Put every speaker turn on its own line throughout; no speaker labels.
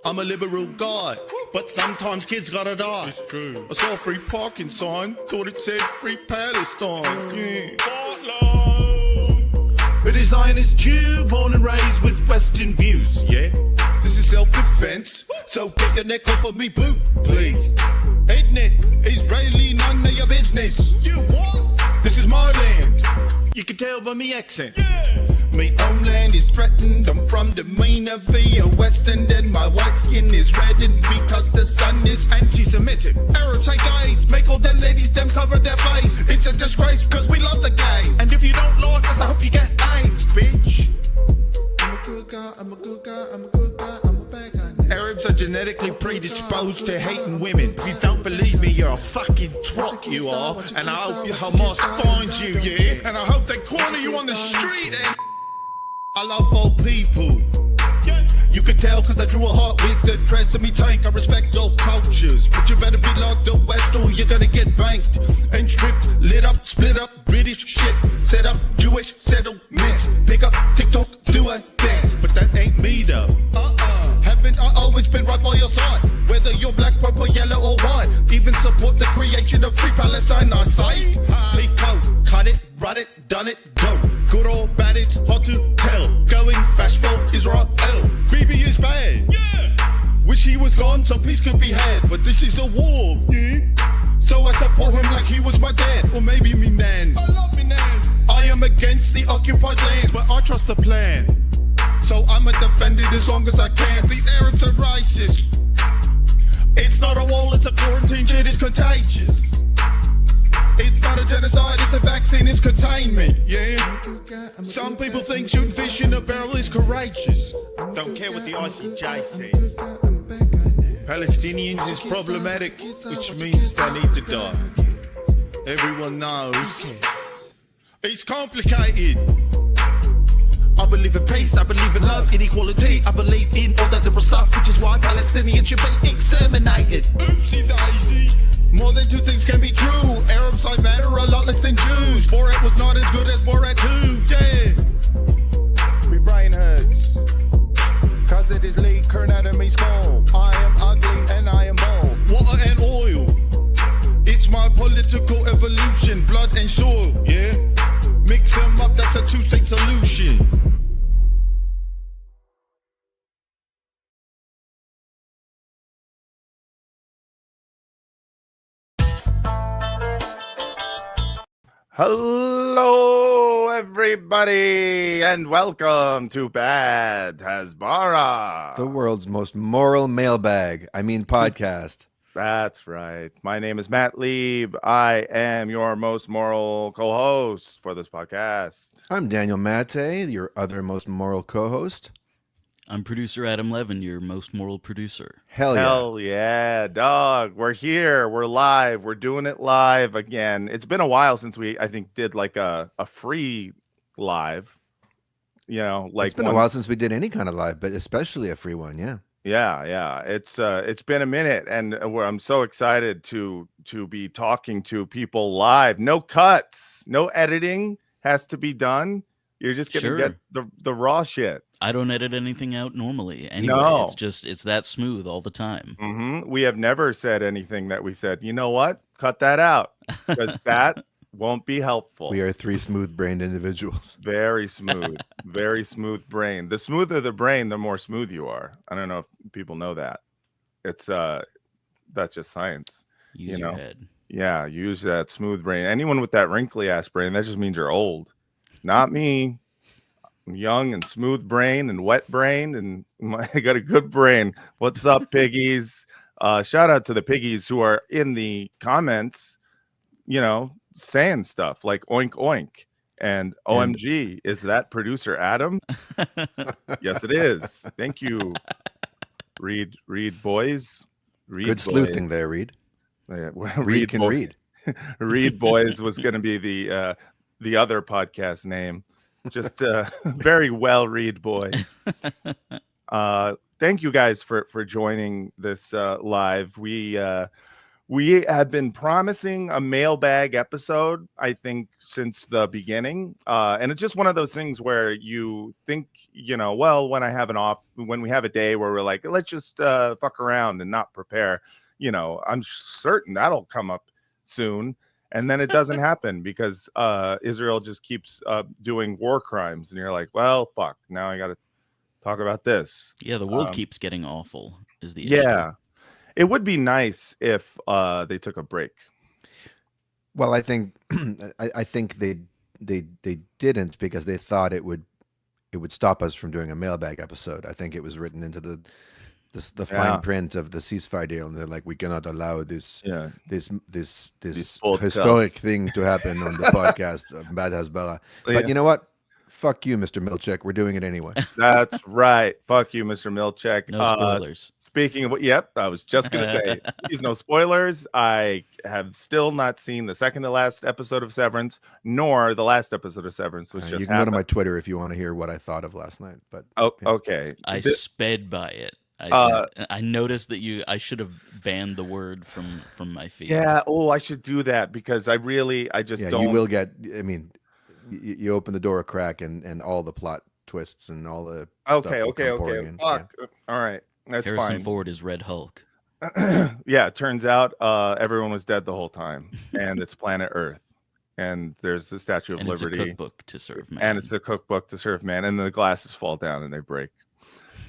I'm a liberal guy, but sometimes kids gotta die. It's true. I saw a free parking sign, thought it said free Palestine. Yeah. But a Zionist Jew, born and raised with Western views, yeah? This is self-defense, so get your neck off of me, boot, please. Ain't it? Israeli, none of your business. You what? This is my land. You can tell by me accent. Yeah. My homeland is threatened. I'm from the main of a Western, and my white skin is reddened because the sun is anti-Semitic. Arabs say gays, make all them ladies them cover their face. It's a disgrace because we love the gays. And if you don't like us, I hope you get AIDS, bitch. I'm a good guy, I'm a good guy, I'm a good guy, I'm a bad guy. Arabs are genetically predisposed to hating women. If you don't believe me, you're a fucking twat, you are. And I hope Hamas finds you, yeah? And I hope they corner you on the street, and I love all people. You can tell cause I drew a heart with the dreads of me tank. I respect all cultures, but you better be like the West or you're gonna get banked and stripped, lit up, split up, British shit, set up, Jewish settlements, pick up TikTok, do a dance, but that ain't me though. Haven't I always been right by your side? Whether you're black, purple, yellow or white, even support the creation of free Palestine, I say. Pico, cut it, run it, done it, go. Good or bad, it's hard to tell. Going fast for Israel. Bibi is bad. Yeah. Wish he was gone so peace could be had. But this is a war. Yeah. So I support him like he was my dad. Or maybe me nan. I love me nan. I am against the occupied land, but I trust the plan. So I'ma defend it as long as I can. These Arabs are racist. It's not a wall, it's a quarantine. Shit is contagious. It's not a genocide, it's a vaccine, it's containment, yeah? Some people think shooting fish in a barrel is courageous. Don't care what the ICJ says. Palestinians is problematic, which means they need to die. Everyone knows. It's complicated. I believe in peace, I believe in love, inequality. I believe in all that liberal stuff, which is why Palestinians should be exterminated. Oopsie daisy. More than two things can be true. Arabs I matter a lot less than Jews. Borat was not as good as Borat 2, yeah. My brain hurts cause it is leak, current anatomy small. I am ugly and I am bald. Water and oil, it's my political evolution. Blood and soil, yeah. Mix them up, that's a two-state solution.
Hello, everybody, and welcome to Bad Hasbara,
the world's most moral mailbag. I mean, podcast.
That's right. My name is Matt Lieb. I am your most moral co-host for this podcast.
I'm Daniel Matte, your other most moral co-host.
I'm producer Adam Levin, your most moral producer.
Hell yeah, dog. We're here. We're live. We're doing it live again. It's been a while since we, I think, did like a free live. You know, like
it's been a while since we did any kind of live, but especially a free one. Yeah.
Yeah. It's been a minute, and I'm so excited to be talking to people live. No cuts, no editing has to be done. You're just gonna get the raw shit.
I don't edit anything out normally. Anyway,
no.
It's that smooth all the time.
Mm-hmm. We have never said anything that we said, you know what? Cut that out, because that won't be helpful.
We are three smooth-brained individuals.
Very smooth, very smooth brain. The smoother the brain, the more smooth you are. I don't know if people know that. It's that's just science.
Use your head.
Yeah, use that smooth brain. Anyone with that wrinkly ass brain, that just means you're old. Not me. I'm young and smooth brain and wet brain, and I got a good brain. What's up, piggies? Shout out to the piggies who are in the comments, you know, saying stuff like oink oink and OMG. Is that producer Adam? Yes, it is. Thank you. Read boys. Read
good
boys.
sleuthing there, Reed.
Yeah,
Reed can read.
Read boys was going to be the other podcast name. Just very well read boys. Thank you guys for joining this live. We We have been promising a mailbag episode, I think, since the beginning. And it's just one of those things where you think, well, when we have a day where we're like, let's just fuck around and not prepare, I'm certain that'll come up soon. And then it doesn't happen because Israel just keeps doing war crimes. And you're like, well, fuck, now I got to talk about this.
Yeah, the world keeps getting awful is the issue.
Yeah. It would be nice if they took a break.
Well, I think I think they didn't because they thought it would stop us from doing a mailbag episode. I think it was written into the fine print of the ceasefire deal, and they're like, we cannot allow this historic thing to happen on the podcast of Bad Hasbara. But you know what? Fuck you, Mr. Milchek. We're doing it anyway.
That's right. Fuck you, Mr. Milchek.
No spoilers.
Speaking of I was just going to say, please no spoilers. I have still not seen the second to last episode of Severance, nor the last episode of Severance, which just
you can go to my Twitter if you want to hear what I thought of last night. But
okay.
I sped by it. I noticed that I should have banned the word from my feed.
Yeah. Oh, I should do that because I just don't.
You will get. I mean, you open the door a crack and all the plot twists and all the.
Okay.
Fuck.
Yeah. All right. That's
Harrison
fine.
Ford is Red Hulk.
Yeah. It turns out everyone was dead the whole time, and it's planet Earth, and there's the Statue of Liberty.
It's a cookbook to serve man.
And it's a cookbook to serve man, and the glasses fall down and they break.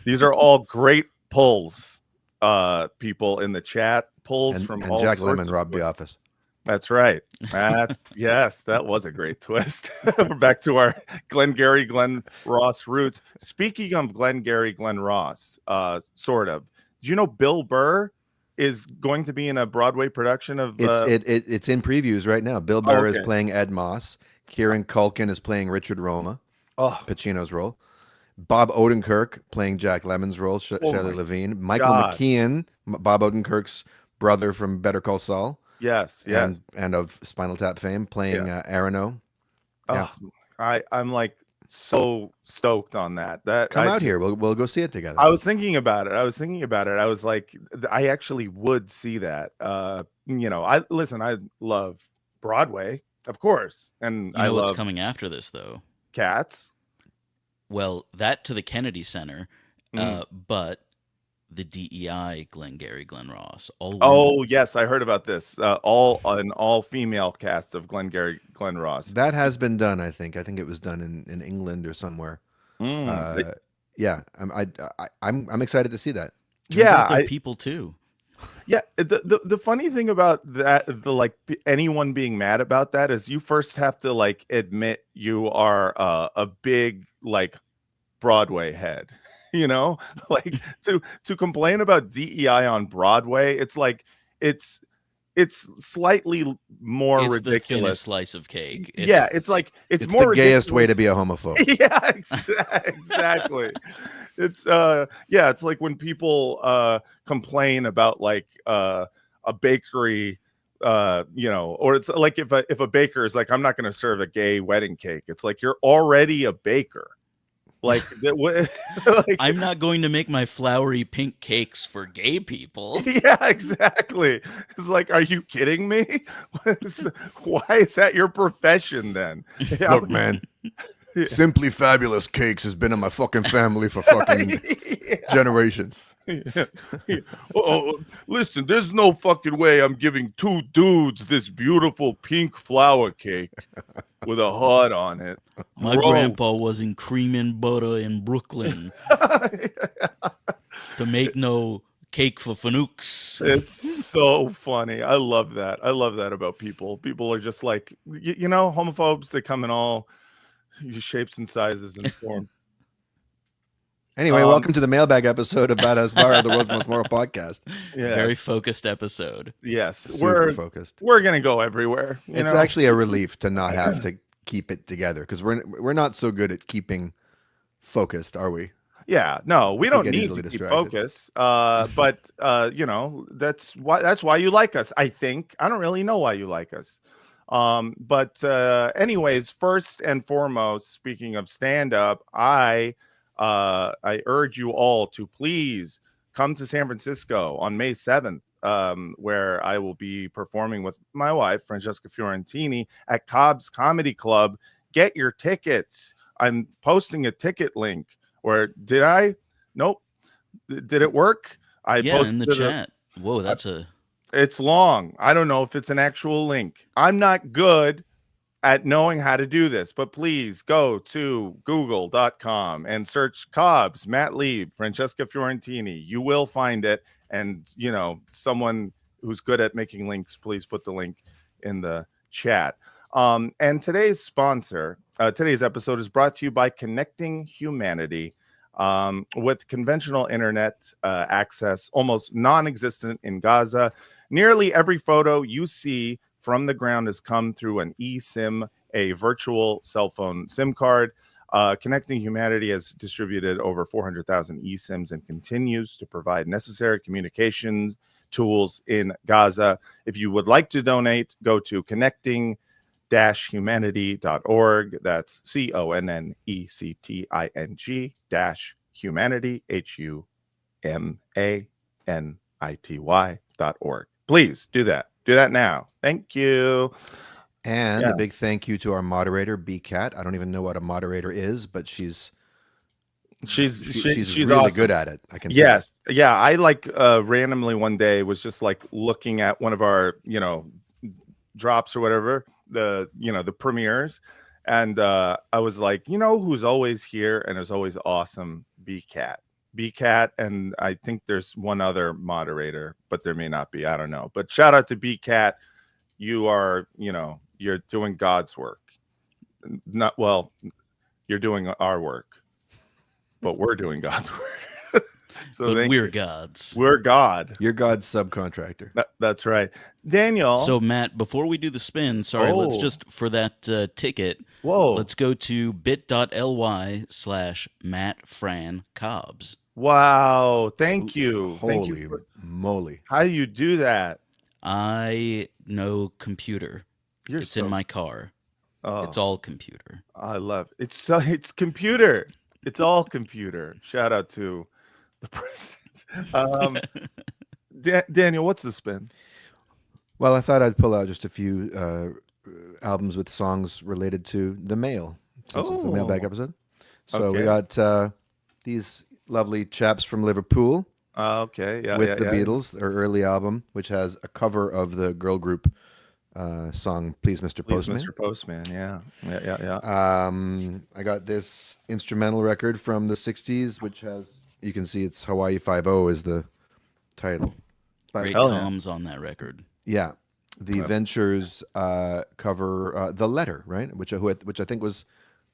These are all great pulls, people in the chat. Pulls from all
Jack
sorts
Lemmon
of
robbed The Office.
That's right. Yes, that was a great twist. We're back to our Glengarry Glen Ross roots. Speaking of Glengarry Glen Ross, sort of. Do you know Bill Burr is going to be in a Broadway production of?
It's in previews right now. Bill Burr is playing Ed Moss. Kieran Culkin is playing Richard Roma, Pacino's role. Bob Odenkirk playing Jack Lemmon's role, Shelley Levine. Michael McKean, Bob Odenkirk's brother from Better Call Saul.
Yes.
And of Spinal Tap fame, playing Arano.
Yeah. I'm like so stoked on that.
Come out here. We'll go see it together.
I was thinking about it. I was like, I actually would see that. I love Broadway, of course, and I love
what's coming after this though.
Cats.
Well, that to the Kennedy Center, but the DEI Glengarry Glen Ross.
Yes, I heard about this. An all-female cast of Glengarry Glen Ross.
That has been done, I think. I think it was done in England or somewhere. I'm excited to see that.
Turns out they're people too.
Yeah, the funny thing about that, anyone being mad about that is you first have to admit you are a big Broadway head. To complain about DEI on Broadway, it's slightly more ridiculous.
The slice of cake.
It's more
the gayest
ridiculous.
Way to be a homophobe.
Yeah, exactly. It's like when people complain about a bakery, or it's like if a baker is like, I'm not going to serve a gay wedding cake. It's like, you're already a baker.
I'm not going to make my flowery pink cakes for gay people.
Yeah, exactly. It's like, are you kidding me? Why is that your profession then?
Look, man, Simply Fabulous Cakes has been in my fucking family for fucking generations.
Oh, listen, there's no fucking way I'm giving two dudes this beautiful pink flower cake with a heart on it.
My grandpa was in cream and butter in Brooklyn to make no cake for fanooks.
It's so funny. I love that. I love that about people. People are just like, homophobes, they come in all shapes and sizes and forms.
Anyway, welcome to the mailbag episode of Bad Hasbara, the world's most moral podcast.
Yes.
Very focused episode.
Yes,
super focused.
We're gonna go everywhere.
It's actually a relief to not have to keep it together because we're not so good at keeping focused, are we?
Yeah, no, we don't need to keep focus. But that's why you like us. I think I don't really know why you like us. But anyways, first and foremost, speaking of stand-up, I urge you all to please come to San Francisco on May 7th. where I will be performing with my wife, Francesca Fiorentini, at Cobb's Comedy Club. Get your tickets. I'm posting a ticket link. Or did I? Nope. Did it work? I posted
in the chat. Whoa, that's
it's long. I don't know if it's an actual link. I'm not good at knowing how to do this, but please go to google.com and search Cobb's, Matt Lieb, Francesca Fiorentini. You will find it. And, someone who's good at making links, please put the link in the chat. And today's sponsor, today's episode is brought to you by Connecting Humanity. With conventional internet access almost non-existent in Gaza, nearly every photo you see from the ground has come through an eSIM, a virtual cell phone SIM card. Connecting Humanity has distributed over 400,000 eSIMs and continues to provide necessary communications tools in Gaza. If you would like to donate, go to connecting-humanity.org. That's CONNECTING-humanity, HUMANITY.org. Please do that. Do that now. Thank you.
And a big thank you to our moderator, BCat. I don't even know what a moderator is, but she's really
awesome.
good at it. I can.
Yes. Yeah. I randomly one day was just looking at one of our, drops or whatever, the premieres. And I was like, who's always here and is always awesome? BCat. And I think there's one other moderator, but there may not be. I don't know. But shout out to BCat. You are, you're doing God's work. You're doing our work, but we're doing God's work.
So but we're gods.
We're God.
You're God's subcontractor.
That's right. Daniel.
So, Matt, before we do the spin, let's just, for that ticket, let's go to bit.ly/MattFranCobbs.
Wow. Thank you.
Holy moly.
How do you do that?
I know computer. It's in my car. Oh, it's all computer.
I love it. It's computer. It's all computer. Shout out to the president. Daniel, what's the spin?
Well, I thought I'd pull out just a few albums with songs related to the mail, since it's the Mailbag episode. So we got these lovely chaps from Liverpool.
With
the Beatles, their early album, which has a cover of the girl group song "Please, Mr. Postman."
Mr. Postman, yeah.
I got this instrumental record from the '60s, which has, you can see it's Hawaii 5-0 is the title.
Great toms on that record.
Yeah, the Ventures cover "The Letter," right? Which I think was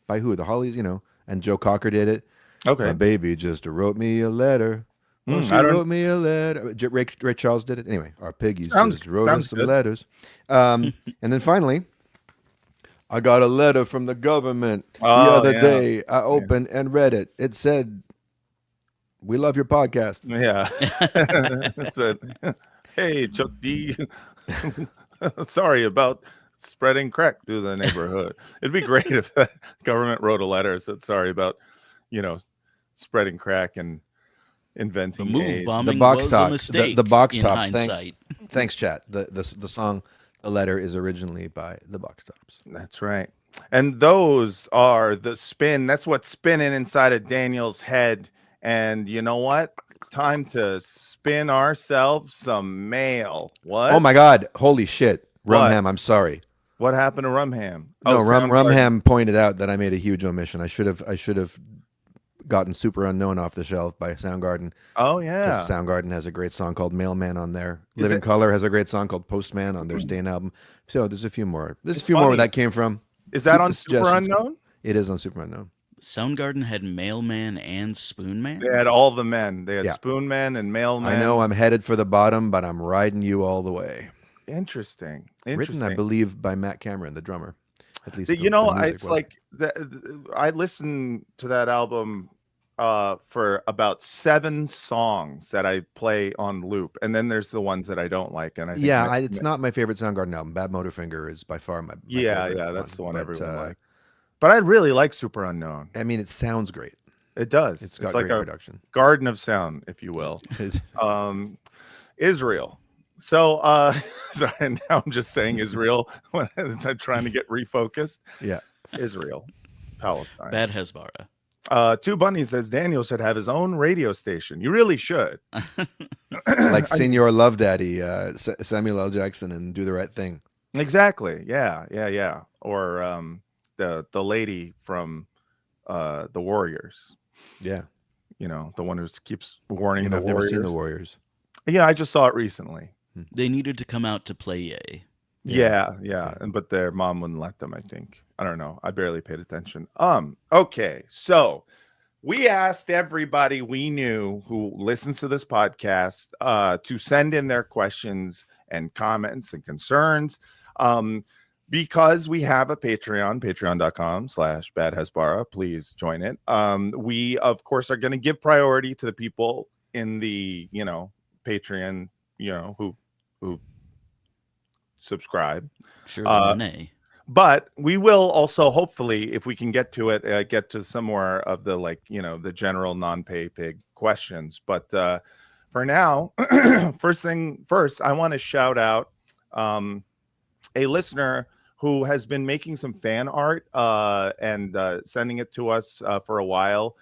by who? The Hollies, and Joe Cocker did it.
Okay,
my baby just wrote me a letter. She wrote me a letter. Ray Charles did it. Anyway, our piggies just wrote us some letters. And then finally, I got a letter from the government the other day. I opened and read it. It said, "We love your podcast."
Yeah. It said, "Hey, Chuck D. Sorry about spreading crack through the neighborhood." It'd be great if the government wrote a letter that said sorry about, spreading crack and inventing
the move bombing
the box
was
tops.
A mistake
the box
in
tops.
hindsight.
Thanks, chat. The song "A Letter" is originally by the Box Tops.
That's right. And those are the spin. That's what's spinning inside of Daniel's head. And you know what? Time to spin ourselves some mail. What?
Oh my God! Holy shit, Rumham! I'm sorry.
What happened to Rumham?
No, Rumham pointed out that I made a huge omission. I should have gotten Super Unknown off the shelf by Soundgarden.
Oh yeah,
because Soundgarden has a great song called Mailman on there. Living Colour has a great song called Postman on their Stain album. So there's a few more. There's a few more where that came from.
Is that on Super Unknown?
It is on Super Unknown.
Soundgarden had Mailman and Spoonman?
They had all the men. They had Spoonman and Mailman.
I know I'm headed for the bottom, but I'm riding you all the way.
Interesting.
Written, I believe, by Matt Cameron, the drummer. At least
it's like I listened to that album for about 7 songs that I play on loop, and then there's the ones that I don't like. And I think
it's not my favorite Soundgarden album. Bad Motorfinger is by far my favorite.
That's the one everyone likes. But I really like Super Unknown.
I mean, it sounds great.
It does.
It's got
like
great production.
Garden of Sound, if you will. Israel. So, sorry, now I'm just saying Israel when I'm trying to get refocused.
Yeah.
Israel, Palestine.
Bad Hasbara.
Two Bunnies says Daniel should have his own radio station. You really should.
Like Senor Love Daddy, Samuel L. Jackson, and Do the Right Thing.
Exactly. Yeah. Or the lady from the Warriors.
Yeah.
The one who keeps warning the
I've
Warriors.
never seen the Warriors.
Yeah, I just saw it recently.
They needed to come out to play Ye.
Yeah. But their mom wouldn't let them, I think. I don't know. I barely paid attention. Okay. So we asked everybody we knew who listens to this podcast to send in their questions and comments and concerns. Because we have a Patreon, patreon.com/badhasbara. Please join it. We, of course, are going to give priority to the people in the, Patreon, who subscribe.
Sure, Monet.
But we will also, hopefully, if we can get to it, get to some more of the, the general non-pay pig questions. But for now, first thing first, I want to shout out a listener who has been making some fan art and sending it to us for a while,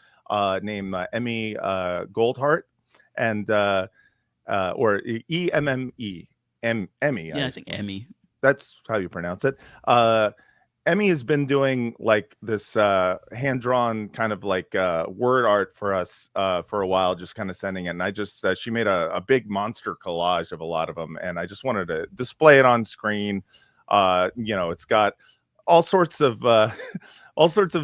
named Emmy Goldhart, and or EMME. Emmy.
Yeah, I think Emmy.
That's how you pronounce it. Emmy has been doing this hand-drawn kind of word art for us for a while, just kind of sending it. And I just she made a big monster collage of a lot of them, and I just wanted to display it on screen. It's got all sorts of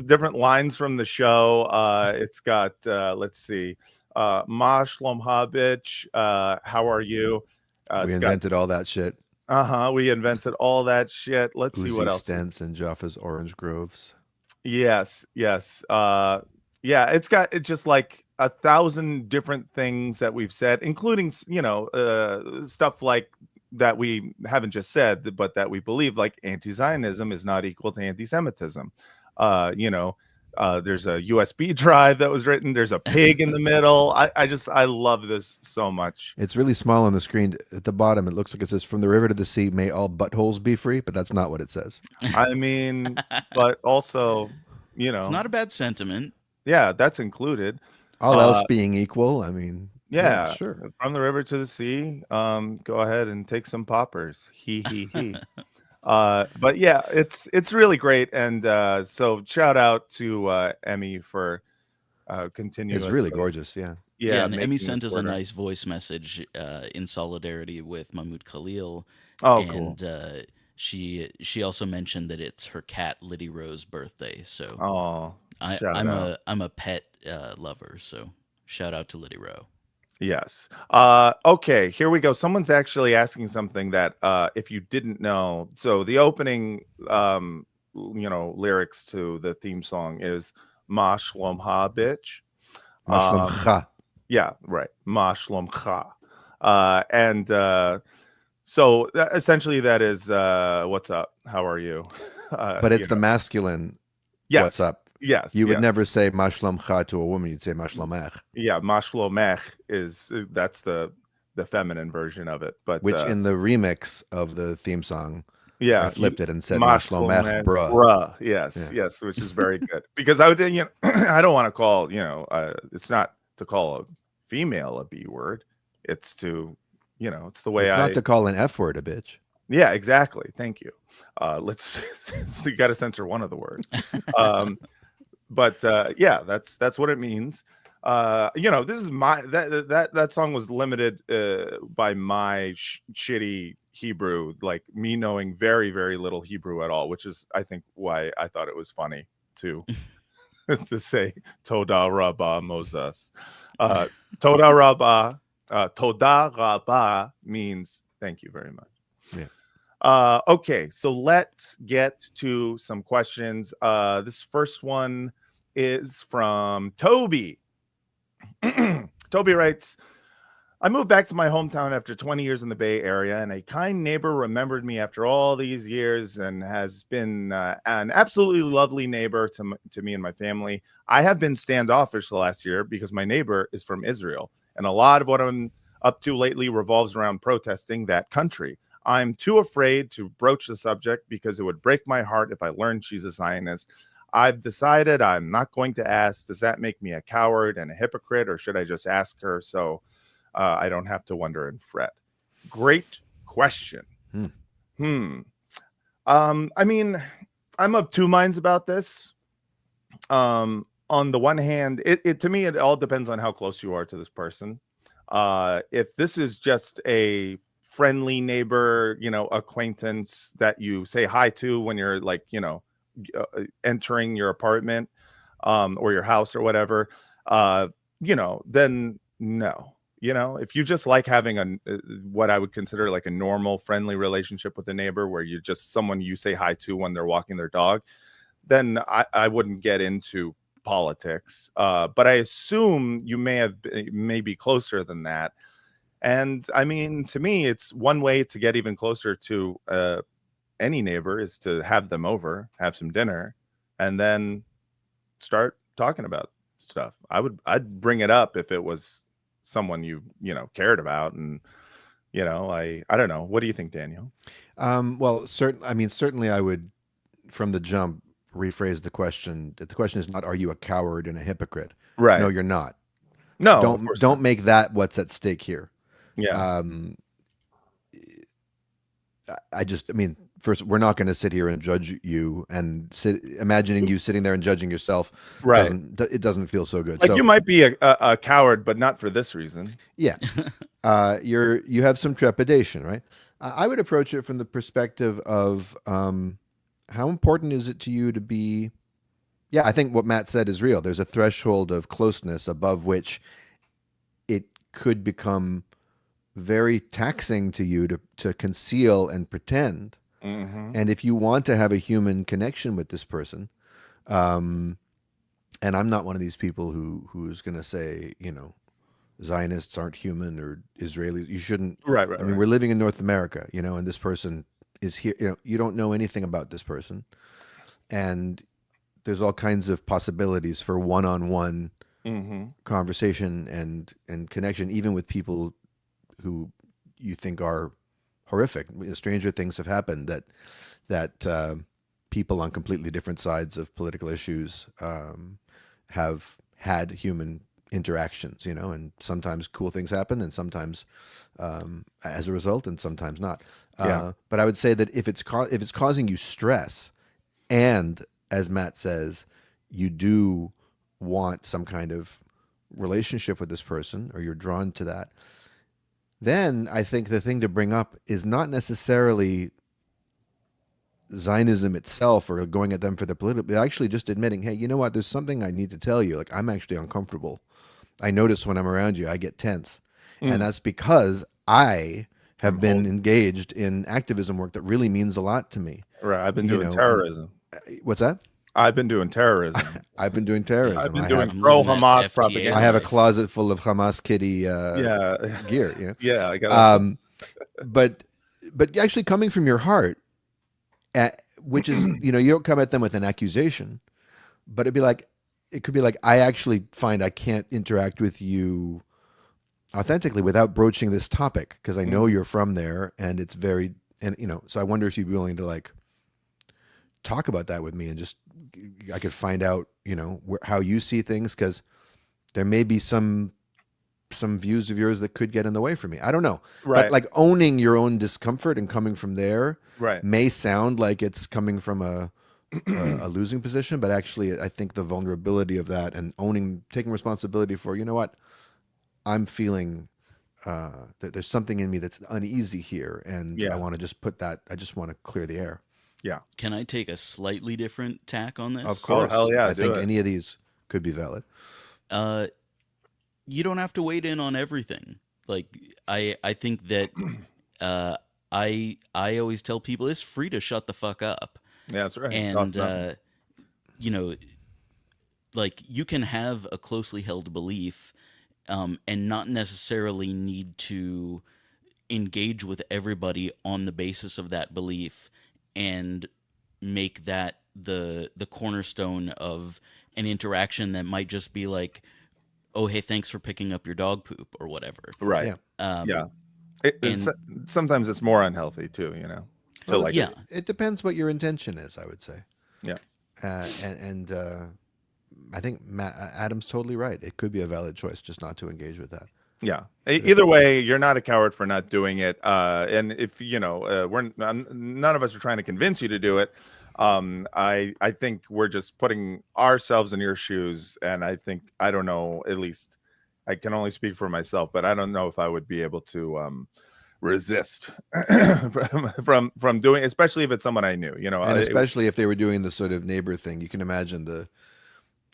different lines from the show. It's got let's see, Ma Shlomha bitch, how are you?
We invented all that shit.
We invented all that shit. Let's see what else.
Stents and Jaffa's orange groves.
Yes. Yeah, it's just 1,000 different things that we've said, including stuff like that we haven't just said, but that we believe, like anti-Zionism is not equal to anti-Semitism. There's a USB drive that was written. There's a pig in the middle. I love this so much.
It's really small on the screen at the bottom. It looks like it says, "From the river to the sea, may all buttholes be free," but that's not what it says.
I mean, but also,
it's not a bad sentiment.
Yeah, that's included.
All else being equal, I mean,
yeah,
sure.
From the river to the sea, go ahead and take some poppers. He. But yeah, it's really great, and so shout out to Emmy for continuing.
It's really gorgeous, yeah.
And Emmy sent us a nice voice message in solidarity with Mahmoud Khalil.
Oh,
and,
cool.
She also mentioned that it's her cat Liddy Rose's birthday.
Oh,
So I'm a pet lover, so shout out to Liddy Rowe.
Yes. Okay, here we go. Someone's actually asking something that if you didn't know, so the opening lyrics to the theme song is Ma Shlomha bitch.
Ma Shlomcha.
Yeah, right. Ma Shlomcha. So essentially that is what's up? How are you?
But it's the masculine.
Yes.
What's up?
Yes.
You would never say Ma Shlomcha to a woman. You'd say Ma Shlomech.
Yeah, Ma Shlomech that's the feminine version of it. But
which in the remix of the theme song,
yeah,
I flipped it and said Ma Shlomech
bruh. Yes, which is very good. Because I would I don't want to call, it's not to call a female a B word. It's to, it's the way
it's not to call an F word a bitch.
Yeah, exactly. Thank you. So you got to censor one of the words. But yeah, that's what it means. This is that song was limited by my shitty Hebrew, like me knowing very, very little Hebrew at all, which is, I think, why I thought it was funny to say Toda Rabba Moses. Toda Rabba means thank you very much.
Yeah.
Okay, so let's get to some questions. This first one is from Toby. Toby writes, I moved back to my hometown after 20 years in the Bay Area, and a kind neighbor remembered me after all these years and has been an absolutely lovely neighbor to me and my family. I have been standoffish the last year because my neighbor is from Israel, and a lot of what I'm up to lately revolves around protesting that country. I'm too afraid to broach the subject because it would break my heart if I learned she's a Zionist. I've decided I'm not going to ask. Does that make me a coward and a hypocrite, or should I just ask her so I don't have to wonder and fret? Great question. I mean, I'm of two minds about this. On the one hand, it to me, it all depends on how close you are to this person. If this is just a friendly neighbor, acquaintance that you say hi to when you're like, entering your apartment, or your house or whatever, then no. If you just like having what I would consider like a normal friendly relationship with a neighbor where you're just someone you say hi to when they're walking their dog, then I wouldn't get into politics. But I assume you may be closer than that. And I mean, to me, it's one way to get even closer to any neighbor is to have them over, have some dinner, and then start talking about stuff. I'd bring it up if it was someone you cared about. And I don't know, what do you think, Daniel?
Well, certainly I would from the jump rephrase the question. The question is not, are you a coward and a hypocrite?
Right.
No, you're not.
No,
don't make that what's at stake here.
Yeah.
First, we're not going to sit here and judge you and imagining you sitting there and judging yourself.
Right.
It doesn't feel so good.
Like,
so,
you might be a coward, but not for this reason.
Yeah. You have some trepidation, right? I would approach it from the perspective of how important is it to you to be. Yeah, I think what Matt said is real. There's a threshold of closeness above which it could become very taxing to you to conceal and pretend.
Mm-hmm.
And if you want to have a human connection with this person, and I'm not one of these people who's going to say, Zionists aren't human or Israelis. You shouldn't.
Right.
I mean, we're living in North America, and this person is here. You don't know anything about this person, and there's all kinds of possibilities for one-on-one conversation and connection, even with people who you think are horrific. Stranger things have happened that people on completely different sides of political issues have had human interactions, and sometimes cool things happen, and sometimes as a result, and sometimes not. But I would say that if it's causing you stress, and as Matt says, you do want some kind of relationship with this person, or you're drawn to that, then I think the thing to bring up is not necessarily Zionism itself or going at them for the political, but actually just admitting, hey, you know what, there's something I need to tell you. Like, I'm actually uncomfortable. I notice when I'm around you, I get tense. And that's because I have been engaged in activism work that really means a lot to me.
Right. I've been doing terrorism.
What's that?
I've been doing terrorism.
I've been doing terrorism.
I've been doing pro-Hamas propaganda.
I have a closet full of Hamas kitty gear.
Yeah, I got
but actually coming from your heart, which is, you don't come at them with an accusation, but it could be like, I actually find I can't interact with you authentically without broaching this topic because I know you're from there, and it's very, so I wonder if you'd be willing to talk about that with me, and just I could find out, how you see things, because there may be some views of yours that could get in the way for me. I don't know.
Right.
But owning your own discomfort and coming from there may sound like it's coming from a losing position, but actually I think the vulnerability of that and taking responsibility for, you know what, I'm feeling that there's something in me that's uneasy here, and I want to just I just want to clear the air.
Yeah.
Can I take a slightly different tack on this?
Of course.
Hell yeah,
I think any of these could be valid.
You don't have to wade in on everything. I think that I always tell people it's free to shut the fuck up.
Yeah, that's right.
And you can have a closely held belief and not necessarily need to engage with everybody on the basis of that belief and make that the cornerstone of an interaction that might just be oh, hey, thanks for picking up your dog poop or whatever.
Right.
Yeah.
Yeah. Sometimes it's more unhealthy too, you know. To
Well,
like,
it depends what your intention is, I would say.
yeah,
And I think Adam's totally right. It could be a valid choice just not to engage with that.
yeah. Either way, you're not a coward for not doing it. And if you know, none of us are trying to convince you to do it. I think we're just putting ourselves in your shoes, and I don't know. At least I can only speak for myself, but I don't know if I would be able to resist from doing, especially if it's someone I knew. You know,
and especially if they were doing the sort of neighbor thing. You can imagine the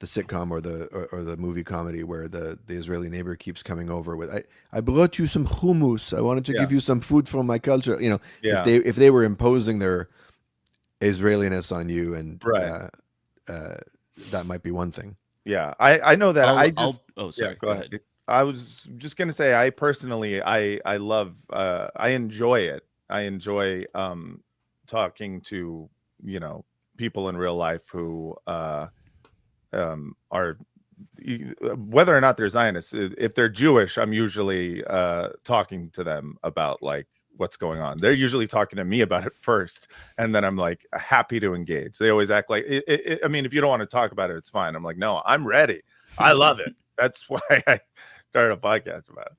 sitcom or the movie comedy where the Israeli neighbor keeps coming over with, I brought you some hummus. I wanted to give you some food from my culture. You know, if they were imposing their Israeliness on you, and that might be one thing.
Yeah, I know that.
Sorry.
Go ahead. I was just gonna say, I personally, I love, I enjoy it. I enjoy talking to, you know, people in real life who are, whether or not they're Zionists. If they're Jewish, I'm usually talking to them about like what's going on. They're usually talking to me about it first, and then I'm like happy to engage. They always act like I mean, if you don't want to talk about it, it's fine. I'm like, no, I'm ready. I love it. That's why I started a podcast about it.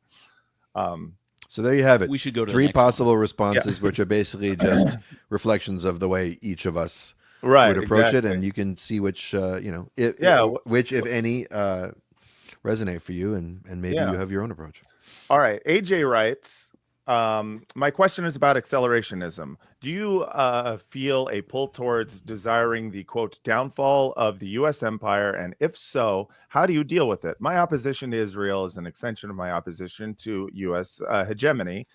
So there you have it.
We should go to
3 possible responses, which are basically just reflections of the way each of us
right,
would approach
exactly.
it, and you can see which which, if any, resonate for you, and maybe you have your own approach.
All right. AJ writes, my question is about accelerationism. Do you feel a pull towards desiring the, quote, downfall of the U.S. empire? And if so, how do you deal with it? My opposition to Israel is an extension of my opposition to U.S. Hegemony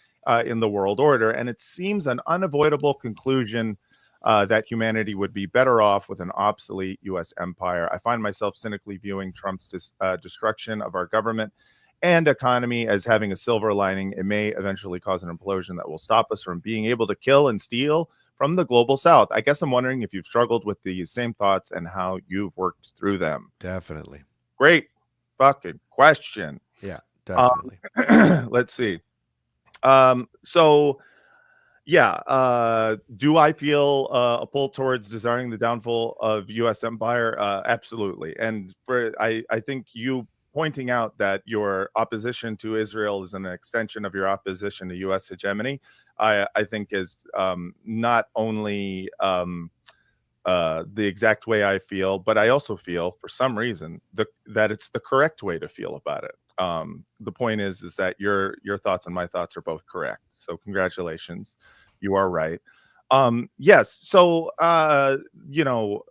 in the world order. And it seems an unavoidable conclusion that humanity would be better off with an obsolete U.S. empire. I find myself cynically viewing Trump's destruction of our government and economy as having a silver lining. It may eventually cause an implosion that will stop us from being able to kill and steal from the global south. I guess I'm wondering if you've struggled with these same thoughts and how you've worked through them.
Definitely.
Great fucking question.
Yeah, definitely.
Let's see. So yeah, do I feel a pull towards desiring the downfall of U.S. empire? Absolutely. And I think you pointing out that your opposition to Israel is an extension of your opposition to U.S. hegemony, I think is not only the exact way I feel, but I also feel, for some reason, that it's the correct way to feel about it. The point is that your thoughts and my thoughts are both correct. So congratulations, you are right. Yes. So you know,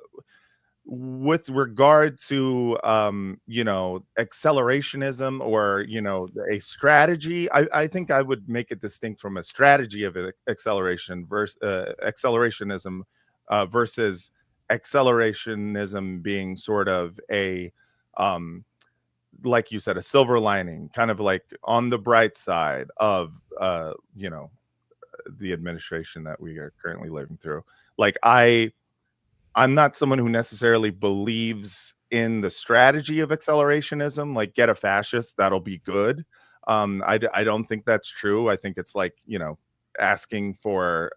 with regard to accelerationism, or a strategy, I think I would make it distinct from a strategy of acceleration versus accelerationism versus accelerationism being sort of a like you said, a silver lining, kind of like on the bright side of the administration that we are currently living through. Like I'm not someone who necessarily believes in the strategy of accelerationism, like get a fascist, that'll be good. I don't think that's true. I think it's like, asking for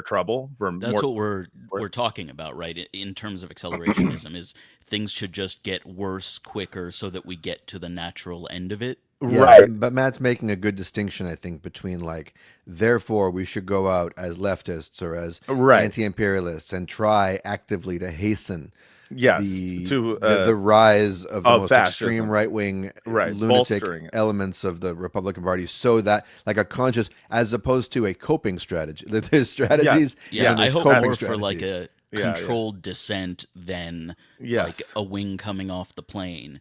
trouble.
That's what we're talking about, right? In terms of accelerationism, is things should just get worse quicker so that we get to the natural end of it.
Yeah,
right.
But Matt's making a good distinction, I think, between like, therefore we should go out as leftists or as anti-imperialists and try actively to hasten the rise of the most
fascism.
Extreme right-wing lunatic elements of the Republican Party, so that like a conscious, as opposed to a coping strategy. There's strategies.
Yeah, I hope more for like a controlled descent than like a wing coming off the plane.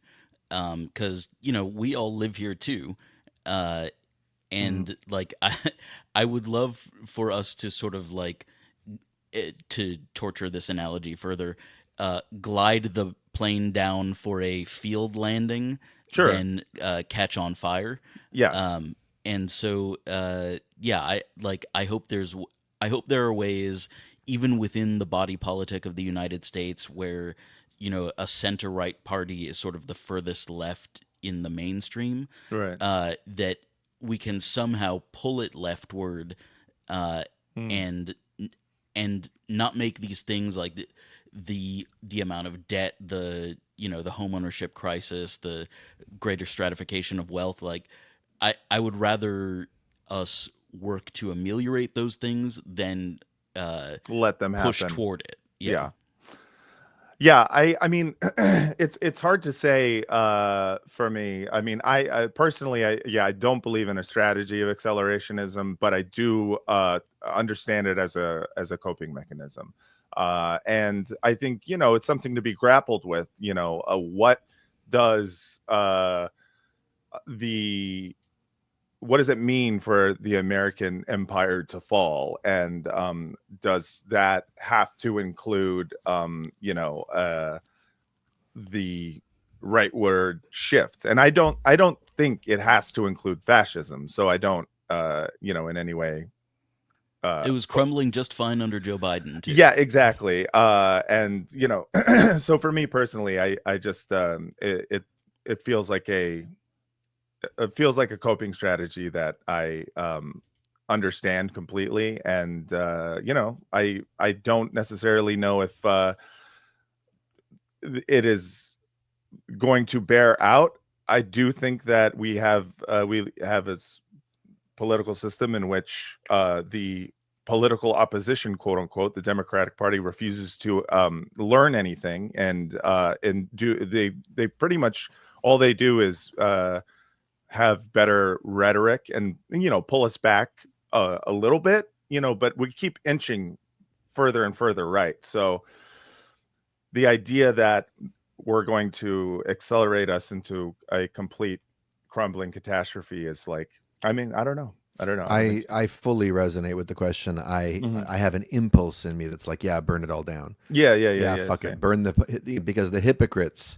Because we all live here too, and like I would love for us to sort of like to torture this analogy further, glide the plane down for a field landing, then catch on fire. And so I hope there are ways, even within the body politic of the United States, where a center-right party is sort of the furthest left in the mainstream,
Right.
that we can somehow pull it leftward, and not make these things like the amount of debt, the home ownership crisis, the greater stratification of wealth. Like, I would rather us work to ameliorate those things than
let them
push
happen.
toward it.
Yeah. Yeah, I mean, it's hard to say for me. I mean, I personally, I don't believe in a strategy of accelerationism, but I do understand it as a coping mechanism, and I think it's something to be grappled with. What does the what does it mean for the American empire to fall? And does that have to include, the rightward shift? And I don't think it has to include fascism. So I don't, in any way.
It was crumbling just fine under Joe Biden, too.
Yeah, exactly. And so for me personally, I just it feels like a coping strategy that I understand completely, and I don't necessarily know if it is going to bear out. I do think that we have a political system in which the political opposition, quote unquote, the Democratic Party, refuses to learn anything, and they pretty much all they do is have better rhetoric and pull us back a little bit, but we keep inching further and further right. So the idea that we're going to accelerate us into a complete crumbling catastrophe is like, I mean, I don't know.
I fully resonate with the question. I have an impulse in me that's like, yeah, burn it all down.
Yeah,
Fuck
same.
it, burn because the hypocrites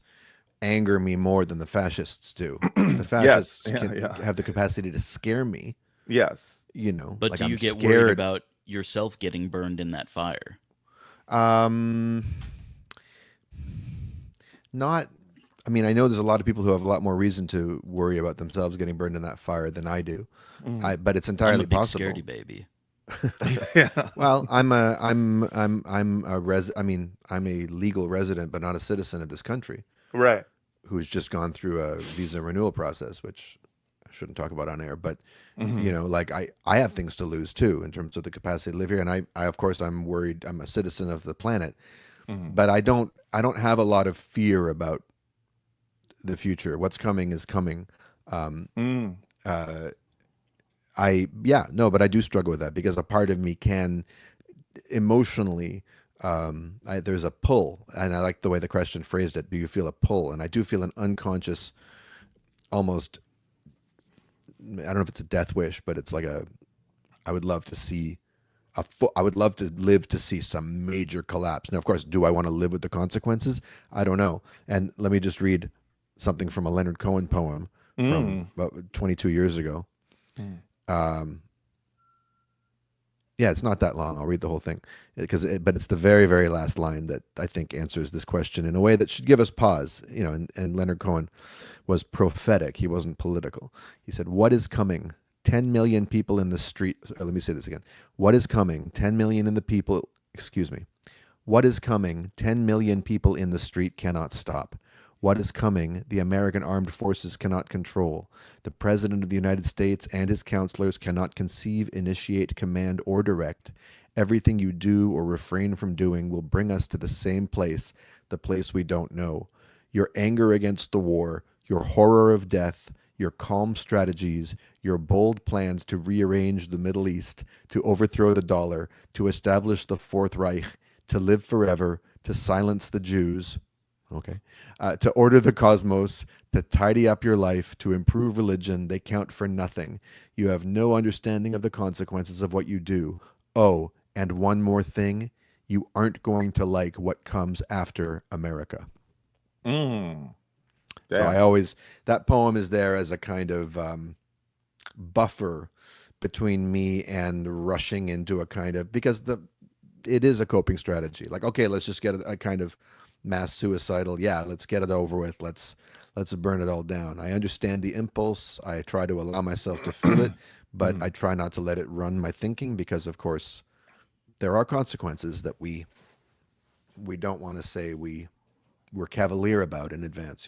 anger me more than the fascists do. The fascists have the capacity to scare me.
Yes.
But
like
do you
I'm
get
scared.
worried about yourself getting burned in that fire?
Not. I mean, I know there's a lot of people who have a lot more reason to worry about themselves getting burned in that fire than I do. But it's entirely
I'm a big
possible.
scaredy baby.
Well, I'm a legal resident, but not a citizen of this country.
Right.
Who's just gone through a visa renewal process, which I shouldn't talk about on air, but like I have things to lose too in terms of the capacity to live here. And I of course I'm worried. I'm a citizen of the planet, but I don't have a lot of fear about the future. What's coming is coming. But I do struggle with that because a part of me can emotionally, there's a pull, and I like the way the question phrased it. Do you feel a pull? And I do feel an unconscious, almost, I don't know if it's a death wish, but it's like I would love to see I would love to live to see some major collapse. Now, of course, do I want to live with the consequences? I don't know. And let me just read something from a Leonard Cohen poem from about 22 years ago. Yeah, it's not that long. I'll read the whole thing but it's the very, very last line that I think answers this question in a way that should give us pause. And Leonard Cohen was prophetic. He wasn't political. He said, "What is coming? 10 million people in the street." Let me say this again. What is coming? 10 million in the people. Excuse me. What is coming? 10 million people in the street cannot stop. What is coming? The American armed forces cannot control. The President of the United States and his counselors cannot conceive, initiate, command, or direct. Everything you do or refrain from doing will bring us to the same place, the place we don't know. Your anger against the war, your horror of death, your calm strategies, your bold plans to rearrange the Middle East, to overthrow the dollar, to establish the Fourth Reich, to live forever, to silence the Jews, to order the cosmos, to tidy up your life, to improve religion, they count for nothing. You have no understanding of the consequences of what you do. Oh, and one more thing, you aren't going to like what comes after America. So that poem is there as a kind of buffer between me and rushing into a kind of, because it is a coping strategy. Like, okay, let's just get a kind of mass suicidal. Yeah, let's get it over with. Let's burn it all down. I understand the impulse. I try to allow myself to feel it, but I try not to let it run my thinking because, of course, there are consequences that we don't want to say we're cavalier about in advance.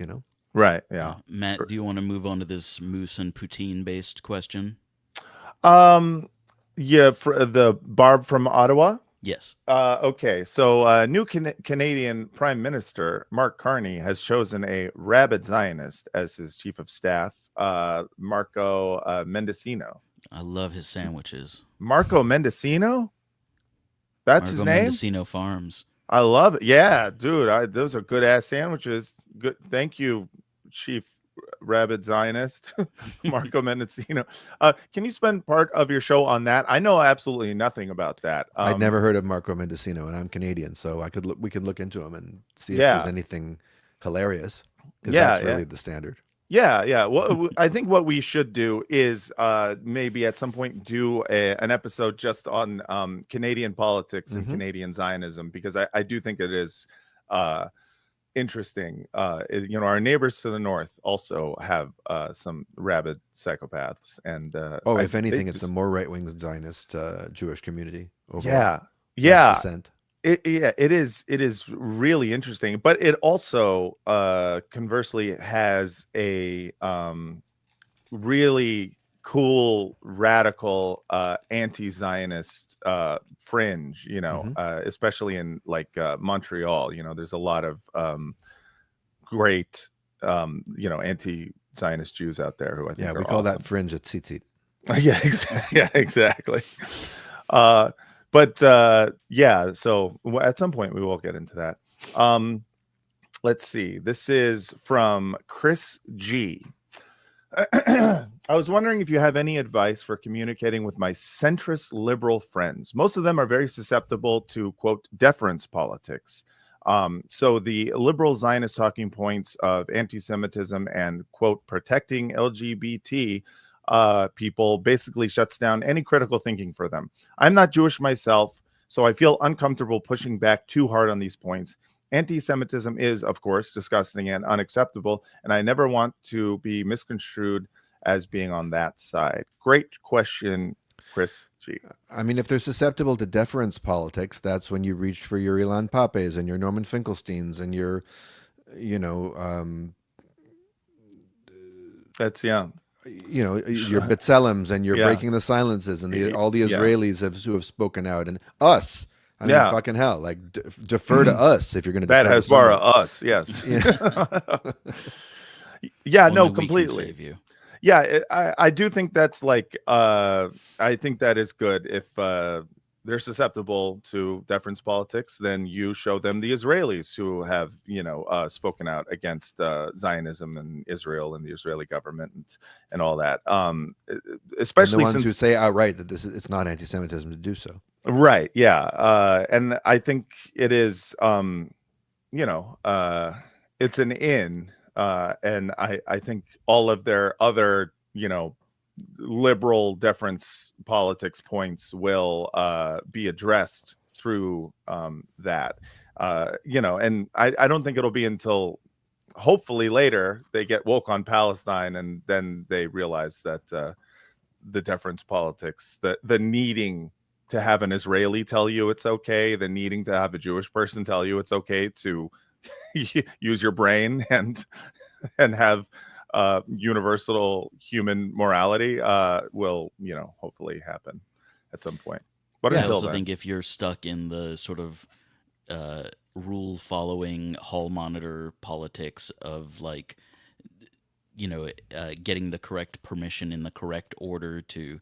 Right. Yeah.
Matt, do you want to move on to this Moose and Poutine based question?
Yeah. For the Barb from Ottawa.
Yes.
Okay, so new Canadian Prime Minister Mark Carney has chosen a rabid Zionist as his chief of staff, Marco Mendicino.
I love his sandwiches.
Marco Mendicino? That's his
Marco
name?
Mendocino Farms.
I love it. Yeah, dude, those are good ass sandwiches. Good. Thank you, Chief Rabid Zionist, Marco Mendocino. Can you spend part of your show on that? I know absolutely nothing about that.
I'd never heard of Marco Mendocino, and I'm Canadian, so we could look into him and see if there's anything hilarious. Because that's really the standard.
Yeah. Well, I think what we should do is maybe at some point do an episode just on Canadian politics and Canadian Zionism, because I do think it is interesting. Our neighbors to the north also have some rabid psychopaths, and
if anything, it's a more right-wing Zionist Jewish community.
Yeah.
Descent.
It is really interesting, but it also conversely has a really cool, radical anti-Zionist fringe, especially in like Montreal. There's a lot of great anti-Zionist Jews out there who I think
we
are
call
awesome.
that fringe a tzitzit.
Yeah, exactly. But so at some point we will get into that. Let's see. This is from Chris G. I was wondering if you have any advice for communicating with my centrist liberal friends. Most of them are very susceptible to, quote, deference politics. So the liberal Zionist talking points of anti-Semitism and, quote, protecting LGBT people basically shuts down any critical thinking for them. I'm not Jewish myself, so I feel uncomfortable pushing back too hard on these points. Anti-Semitism is, of course, disgusting and unacceptable, and I never want to be misconstrued as being on that side. Great question, Chris G.
I mean, if they're susceptible to deference politics, that's when you reach for your Ilan Papes and your Norman Finkelsteins and your, your B'Tselems and your Breaking the Silences and all the Israelis who have spoken out, and us. I mean, fucking hell, like defer to us if you're going to defer
Bad Hasbara, us, yes. No, completely.
Save you.
Yeah, I do think that's like, I think that is good. If they're susceptible to deference politics, then you show them the Israelis who have, spoken out against Zionism and Israel and the Israeli government and all that. Especially
and the ones who say outright that it's not anti-Semitism to do so.
Right. Yeah. And I think it is, it's an in. And I think all of their other, liberal deference politics points will be addressed through that. And I don't think it'll be until hopefully later they get woke on Palestine and then they realize that the deference politics, the needing to have an Israeli tell you it's okay, the needing to have a Jewish person tell you it's okay to use your brain and have universal human morality will, hopefully happen at some point. But
I
until
also
then,
think if you're stuck in the sort of rule following hall monitor politics of like, getting the correct permission in the correct order to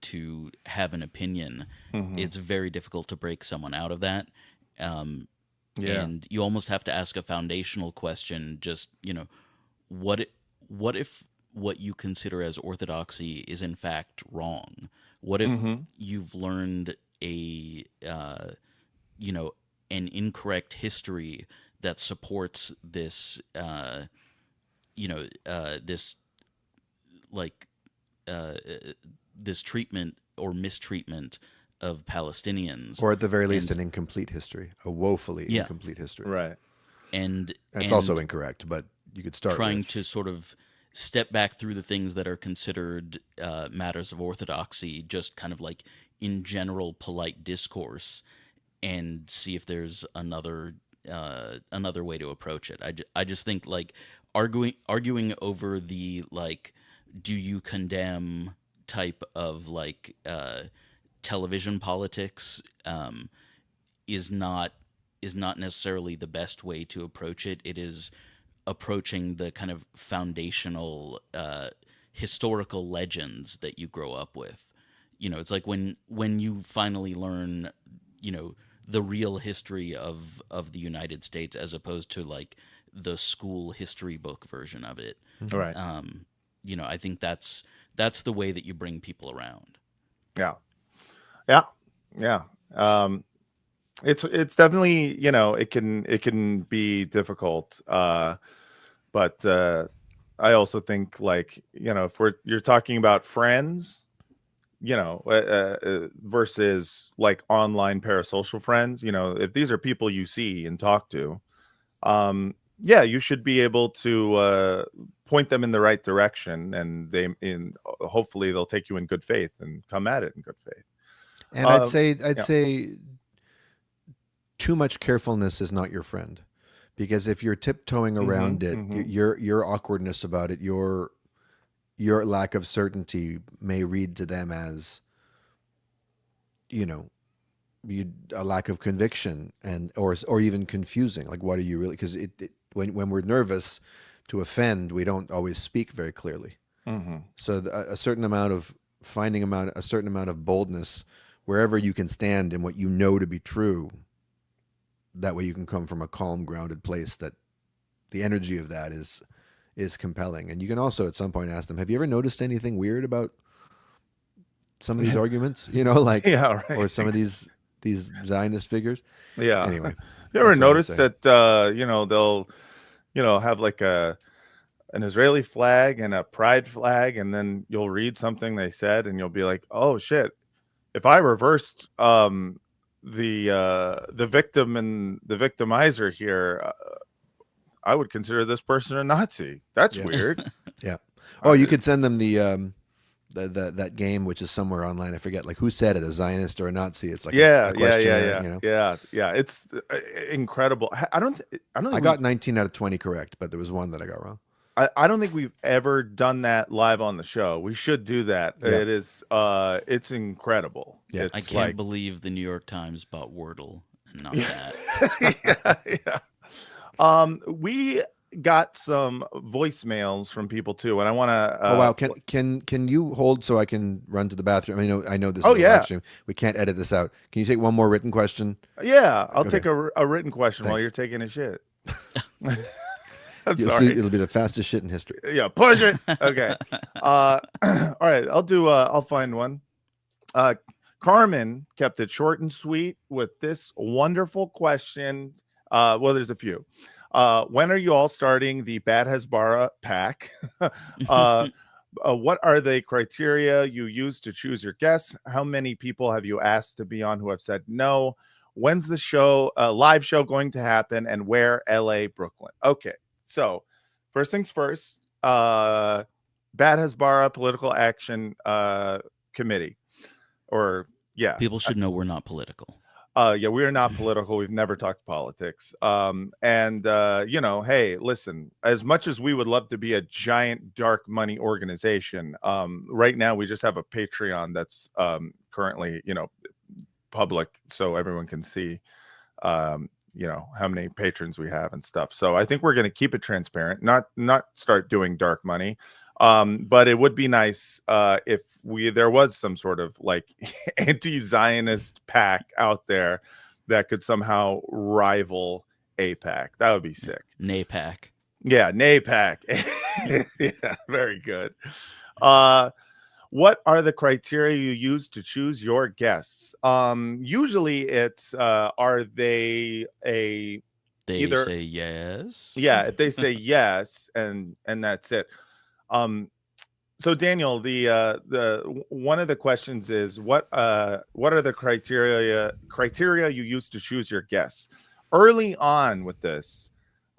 to have an opinion, it's very difficult to break someone out of that. And you almost have to ask a foundational question, just, what if what you consider as orthodoxy is in fact wrong? What if you've learned an incorrect history that supports this, this treatment or mistreatment Palestinians,
or at the very least, an incomplete history, a woefully
Yeah.
incomplete history.
Right.
and
That's also incorrect, but you could start
trying
with.
to sort of step back through the things that are considered matters of orthodoxy, just kind of like in general polite discourse, and see if there's another way to approach it. I just think like arguing over the like, do you condemn type of like television politics is not necessarily the best way to approach it. It is approaching the kind of foundational historical legends that you grow up with. You know, it's like when you finally learn, you know, the real history of the United States as opposed to like the school history book version of it.
Right.
You know, I think that's the way that you bring people around.
Yeah. Yeah. Yeah. It's definitely, you know, it can be difficult. But I also think, like, you know, if you're talking about friends, you know, versus like online parasocial friends, you know, if these are people you see and talk to, yeah, you should be able to point them in the right direction, and hopefully they'll take you in good faith and come at it in good faith.
And I'd say too much carefulness is not your friend, because if you're tiptoeing around it, your awkwardness about it, your lack of certainty may read to them as, you know, a lack of conviction, and or even confusing. Like, what are you really? Because when we're nervous to offend, we don't always speak very clearly. So a certain amount of boldness wherever you can stand in what you know to be true. That way you can come from a calm, grounded place, that the energy of that is compelling. And you can also at some point ask them, have you ever noticed anything weird about some of these arguments? You know, like,
yeah, right.
Or some of these Zionist figures.
Yeah.
Anyway,
you ever notice that, you know, they'll, you know, have like an Israeli flag and a pride flag, and then you'll read something they said and you'll be like, oh shit, if I reversed the victim and the victimizer here, I would consider this person a Nazi. That's weird.
Yeah. Oh, you could send them the that game, which is somewhere online. I forget, like, who said it, a Zionist or a Nazi. It's like a questionnaire, you know?
Yeah. It's incredible. I
got 19 out of 20 correct, but there was one that I got wrong.
I don't think we've ever done that live on the show. We should do that. Yeah. It is it's incredible.
Yeah.
It's
I can't believe the New York Times bought Wordle and not that.
We got some voicemails from people too, and I want to.
Oh wow! Can you hold so I can run to the bathroom? I know this is a live stream. We can't edit this out. Can you take one more written question?
Yeah, I'll take a written question. Thanks. While you're taking a shit. I'm sorry.
It'll be the fastest shit in history.
Yeah, push it. Okay. All right, I'll find one. Carmen kept it short and sweet with this wonderful question. Well, there's a few. When are you all starting the Bad Hasbara pack? What are the criteria you use to choose your guests? How many people have you asked to be on who have said no? When's the show, live show, going to happen, and where? LA, Brooklyn. Okay, so first things first, Bad Hasbara Political Action Committee, or yeah.
People should know we're not political.
Yeah, we are not political. We've never talked politics. You know, hey, listen, as much as we would love to be a giant dark money organization, right now we just have a Patreon that's currently, you know, public, so everyone can see, you know, how many patrons we have and stuff. So I think we're going to keep it transparent, not start doing dark money. But it would be nice if there was some sort of like anti-Zionist pack out there that could somehow rival APAC. That would be sick.
NAPAC.
Yeah, NAPAC. Yeah, very good. What are the criteria you use to choose your guests? Usually it's are they either
say yes?
Yeah, if they say yes, and that's it. So Daniel, the one of the questions is what are the criteria you use to choose your guests? Early on with this,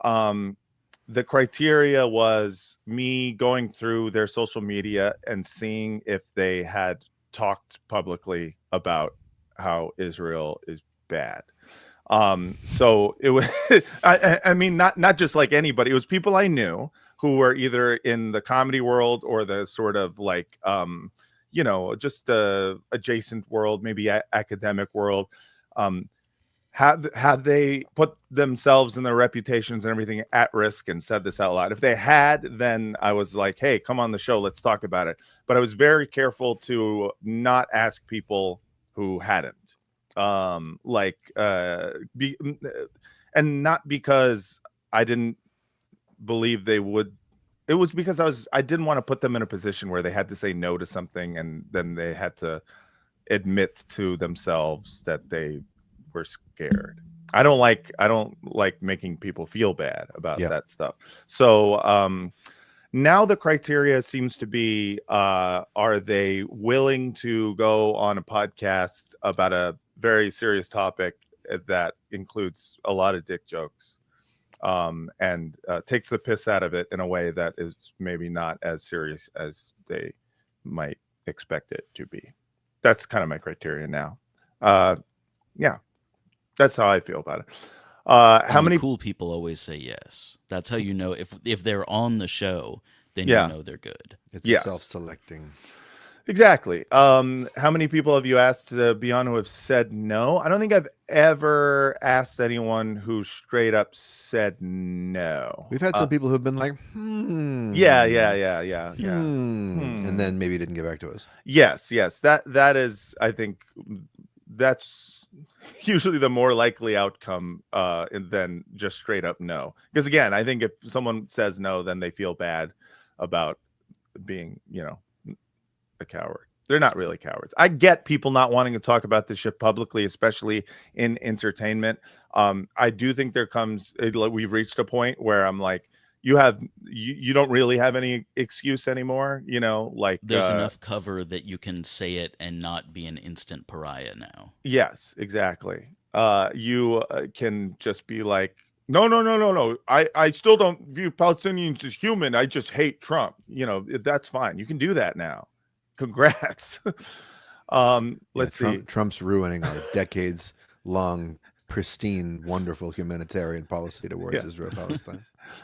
the criteria was me going through their social media and seeing if they had talked publicly about how Israel is bad. So it was I mean not just like anybody, it was people I knew who were either in the comedy world or the sort of like just adjacent world, maybe academic world. Have they put themselves and their reputations and everything at risk and said this out loud? If they had, then I was like, hey, come on the show, let's talk about it. But I was very careful to not ask people who hadn't. And not because I didn't believe they would. It was because I didn't want to put them in a position where they had to say no to something and then they had to admit to themselves that they were scared. I don't like making people feel bad about that stuff. So now the criteria seems to be, are they willing to go on a podcast about a very serious topic that includes a lot of dick jokes, and takes the piss out of it in a way that is maybe not as serious as they might expect it to be. That's kind of my criteria now. Yeah, that's how I feel about it. How many
cool people always say yes? That's how you know if they're on the show, then you know they're good.
It's self-selecting.
Exactly. How many people have you asked to be on who have said no? I don't think I've ever asked anyone who straight up said no.
We've had some people who've been like,
Yeah.
And then maybe didn't get back to us.
Yes. That is, I think, that's usually the more likely outcome than just straight up no. Because again, I think if someone says no, then they feel bad about being, a coward. They're not really cowards. I get people not wanting to talk about this shit publicly, especially in entertainment. I do think we've reached a point where I'm like, you don't really have any excuse anymore. There's
enough cover that you can say it and not be an instant pariah now.
Yes, exactly. You can just be like, no. I still don't view Palestinians as human. I just hate Trump. That's fine. You can do that now. Congrats. Let's see.
Trump's ruining our decades-long, pristine, wonderful humanitarian policy towards Israel, Palestine.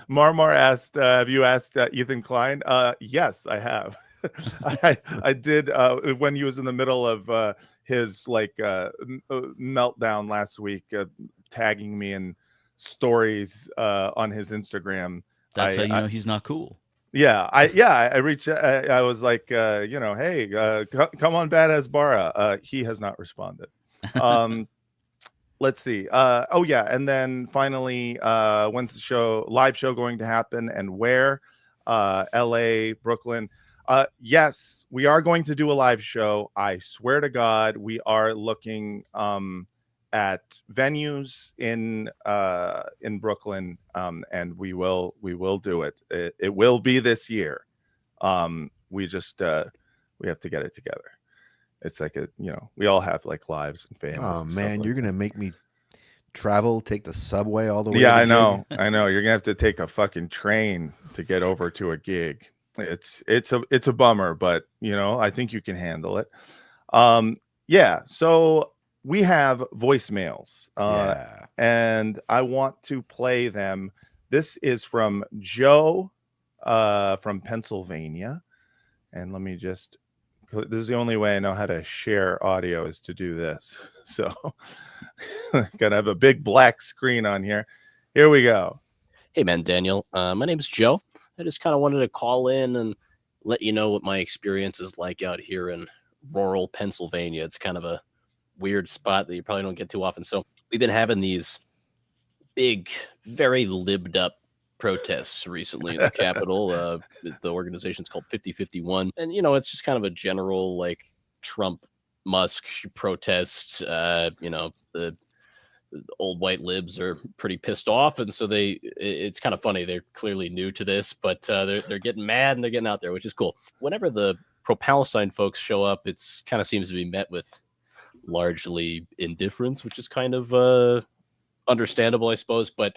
Marmar asked, have you asked Ethan Klein? Yes, I have. I did when he was in the middle of his meltdown last week, tagging me in stories on his Instagram.
That's how you know he's not cool.
I reached. I was like, hey, come on, bad Hasbara. He has not responded. Let's see. And then finally, when's the live show going to happen and where? LA, Brooklyn. Yes, we are going to do a live show. I swear to God, we are looking at venues in Brooklyn, and we will do it. It will be this year. We just we have to get it together. It's like we all have like lives and families.
Oh man, you're gonna make me travel, take the subway all the way.
Yeah, I know. You're gonna have to take a fucking train to get over to a gig. It's a bummer, but I think you can handle it. So we have voicemails, and I want to play them. This is from Joe from Pennsylvania, and let me just. This is the only way I know how to share audio is to do this. So gotta have a big black screen on here. Here we go.
Hey man, Daniel. My name's Joe. I just kind of wanted to call in and let you know what my experience is like out here in rural Pennsylvania. It's kind of a weird spot that you probably don't get too often. So we've been having these big, very libbed up protests recently in the Capitol. The organization's called 5051. And, it's just kind of a general, Trump, Musk protest. The old white libs are pretty pissed off, and so it's kind of funny. They're clearly new to this, but they're getting mad and they're getting out there, which is cool. Whenever the pro-Palestine folks show up, it's kind of seems to be met with largely indifference, which is kind of understandable, I suppose. But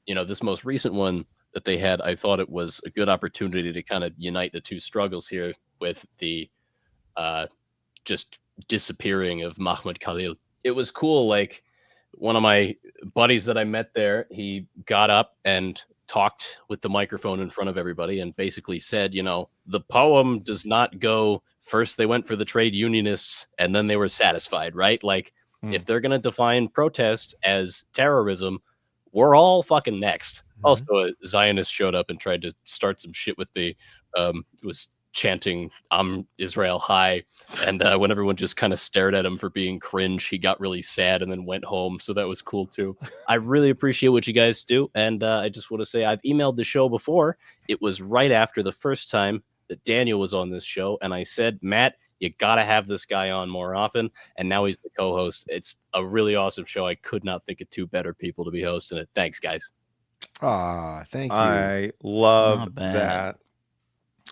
this most recent one that they had, I thought it was a good opportunity to kind of unite the two struggles here with the just disappearing of Mahmoud Khalil. It was cool. Like, one of my buddies that I met there, he got up and talked with the microphone in front of everybody and basically said, the poem does not go first. They went for the trade unionists and then they were satisfied, right? Like, if they're going to define protest as terrorism, we're all fucking next. Also, a Zionist showed up and tried to start some shit with me. Was chanting "I'm Israel High," and when everyone just kind of stared at him for being cringe, he got really sad and then went home. So that was cool too. I really appreciate what you guys do, and I just want to say I've emailed the show before. It was right after the first time that Daniel was on this show, and I said, Matt, you gotta have this guy on more often, and now he's the co-host. It's a really awesome show. I could not think of two better people to be hosting it. Thanks, guys.
Thank you.
I love that.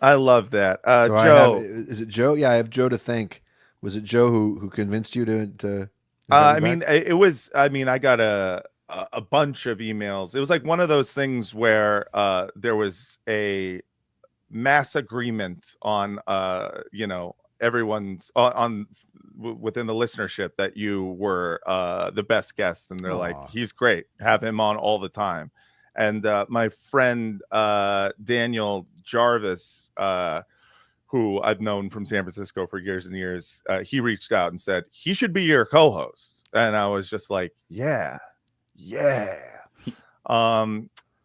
I love that.
So
Joe,
is it Joe? Yeah, I have Joe to thank. Was it Joe who convinced you to
I mean, it was. I mean, I got a bunch of emails. It was like one of those things where there was a mass agreement on everyone's on within the listenership that you were the best guest, and they're like, he's great, have him on all the time. And my friend Daniel Jarvis, who I've known from San Francisco for years and years, he reached out and said he should be your co-host, and I was just like, yeah.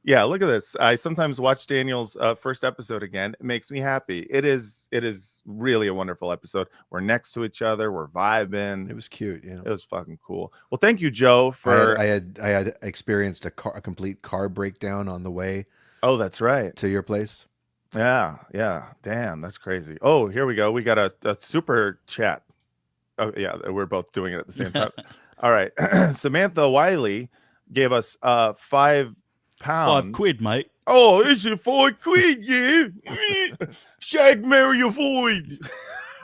Yeah, look at this. I sometimes watch Daniel's first episode again. It makes me happy. It is really a wonderful episode. We're next to each other. We're vibing.
It was cute. Yeah,
it was fucking cool. Well, thank you, Joe. For
I had experienced a complete car breakdown on the way.
Oh, that's right.
To your place.
Yeah. Damn, that's crazy. Oh, here we go. We got a super chat. Oh yeah, we're both doing it at the same time. All right, Samantha Wiley gave us £5.
£5, mate.
Oh, is it £5? Yeah. Shag, marry, avoid.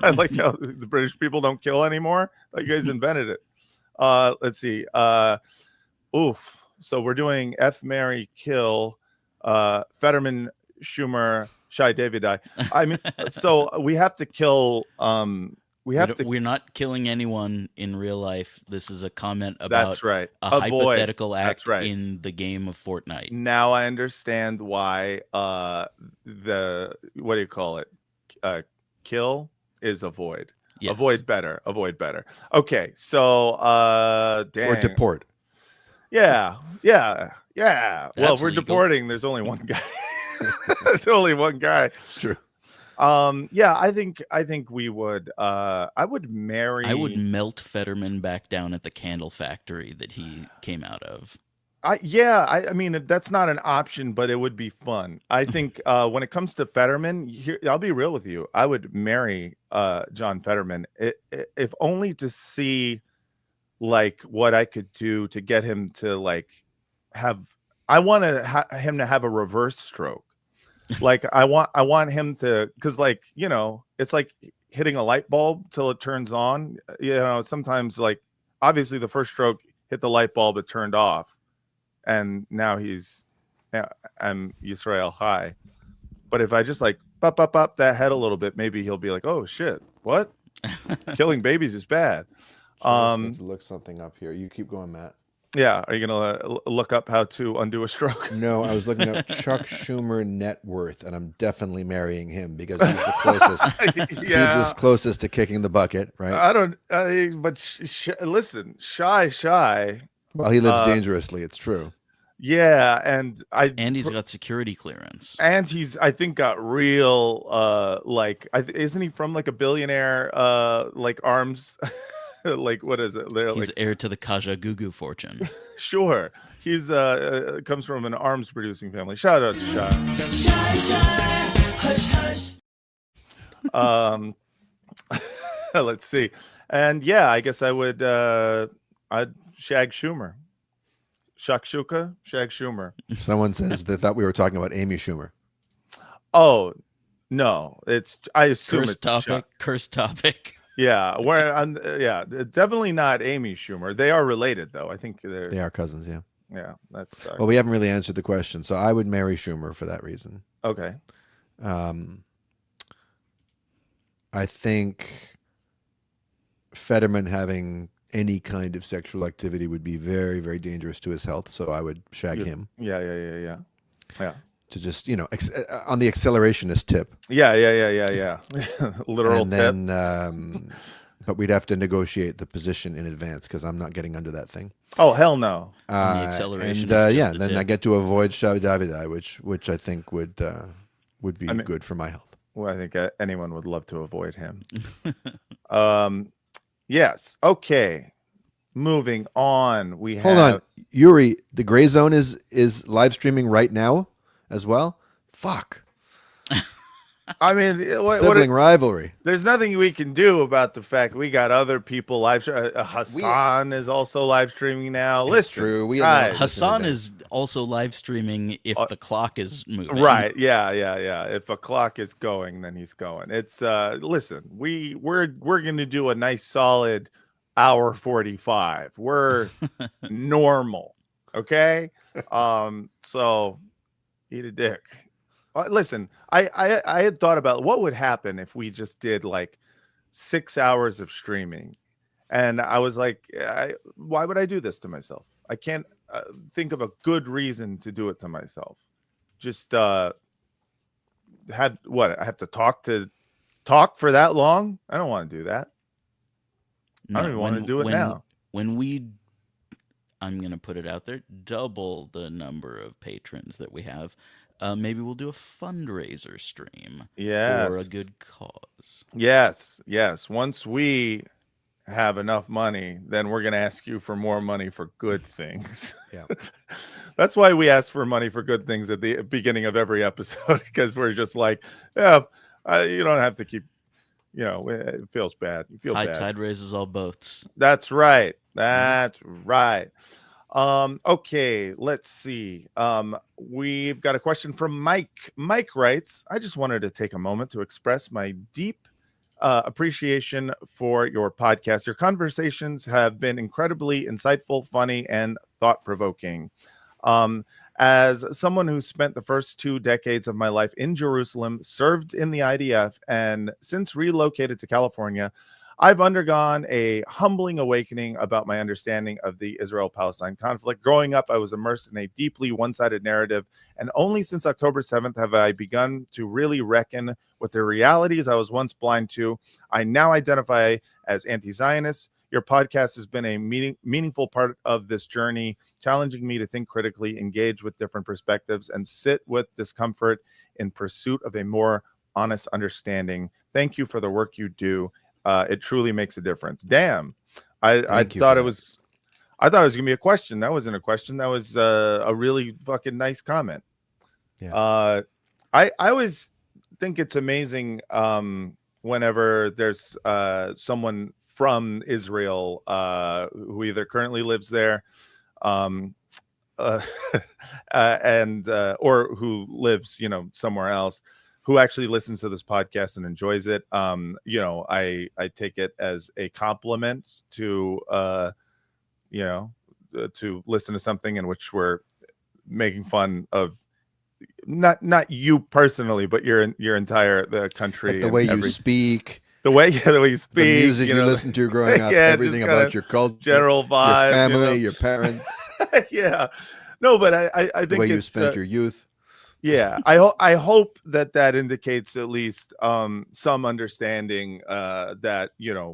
I like how the British people don't kill anymore. Like, you guys invented it. Let's see. Oof. So we're doing F, marry, kill, Fetterman, Schumer, Shai Davidai. I mean, so we have to kill. We're not killing anyone in real life. This is a comment about that's right.
a hypothetical act in the game of Fortnite.
Now I understand why the what do you call it? Kill is avoid. Yes. Avoid better. Okay, so dang.
Or deport.
Yeah. Well,
That's
we're
legal.
Deporting. There's only one guy. There's only one guy.
It's true.
Yeah, I think we would I would
melt Fetterman back down at the candle factory that he came out of.
I mean, that's not an option, but it would be fun. I think when it comes to Fetterman, I'll be real with you. I would marry John Fetterman, if only to see like what I could do to get him to like have. I want him to have a reverse stroke. Like I want him to, because like, it's like hitting a light bulb till it turns on. Sometimes like obviously the first stroke hit the light bulb, it turned off, and now I'm Yisrael High. But if I just like up that head a little bit, maybe he'll be like, oh shit, what? Killing babies is bad.
Let's look something up here. You keep going, Matt.
Yeah, are you gonna look up how to undo a stroke?
No, I was looking up Chuck Schumer net worth, and I'm definitely marrying him because he's the closest.
Yeah.
He's the closest to kicking the bucket, right?
I don't. But listen, Shy.
Well, he lives dangerously. It's true.
Yeah, and
he's got security clearance,
and he's I think got real isn't he from like a billionaire like arms. Like, what is it?
He's heir to the Kajagoogoo fortune. Sure.
He's comes from an arms producing family. Shout out to Shy. Let's see. And yeah, I guess I would I'd shag Schumer. Shakshuka, shag Schumer.
Someone says they thought we were talking about Amy Schumer.
Oh no, I assume
Cursed
it's
topic. Cursed topic.
Yeah, definitely not Amy Schumer. They are related though. I think
They are cousins. Yeah.
Yeah, that's
Well, we haven't really answered the question, so I would marry Schumer for that reason.
okay.
I think Fetterman having any kind of sexual activity would be very, very dangerous to his health. So I would shag him.
Yeah.
To just, on the accelerationist tip.
Yeah. Literal
and
tip.
Then, but we'd have to negotiate the position in advance because I'm not getting under that thing.
Oh hell no.
The acceleration.
Then I get to avoid Shav Davidai, which I think would be good for my health.
Well, I think anyone would love to avoid him. Yes. Okay. Moving on.
Hold on, Yuri. The Gray Zone is live streaming right now as well. Fuck.
I mean,
sibling rivalry.
There's nothing we can do about the fact we got other people live. Hassan is also live streaming now. Listen,
true.
Hassan is also live streaming if the clock is moving.
Right? Yeah. If a clock is going, then he's going. It's listen, we're gonna do a nice solid hour 45. We're normal, okay? So eat a dick. Listen, I had thought about what would happen if we just did like 6 hours of streaming, and I was like, why would I do this to myself? I can't think of a good reason to do it to myself. Just I have to talk for that long? I don't want to do that.
No,
I don't even want to do it now.
I'm going to put it out there, double the number of patrons that we have. Maybe we'll do a fundraiser stream for a good cause.
Yes. Once we have enough money, then we're going to ask you for more money for good things.
Yeah.
That's why we ask for money for good things at the beginning of every episode, because we're just like, you don't have to keep, it feels bad. You feel
High
bad.
tide raises all boats.
That's right. Okay, let's see. We've got a question from Mike. Mike writes, I just wanted to take a moment to express my deep appreciation for your podcast. Your conversations have been incredibly insightful, funny, and thought-provoking. As someone who spent the first 2 decades of my life in Jerusalem, served in the IDF, and since relocated to California, I've undergone a humbling awakening about my understanding of the Israel-Palestine conflict. Growing up, I was immersed in a deeply one-sided narrative, and only since October 7th have I begun to really reckon with the realities I was once blind to. I now identify as anti-Zionist. Your podcast has been a meaningful part of this journey, challenging me to think critically, engage with different perspectives, and sit with discomfort in pursuit of a more honest understanding. Thank you for the work you do. It truly makes a difference. Damn. I thought it was gonna be a question. That wasn't a question. That was a really fucking nice comment.
Yeah.
I always think it's amazing whenever there's someone from Israel who either currently lives there and or who lives somewhere else, who actually listens to this podcast and enjoys it. I take it as a compliment to to listen to something in which we're making fun of not you personally, but your entire country,
like the way you speak,
the way you speak,
the music you listen to growing up, everything about your culture,
general vibe,
your family, your parents.
Yeah, no, but I think
the way you spent your youth.
Yeah, I hope that indicates at least some understanding that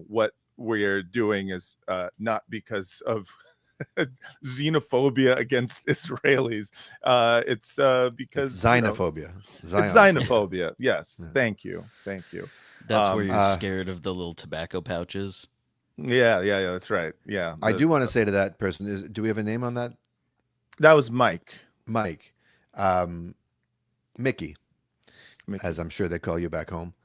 what we're doing is not because of xenophobia against Israelis. It's because
it's xenophobia.
It's xenophobia. Yes.
Yeah.
Thank you.
That's where you're scared of the little tobacco pouches.
Yeah. That's right. Yeah.
I do want to say to that person, do we have a name on that?
That was Mike.
Mickey, as I'm sure they call you back home.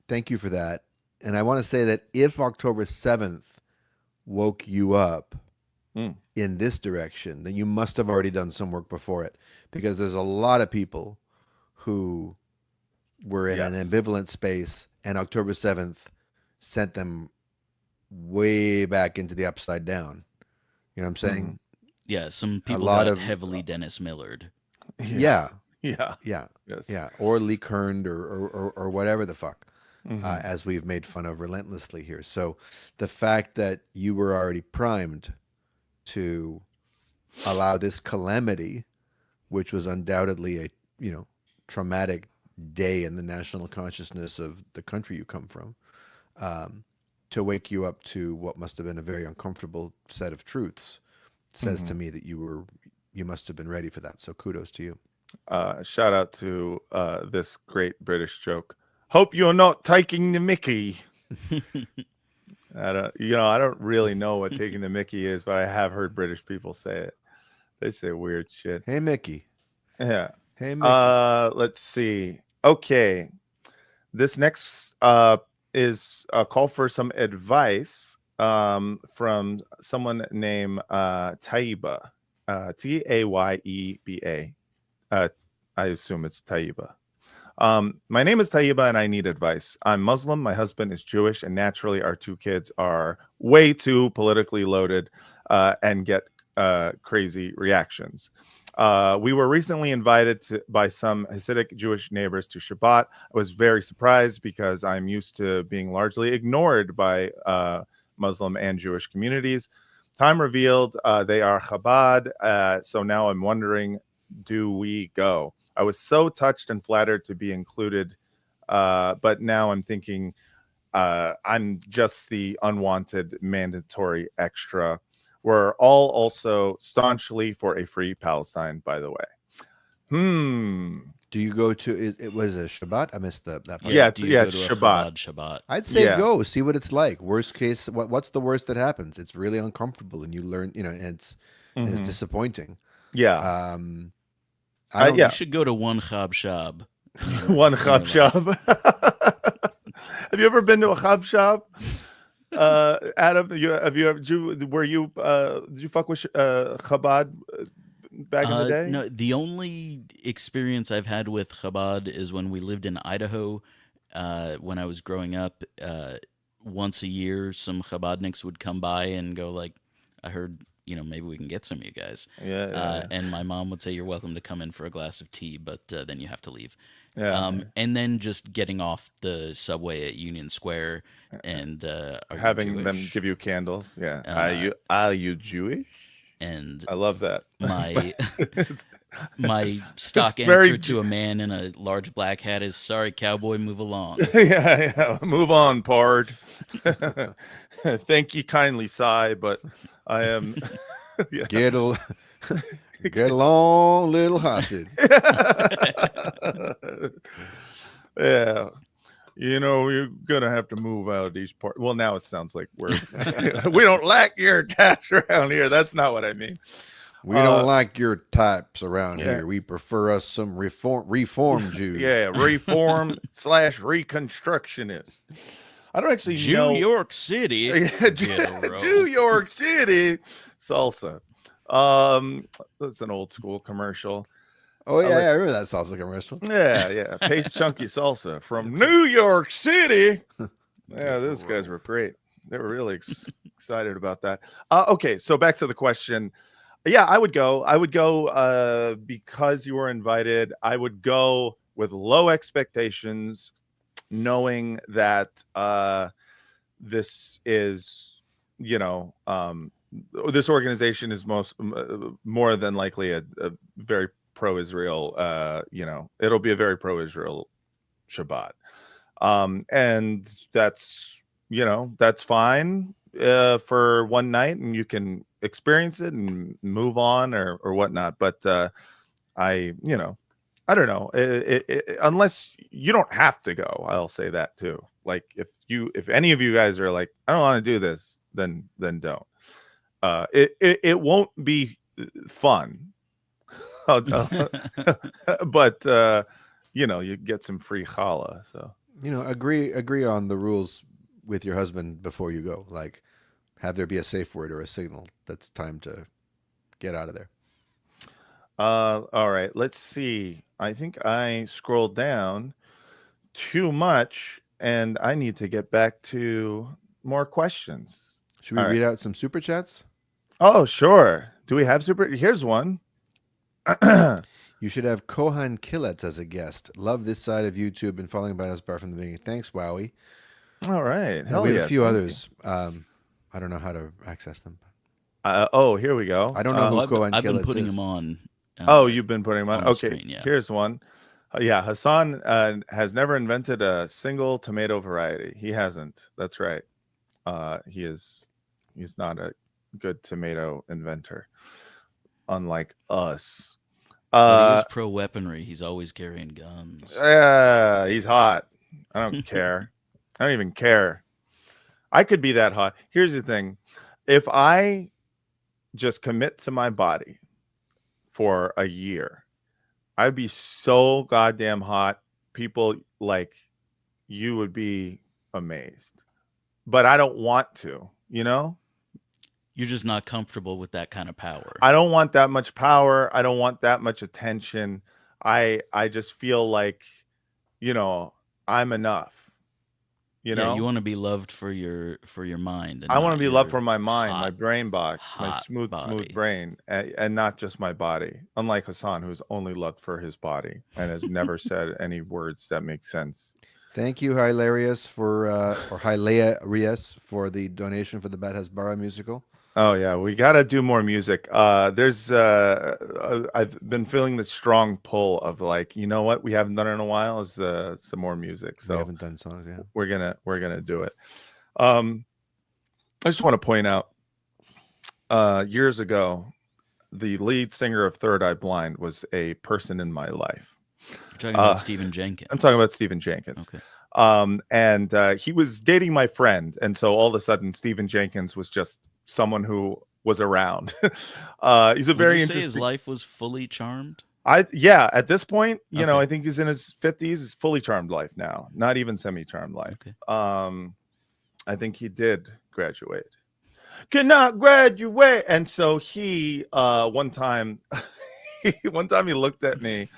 Thank you for that. And I want to say that if October 7th woke you up
Mm.
in this direction, then you must have already done some work before it, because there's a lot of people who were in an ambivalent space, and October 7th sent them way back into the upside down. You know what I'm saying?
Yeah, some people
lot
got
of-
heavily Dennis Millard.
Yeah.
Yeah.
Yeah.
Yes.
Yeah. Or Lee Kerned or whatever the fuck,
Mhm.
as we've made fun of relentlessly here. So the fact that you were already primed to allow this calamity, which was undoubtedly a, traumatic day in the national consciousness of the country you come from, to wake you up to what must have been a very uncomfortable set of truths, says to me that you must have been ready for that. So kudos to you.
Shout out to this great British joke. Hope you're not taking the Mickey. I don't really know what taking the Mickey is, but I have heard British people say it. They say weird shit.
Hey, Mickey.
Yeah.
Hey, Mickey.
Let's see. Okay. This next is a call for some advice from someone named Taiba. Tayeba. I assume it's Taiba. My name is Taiba and I need advice. I'm Muslim, my husband is Jewish, and naturally our two kids are way too politically loaded and get crazy reactions. We were recently invited by some Hasidic Jewish neighbors to Shabbat. I was very surprised because I'm used to being largely ignored by Muslim and Jewish communities. Time revealed they are Chabad, so now I'm wondering, do we go? I was so touched and flattered to be included, but now I'm thinking I'm just the unwanted mandatory extra. We're all also staunchly for a free Palestine, by the way.
Do you go to it was a Shabbat? I missed that part.
Yeah,
do you go
it's
to a
Shabbat.
Shabbat?
I'd say
Yeah.
go see what it's like. Worst case, what's the worst that happens? It's really uncomfortable, and you learn, and it's disappointing.
Yeah.
I don't.
You should go to one Chab Shab.
One Chab Shab. Have you ever been to a Chab Shab? Adam, did you fuck with Chabad back in the day?
No, the only experience I've had with Chabad is when we lived in Idaho. When I was growing up, once a year, some Chabadniks would come by and go like, I heard, maybe we can get some of you guys.
Yeah.
And my mom would say, you're welcome to come in for a glass of tea, but then you have to leave.
Yeah.
And then just getting off the subway at Union Square and
having them give you candles. Yeah. Are you Jewish?
And
I love that.
My stock answer to a man in a large black hat is, sorry, cowboy, move along.
Yeah. Move on, pard. Thank you kindly, sigh, but I am
Get along, little Hasid.
Yeah. You're gonna have to move out of these parts. Well, now it sounds like we don't like your types around here. That's not what I mean.
We don't like your types around here. We prefer us some reform Jews.
Yeah, reform / reconstructionist. I don't actually know.
New York City.
New York City salsa. That's an old school commercial.
Oh yeah, I remember that salsa commercial.
Yeah. Paste chunky salsa from New York City. Yeah, those guys were great. They were really excited about that. Okay, so back to the question. Yeah, I would go. Because you were invited. I would go with low expectations, knowing that this is, this organization is more than likely a very pro-Israel, it'll be a very pro-Israel Shabbat. And that's fine for one night, and you can experience it and move on or whatnot. But I don't know. Unless you don't have to go, I'll say that too. Like if any of you guys are like, I don't want to do this, then don't. It won't be fun. But you get some free challah. So
agree on the rules with your husband before you go. Like, have there be a safe word or a signal that's time to get out of there.
All right, let's see. I think I scrolled down too much, and I need to get back to more questions.
Should we
All
read
right.
out some super chats?
Oh, sure. Do we have super? Here's one.
You should have Kohan Killets as a guest. Love this side of YouTube and following about Hasbara from the beginning. Thanks, Wowie.
All right. Hell
we have
yeah,
a few
thank
others. I don't know how to access them.
Oh, here we go.
I don't know who Kohan
I've been
Killets
putting
is.
him on.
Oh, you've been putting them on.
the
Okay,
screen, yeah.
Here's one. Yeah, Hassan has never invented a single tomato variety. He hasn't. That's right. He's not a good tomato inventor, unlike us.
But he is pro weaponry. He's always carrying guns.
Yeah, he's hot. I don't care. I don't even care. I could be that hot. Here's the thing. If I just commit to my body for a year, I'd be so goddamn hot. People like you would be amazed. But I don't want to, you know?
You're just not comfortable with that kind of power.
I don't want that much power. I don't want that much attention. I just feel like, you know, I'm enough. You know,
you want to be loved for your mind. And
I want to be loved
your
for my mind, my
hot,
brain box, my
hot
smooth
body.
brain, and not just my body. Unlike Hassan, who's only loved for his body and has never said any words that make sense.
Thank you, Hilarious, for or Hilarious for the donation for the Bad Hasbara musical.
Oh yeah, we got to do more music. There's I've been feeling the strong pull of like, you know what, we haven't done it in a while is some more music. So
we haven't done songs, yeah.
We're gonna do it. I just want to point out, years ago, the lead singer of Third Eye Blind was a person in my life.
You're talking about Stephen Jenkins.
I'm talking about Stephen Jenkins.
Okay.
And he was dating my friend, and so all of a sudden, Stephen Jenkins was just someone who was around. He's a very interesting.
His life was fully charmed.
Yeah, at this point, you know,
Okay.
I think he's in his 50s. It's fully charmed life now, not even semi-charmed life.
Okay.
I think he did graduate. Cannot graduate, and so he one time he looked at me.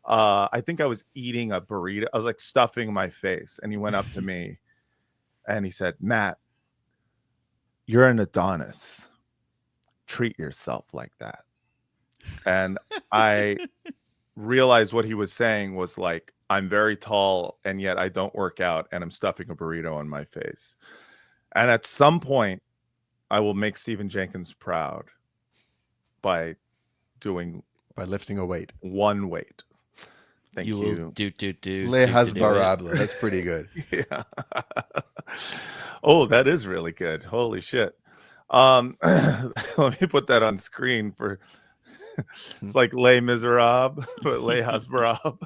I think I was eating a burrito. I was like stuffing my face, and he went up to me and he said, "Matt, you're an Adonis. Treat yourself like that." And I realized what he was saying was like, I'm very tall and yet I don't work out and I'm stuffing a burrito on my face. And at some point, I will make Stephen Jenkins proud by
lifting a weight.
One weight. Thank you.
Will do.
Le Hasbarable. That's pretty good.
Yeah. Oh, that is really good. Holy shit. Let me put that on screen for it's like Les Miserables, but Les Hasbara.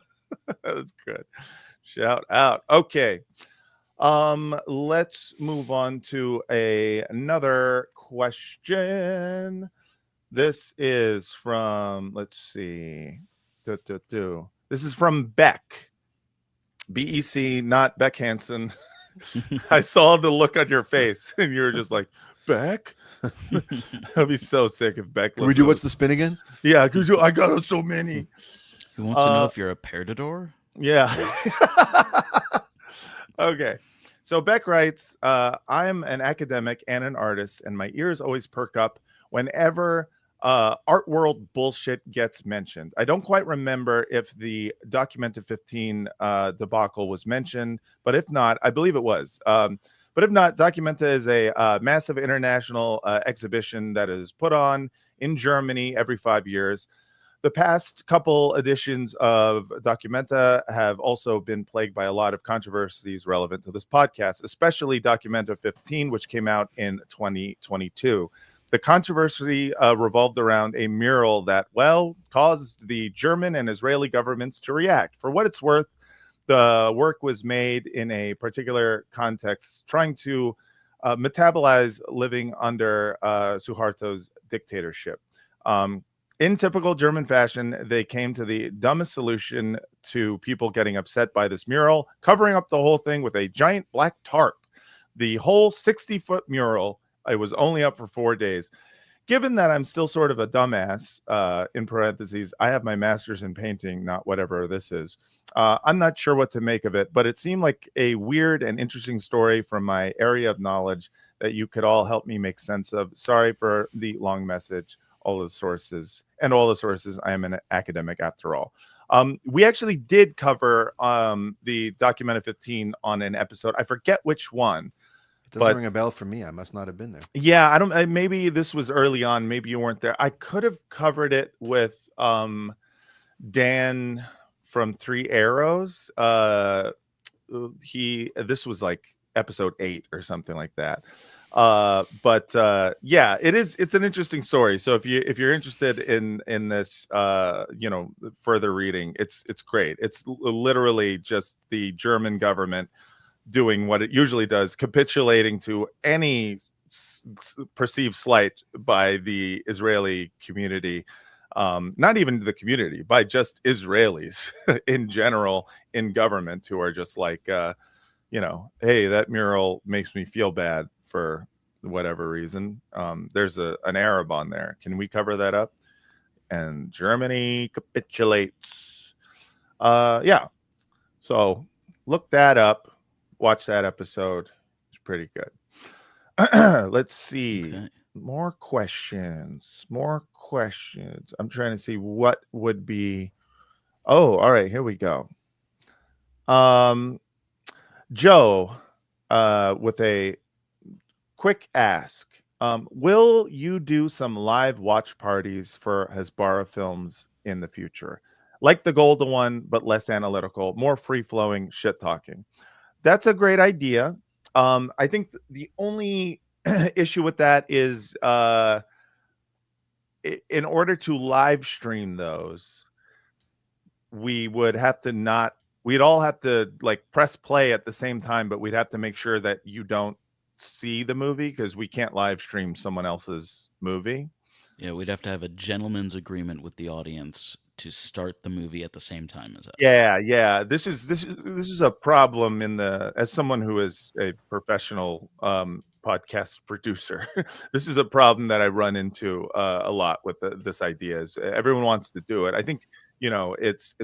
That's good. Shout out. Okay. Let's move on to another question. This is from, let's see. This is from Beck. BEC, not Beck Hansen. I saw the look on your face and you were just like, Beck? I'd be so sick if Beck
Can we do What's the Spin again?
Yeah, I got so many.
He wants to know if you're a perdador?
Yeah. Okay. So Beck writes, I'm an academic and an artist, and my ears always perk up whenever art world bullshit gets mentioned. I don't quite remember if the Documenta 15 debacle was mentioned, but if not, I believe it was. But if not, Documenta is a massive international exhibition that is put on in Germany every 5 years. The past couple editions of Documenta have also been plagued by a lot of controversies relevant to this podcast, especially Documenta 15, which came out in 2022. The controversy revolved around a mural that, well, caused the German and Israeli governments to react. For what it's worth, the work was made in a particular context, trying to metabolize living under Suharto's dictatorship. In typical German fashion, they came to the dumbest solution to people getting upset by this mural, covering up the whole thing with a giant black tarp. The whole 60-foot mural I was only up for 4 days. Given that I'm still sort of a dumbass, in parentheses, I have my master's in painting, not whatever this is. I'm not sure what to make of it, but it seemed like a weird and interesting story from my area of knowledge that you could all help me make sense of. Sorry for the long message, all the sources. I am an academic after all. We actually did cover the Documented 15 on an episode. I forget which one.
It doesn't ring a bell for me. I must not have been there.
Yeah, I don't. Maybe this was early on. Maybe you weren't there. I could have covered it with Dan from Three Arrows. This was like episode 8 or something like that. Yeah, it's an interesting story. So if you're interested in this, further reading, it's great. It's literally just the German government doing what it usually does, capitulating to any perceived slight by the Israeli community, not even the community, by just Israelis in general in government, who are just like, hey, that mural makes me feel bad for whatever reason. There's an Arab on there. Can we cover that up? And Germany capitulates. Yeah. So look that up. Watch that episode. It's pretty good. Let's see. Okay. More questions. I'm trying to see what would be. Oh, all right. Here we go. Joe, with a quick ask. Will you do some live watch parties for Hasbara films in the future? Like the Golden one, but less analytical, more free-flowing shit talking. That's a great idea. I think the only issue with that is in order to live stream those, we'd all have to like press play at the same time, but we'd have to make sure that you don't see the movie, because we can't live stream someone else's movie.
Yeah, we'd have to have a gentleman's agreement with the audience to start the movie at the same time as us.
Yeah. This is a problem as someone who is a professional podcast producer. This is a problem that I run into a lot with this idea. Is everyone wants to do it. I think it's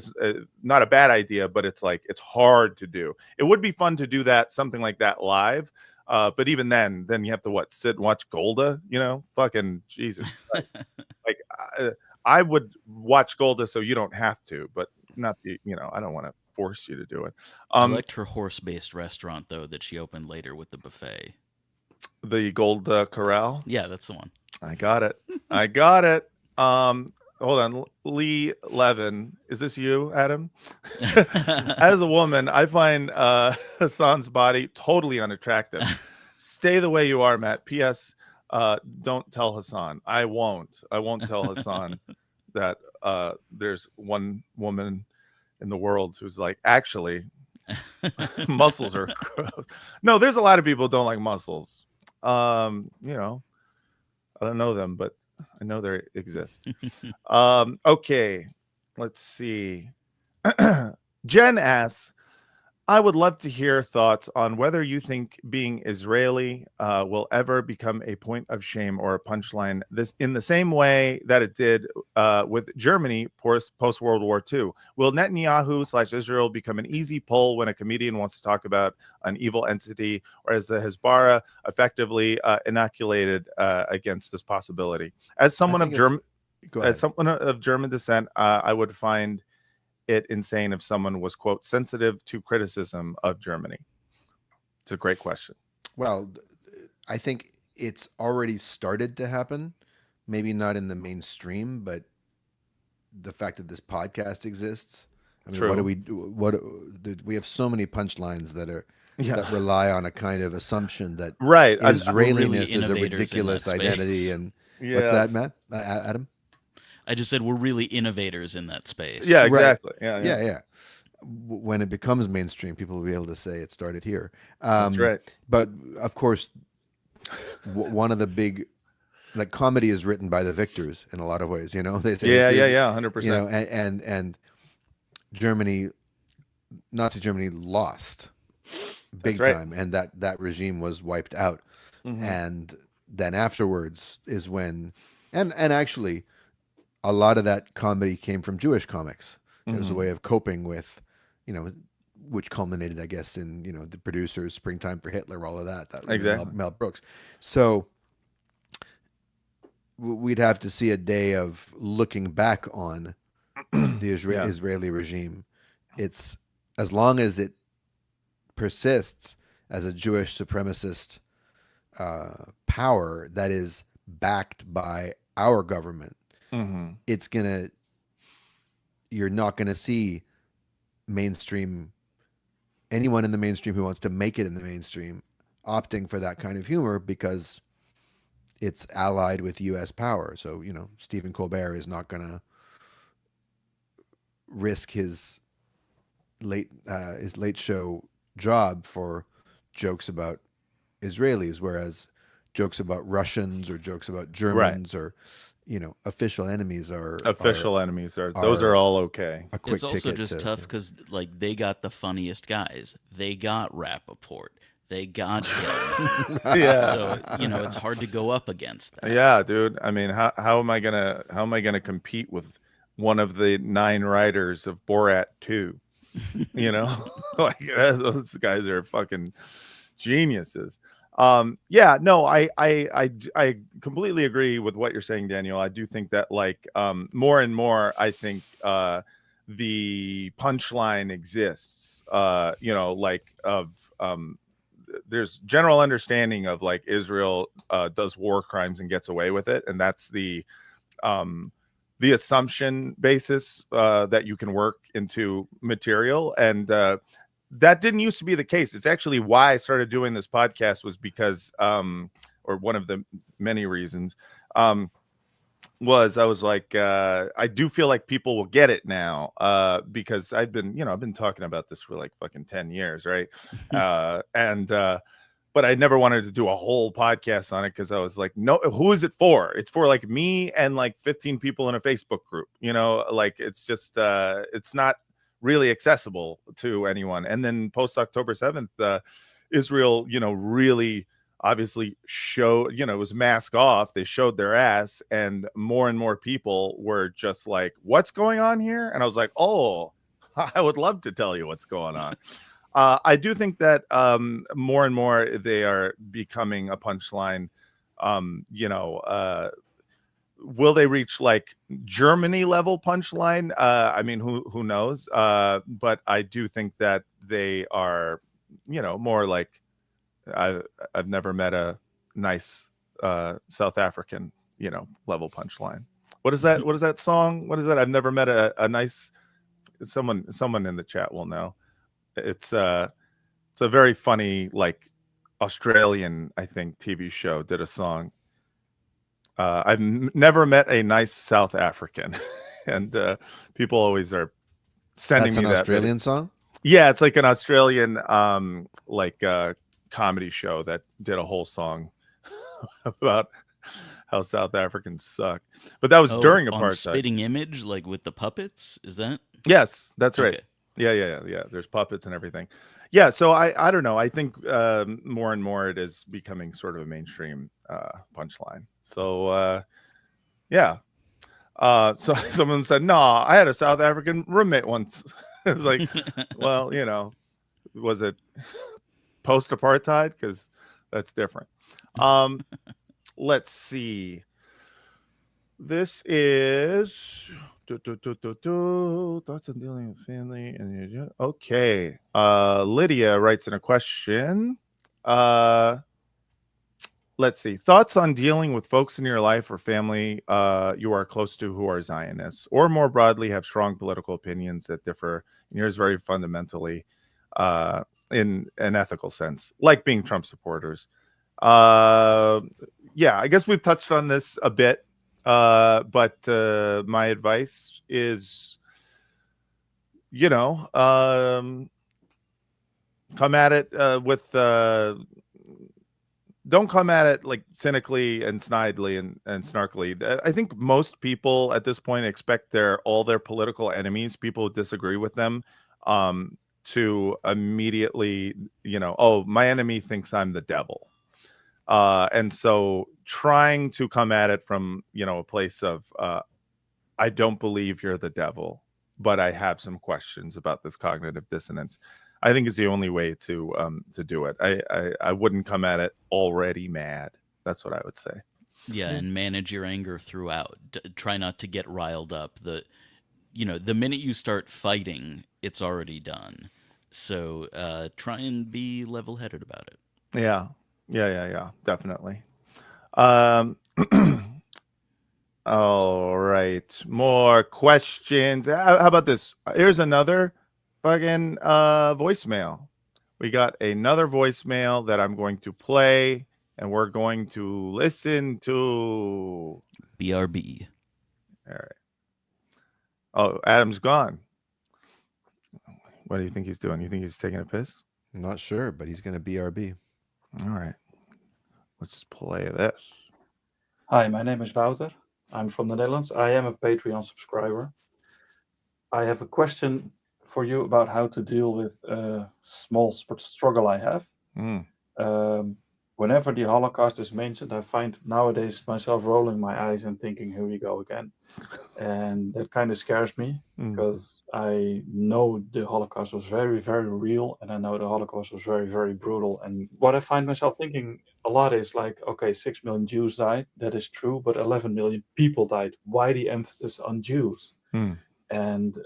not a bad idea, but it's hard to do. It would be fun to do something like that live. But even then you have to sit and watch Golda, fucking Jesus. I would watch Golda so you don't have to, but not I don't want to force you to do it.
I liked her horse-based restaurant though that she opened later with the buffet.
The Golda Corral?
Yeah, that's the one.
I got it. Hold on. Lee Levin. Is this you, Adam? As a woman, I find Hassan's body totally unattractive. Stay the way you are, Matt. P.S. Don't tell Hassan. I won't tell Hassan that there's one woman in the world who's like, actually, muscles are gross. No, there's a lot of people who don't like muscles. I don't know them, but I know they exist. Okay, let's see. Jen asks, I would love to hear thoughts on whether you think being Israeli will ever become a point of shame or a punchline, this in the same way that it did with Germany post World War II. Will Netanyahu/Israel become an easy pull when a comedian wants to talk about an evil entity, or is the Hasbara effectively inoculated against this possibility? As someone of German descent, I would find it insane if someone was, quote, sensitive to criticism of Germany. It's a great question.
Well, I think it's already started to happen. Maybe not in the mainstream, but the fact that this podcast exists. I mean, True. We have so many punchlines that rely on a kind of assumption that Israeliness is a ridiculous identity. And what's that, Matt? Adam?
I just said we're really innovators in that space.
Yeah, exactly.
Right. Yeah. When it becomes mainstream, people will be able to say it started here.
That's right.
But of course, one of the big, comedy is written by the victors in a lot of ways. They say,
100%.
And Germany, Nazi Germany, lost big time, and that regime was wiped out. Mm-hmm. And then afterwards is when, and actually, a lot of that comedy came from Jewish comics. It was a way of coping with, which culminated, I guess, in the producers, Springtime for Hitler, all of that. That was
Exactly.
Mel Brooks. So we'd have to see a day of looking back on the Israeli regime. It's as long as it persists as a Jewish supremacist power that is backed by our government, you're not gonna see anyone in the mainstream who wants to make it in the mainstream opting for that kind of humor because it's allied with U.S. power. So Stephen Colbert is not gonna risk his late show job for jokes about Israelis, whereas jokes about Russians or jokes about Germans or official enemies are
those are all okay.
A quick
It's also
ticket
just
to,
tough because they got the funniest guys. They got Rappaport. They got Hillman.
Yeah.
So it's hard to go up against that.
Yeah, dude. I mean, how am I gonna compete with one of the 9 writers of Borat 2? Like those guys are fucking geniuses. Yeah, no, I completely agree with what you're saying, Daniel. I do think that more and more, I think the punchline exists. There's general understanding of Israel does war crimes and gets away with it, and that's the assumption basis that you can work into material, and that didn't used to be the case. It's actually why I started doing this podcast, was because or one of the many reasons was I was like, I do feel like people will get it now because I've been talking about this for fucking 10 years, right? But I never wanted to do a whole podcast on it because I was like, no, who is it for? It's for me and 15 people in a Facebook group, it's just it's not really accessible to anyone. And then post October 7th, Israel, really obviously showed, it was mask off. They showed their ass, and more people were just like, what's going on here? And I was like, oh, I would love to tell you what's going on. I do think that more and more they are becoming a punchline. Will they reach Germany level punchline? I mean, who knows? But I do think that they are, more like I've never met a nice South African, level punchline. What is that? What is that song? What is that? I've never met a nice. Someone in the chat will know. It's a very funny Australian, I think, TV show did a song. I've never met a nice South African, and people always are sending me that.
That's an Australian song?
Yeah, it's an Australian comedy show that did a whole song about how South Africans suck. But that was during apartheid.
Spitting Image, with the puppets, is that?
Yes, that's right.
Okay.
Yeah. There's puppets and everything. Yeah, so I don't know. I think more and more it is becoming sort of a mainstream punchline. So yeah. So someone said, "No, I had a South African roommate once." It was like, well, was it post-apartheid? Because that's different. Let's see. This is thoughts on dealing with family and okay. Lydia writes in a question. Let's see. Thoughts on dealing with folks in your life or family you are close to who are Zionists, or more broadly have strong political opinions that differ in yours very fundamentally in an ethical sense, like being Trump supporters. Yeah, I guess we've touched on this a bit. But my advice is, come at it with, don't come at it cynically and snidely and snarkily. I think most people at this point expect all their political enemies, people who disagree with them, to immediately, oh, my enemy thinks I'm the devil. And so trying to come at it from, a place of, I don't believe you're the devil, but I have some questions about this cognitive dissonance, I think is the only way to do it. I wouldn't come at it already mad. That's what I would say.
Yeah, and manage your anger throughout. Try not to get riled up. The minute you start fighting, it's already done. So try and be level-headed about it.
Yeah, definitely. Um, all right, more questions. How about this? Here's another fucking voicemail. We got another voicemail that I'm going to play, and we're going to listen to.
BRB.
All right. Oh, Adam's gone. What do you think he's doing? You think he's taking a piss?
I'm not sure, but he's going to BRB.
All right. Let's just play this.
Hi, my name is Wouter. I'm from the Netherlands. I am a Patreon subscriber. I have a question for you about how to deal with a small struggle I have. Whenever the Holocaust is mentioned, I find nowadays myself rolling my eyes and thinking, here we go again. And that kind of scares me because I know the Holocaust was very, very real. And I know the Holocaust was very, very brutal. And what I find myself thinking a lot is like, okay, 6 million Jews died. That is true. But 11 million people died. Why the emphasis on Jews? And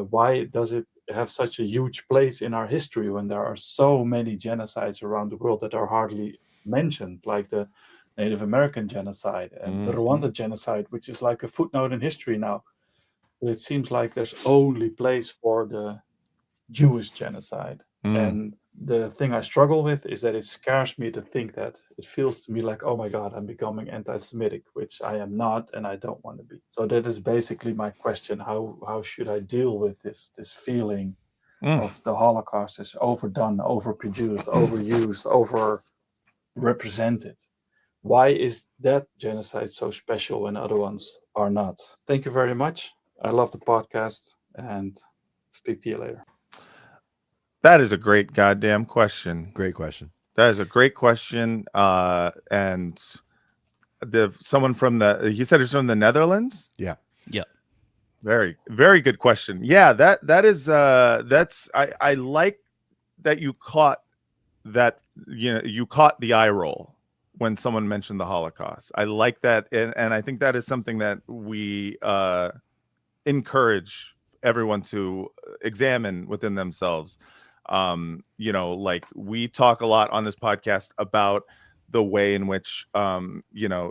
why does it have such a huge place in our history when there are so many genocides around the world that are hardly mentioned, like the Native American genocide and the Rwanda genocide, which is like a footnote in history now. But it seems like there's only place for the Jewish genocide. And the thing I struggle with is that it scares me to think that. It feels to me like, oh my God, I'm becoming anti-Semitic, which I am not and I don't want to be. So that is basically my question. How should I deal with this feeling of the Holocaust is overdone, overproduced, overused, overrepresented? Why is that genocide so special when other ones are not? Thank you very much. I love the podcast and speak to you later.
That is a great goddamn question.
Great question.
That is a great question. And someone from you said it's from the Netherlands?
Yeah.
Yeah.
Very, very good question. Yeah, that is I like that you caught that, you caught the eye roll when someone mentioned the Holocaust. I like that, and I think that is something that we encourage everyone to examine within themselves. Like we talk a lot on this podcast about the way in which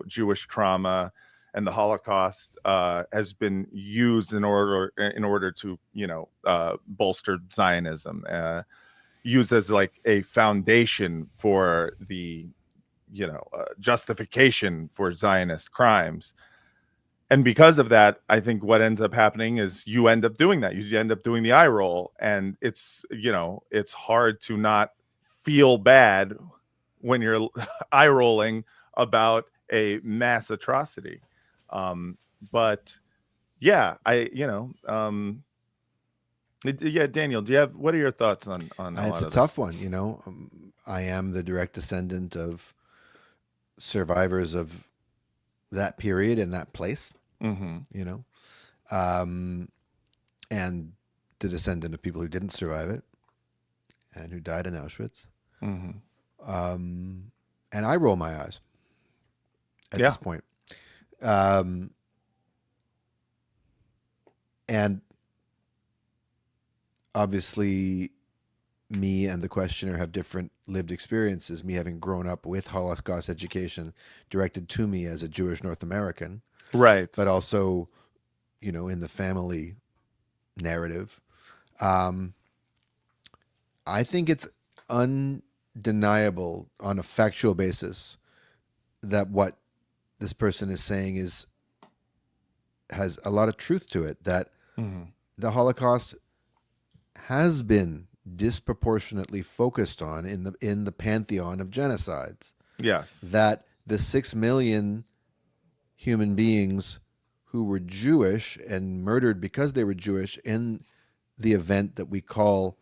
Jewish trauma and the Holocaust has been used in order to bolster Zionism, used as like a foundation for the justification for Zionist crimes. And because of that, I think what ends up happening is you end up doing that. You end up doing the eye roll, and it's hard to not feel bad when you're eye rolling about a mass atrocity. But yeah, Daniel, what are your thoughts on
It's a tough one. I am the direct descendant of survivors of that period and that place, and the descendant of people who didn't survive it and who died in Auschwitz. And I roll my eyes at this point. And obviously me and the questioner have different lived experiences, me having grown up with Holocaust education directed to me as a Jewish North American.
Right.
But also, in the family narrative. I think it's undeniable on a factual basis that what this person is saying has a lot of truth to it, that the Holocaust has been disproportionately focused on in the pantheon of genocides.
Yes.
That the 6 million human beings who were Jewish and murdered because they were Jewish in the event that we call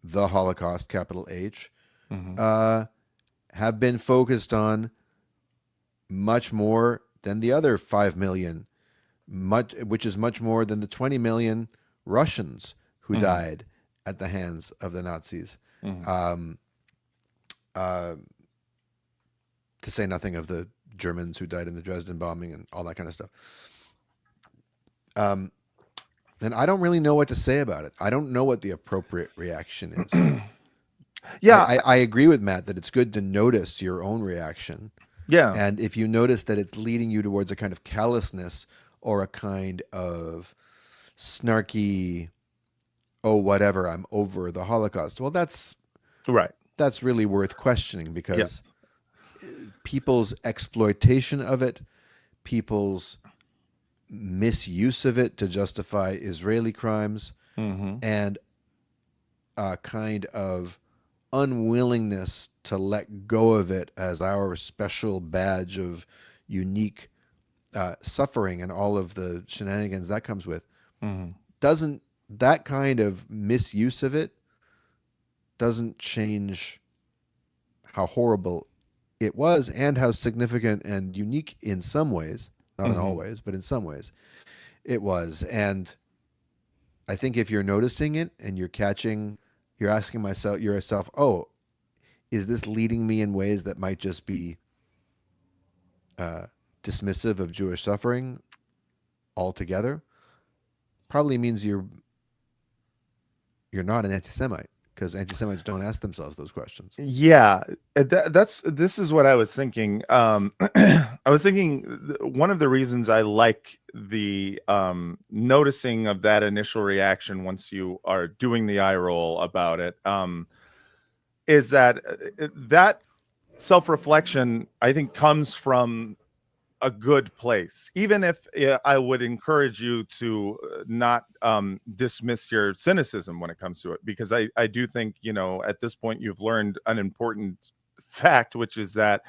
the Holocaust, capital H, have been focused on much more than the other 5 million, which is much more than the 20 million Russians who died at the hands of the Nazis. To say nothing of the Germans who died in the Dresden bombing and all that kind of stuff. And I don't really know what to say about it. I don't know what the appropriate reaction is.
Yeah,
I agree with Matt that it's good to notice your own reaction.
Yeah.
And if you notice that it's leading you towards a kind of callousness or a kind of snarky, oh, whatever, I'm over the Holocaust. Well, that's
right.
That's really worth questioning, because people's exploitation of it, people's misuse of it to justify Israeli crimes, and a kind of unwillingness to let go of it as our special badge of unique suffering and all of the shenanigans that comes with, doesn't, that kind of misuse of it doesn't change how horrible it was and how significant and unique in some ways, not in all ways, but in some ways it was. And I think if you're noticing it and you're asking yourself, oh, is this leading me in ways that might just be dismissive of Jewish suffering altogether? Probably means you're not an anti-Semite, because anti-Semites don't ask themselves those questions.
Yeah, this is what I was thinking. I was thinking one of the reasons I like the noticing of that initial reaction once you are doing the eye roll about it, is that that self-reflection, I think, comes from a good place. Even if I would encourage you to not dismiss your cynicism when it comes to it, because I do think, at this point you've learned an important fact, which is that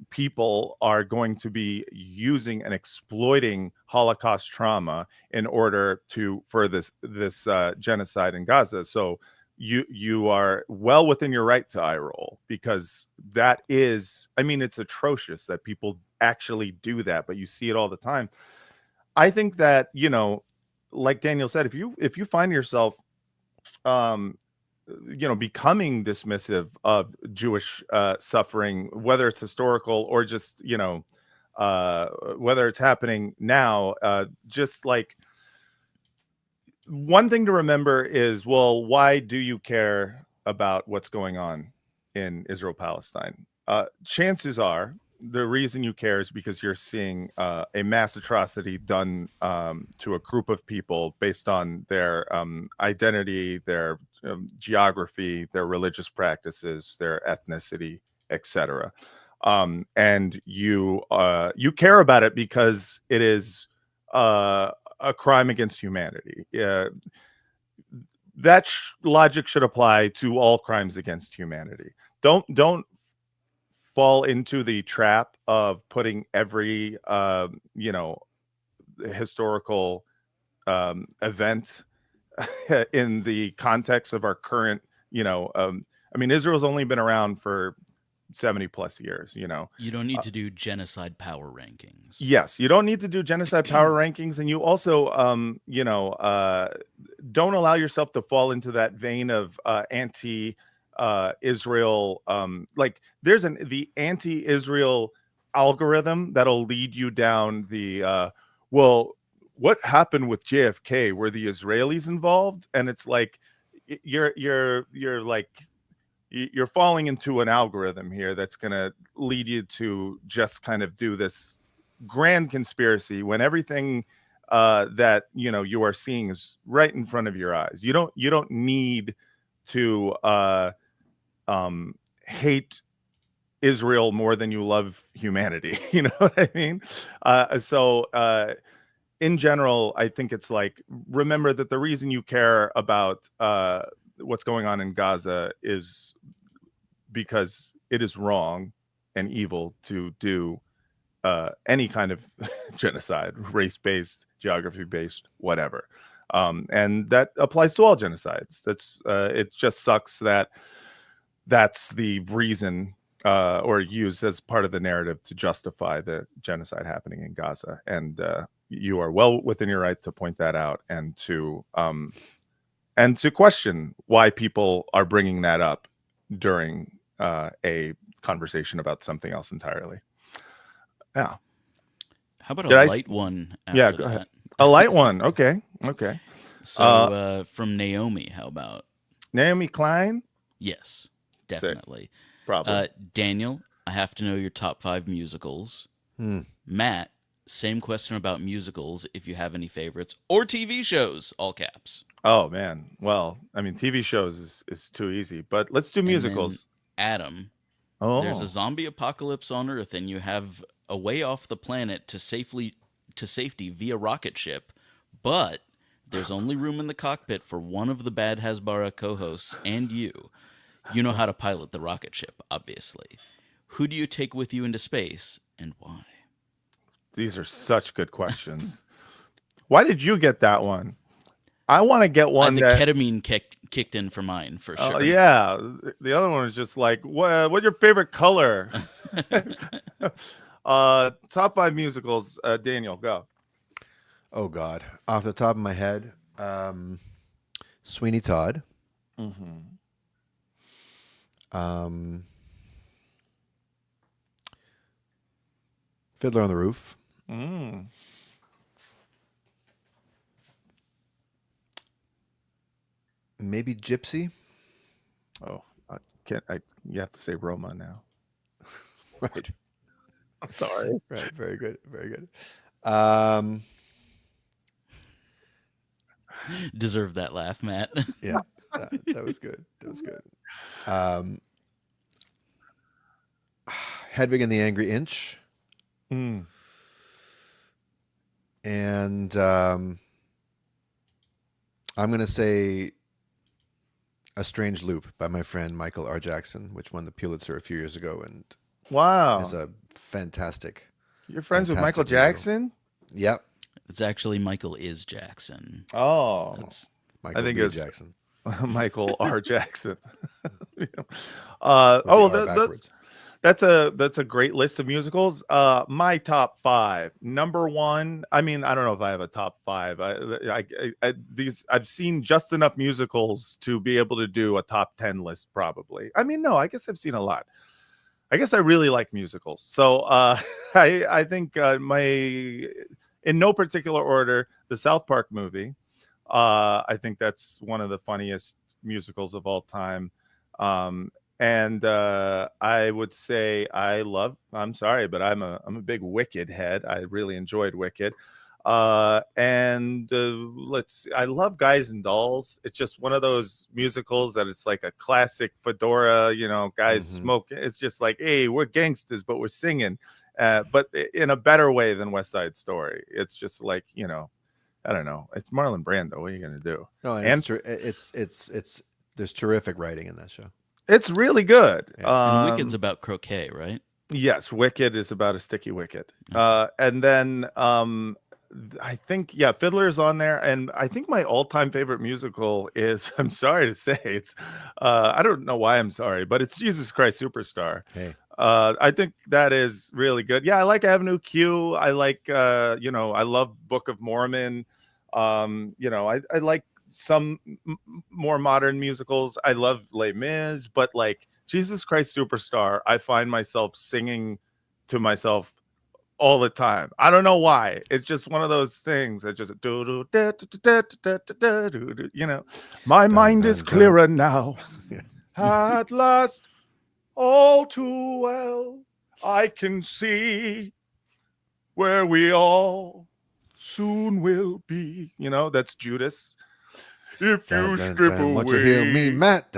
people are going to be using and exploiting Holocaust trauma in order for this genocide in Gaza. So you are well within your right to eye roll, because that is, it's atrocious that people actually do that, but you see it all the time. I think that, like Daniel said, if you find yourself becoming dismissive of Jewish suffering, whether it's historical or just whether it's happening now, just like, one thing to remember is, well, why do you care about what's going on in Israel-Palestine? Chances are the reason you care is because you're seeing a mass atrocity done to a group of people based on their identity, their geography, their religious practices, their ethnicity, etc. And you care about it because it is a crime against humanity. That logic should apply to all crimes against humanity. Don't fall into the trap of putting every historical event in the context of our current, Israel's only been around for 70 plus years.
You don't need to do genocide power rankings.
Yes, you don't need to do genocide power rankings, and you also don't allow yourself to fall into that vein of anti Israel. Like, there's the anti-Israel algorithm that'll lead you down the well, what happened with JFK? Were the Israelis involved? And it's like you're falling into an algorithm here that's going to lead you to just kind of do this grand conspiracy when everything that you are seeing is right in front of your eyes. You don't need to hate Israel more than you love humanity. You know what I mean? So in general, I think it's like, remember that the reason you care about what's going on in Gaza is because it is wrong and evil to do any kind of genocide, race-based, geography-based, whatever. And that applies to all genocides. It just sucks that that's the reason or used as part of the narrative to justify the genocide happening in Gaza. And you are well within your right to point that out and to question why people are bringing that up during a conversation about something else entirely. Yeah.
How about a light one?
Yeah, go ahead. A light one. Okay.
So from Naomi, how about
Naomi Klein?
Yes, definitely.
Sick. Probably.
Daniel, I have to know your top 5 musicals. Matt, same question about musicals, if you have any favorites, or TV shows, all caps.
Oh man, well, I mean, TV shows is too easy, but let's do musicals.
Adam, there's a zombie apocalypse on Earth, and you have a way off the planet to safety via rocket ship, but there's only room in the cockpit for one of the bad Hasbara co-hosts and you. You know how to pilot the rocket ship, obviously. Who do you take with you into space, and why?
These are such good questions. Why did you get that one? I want to get one
the ketamine kicked in for mine, for sure.
Yeah. The other one was just like, what's your favorite color? Top 5 musicals. Daniel, go.
Oh, God. Off the top of my head, Sweeney Todd. Fiddler on the Roof. Maybe Gypsy.
Oh, you have to say Roma now.
Right.
I'm sorry.
Right. Very good. Very good.
Deserve that laugh, Matt.
Yeah, that was good. That was good. Hedwig and the Angry Inch. And I'm going to say A Strange Loop by my friend Michael R. Jackson, which won the Pulitzer a few years ago, and is a fantastic.
You're friends with Michael Jackson?
Yep.
It's actually Michael is Jackson.
Oh,
Michael
I think
it's
Jackson. Michael R. Jackson. That's a great list of musicals. My top 5. Number 1. I mean, I don't know if I have a top 5. I've seen just enough musicals to be able to do a top 10 list, probably. I mean, no, I guess I've seen a lot. I guess I really like musicals. So I think in no particular order, the South Park movie. I think that's one of the funniest musicals of all time. And I would say I'm sorry, but I'm a big Wicked head. I really enjoyed Wicked. I love Guys and Dolls. It's just one of those musicals that it's like a classic fedora, guys smoking. It's just like, hey, we're gangsters, but we're singing, but in a better way than West Side Story. It's just like, I don't know. It's Marlon Brando. What are you going to do?
No, and it's there's terrific writing in that show.
It's really good.
And Wicked's about croquet, right?
Yes, Wicked is about a sticky wicket. And then I think, Fiddler's on there. And I think my all-time favorite musical is, I'm sorry to say, it's, I don't know why I'm sorry, but it's Jesus Christ Superstar.
Hey.
I think that is really good. Yeah, I like Avenue Q. I like, I love Book of Mormon. I like some more modern musicals. I love Les Mis, but like Jesus Christ Superstar, I find myself singing to myself all the time. I don't know why. It's just one of those things that just my mind is clearer now. At last, all too well, I can see where we all soon will be. That's Judas. If you strip away,
won't you hear me, Matt?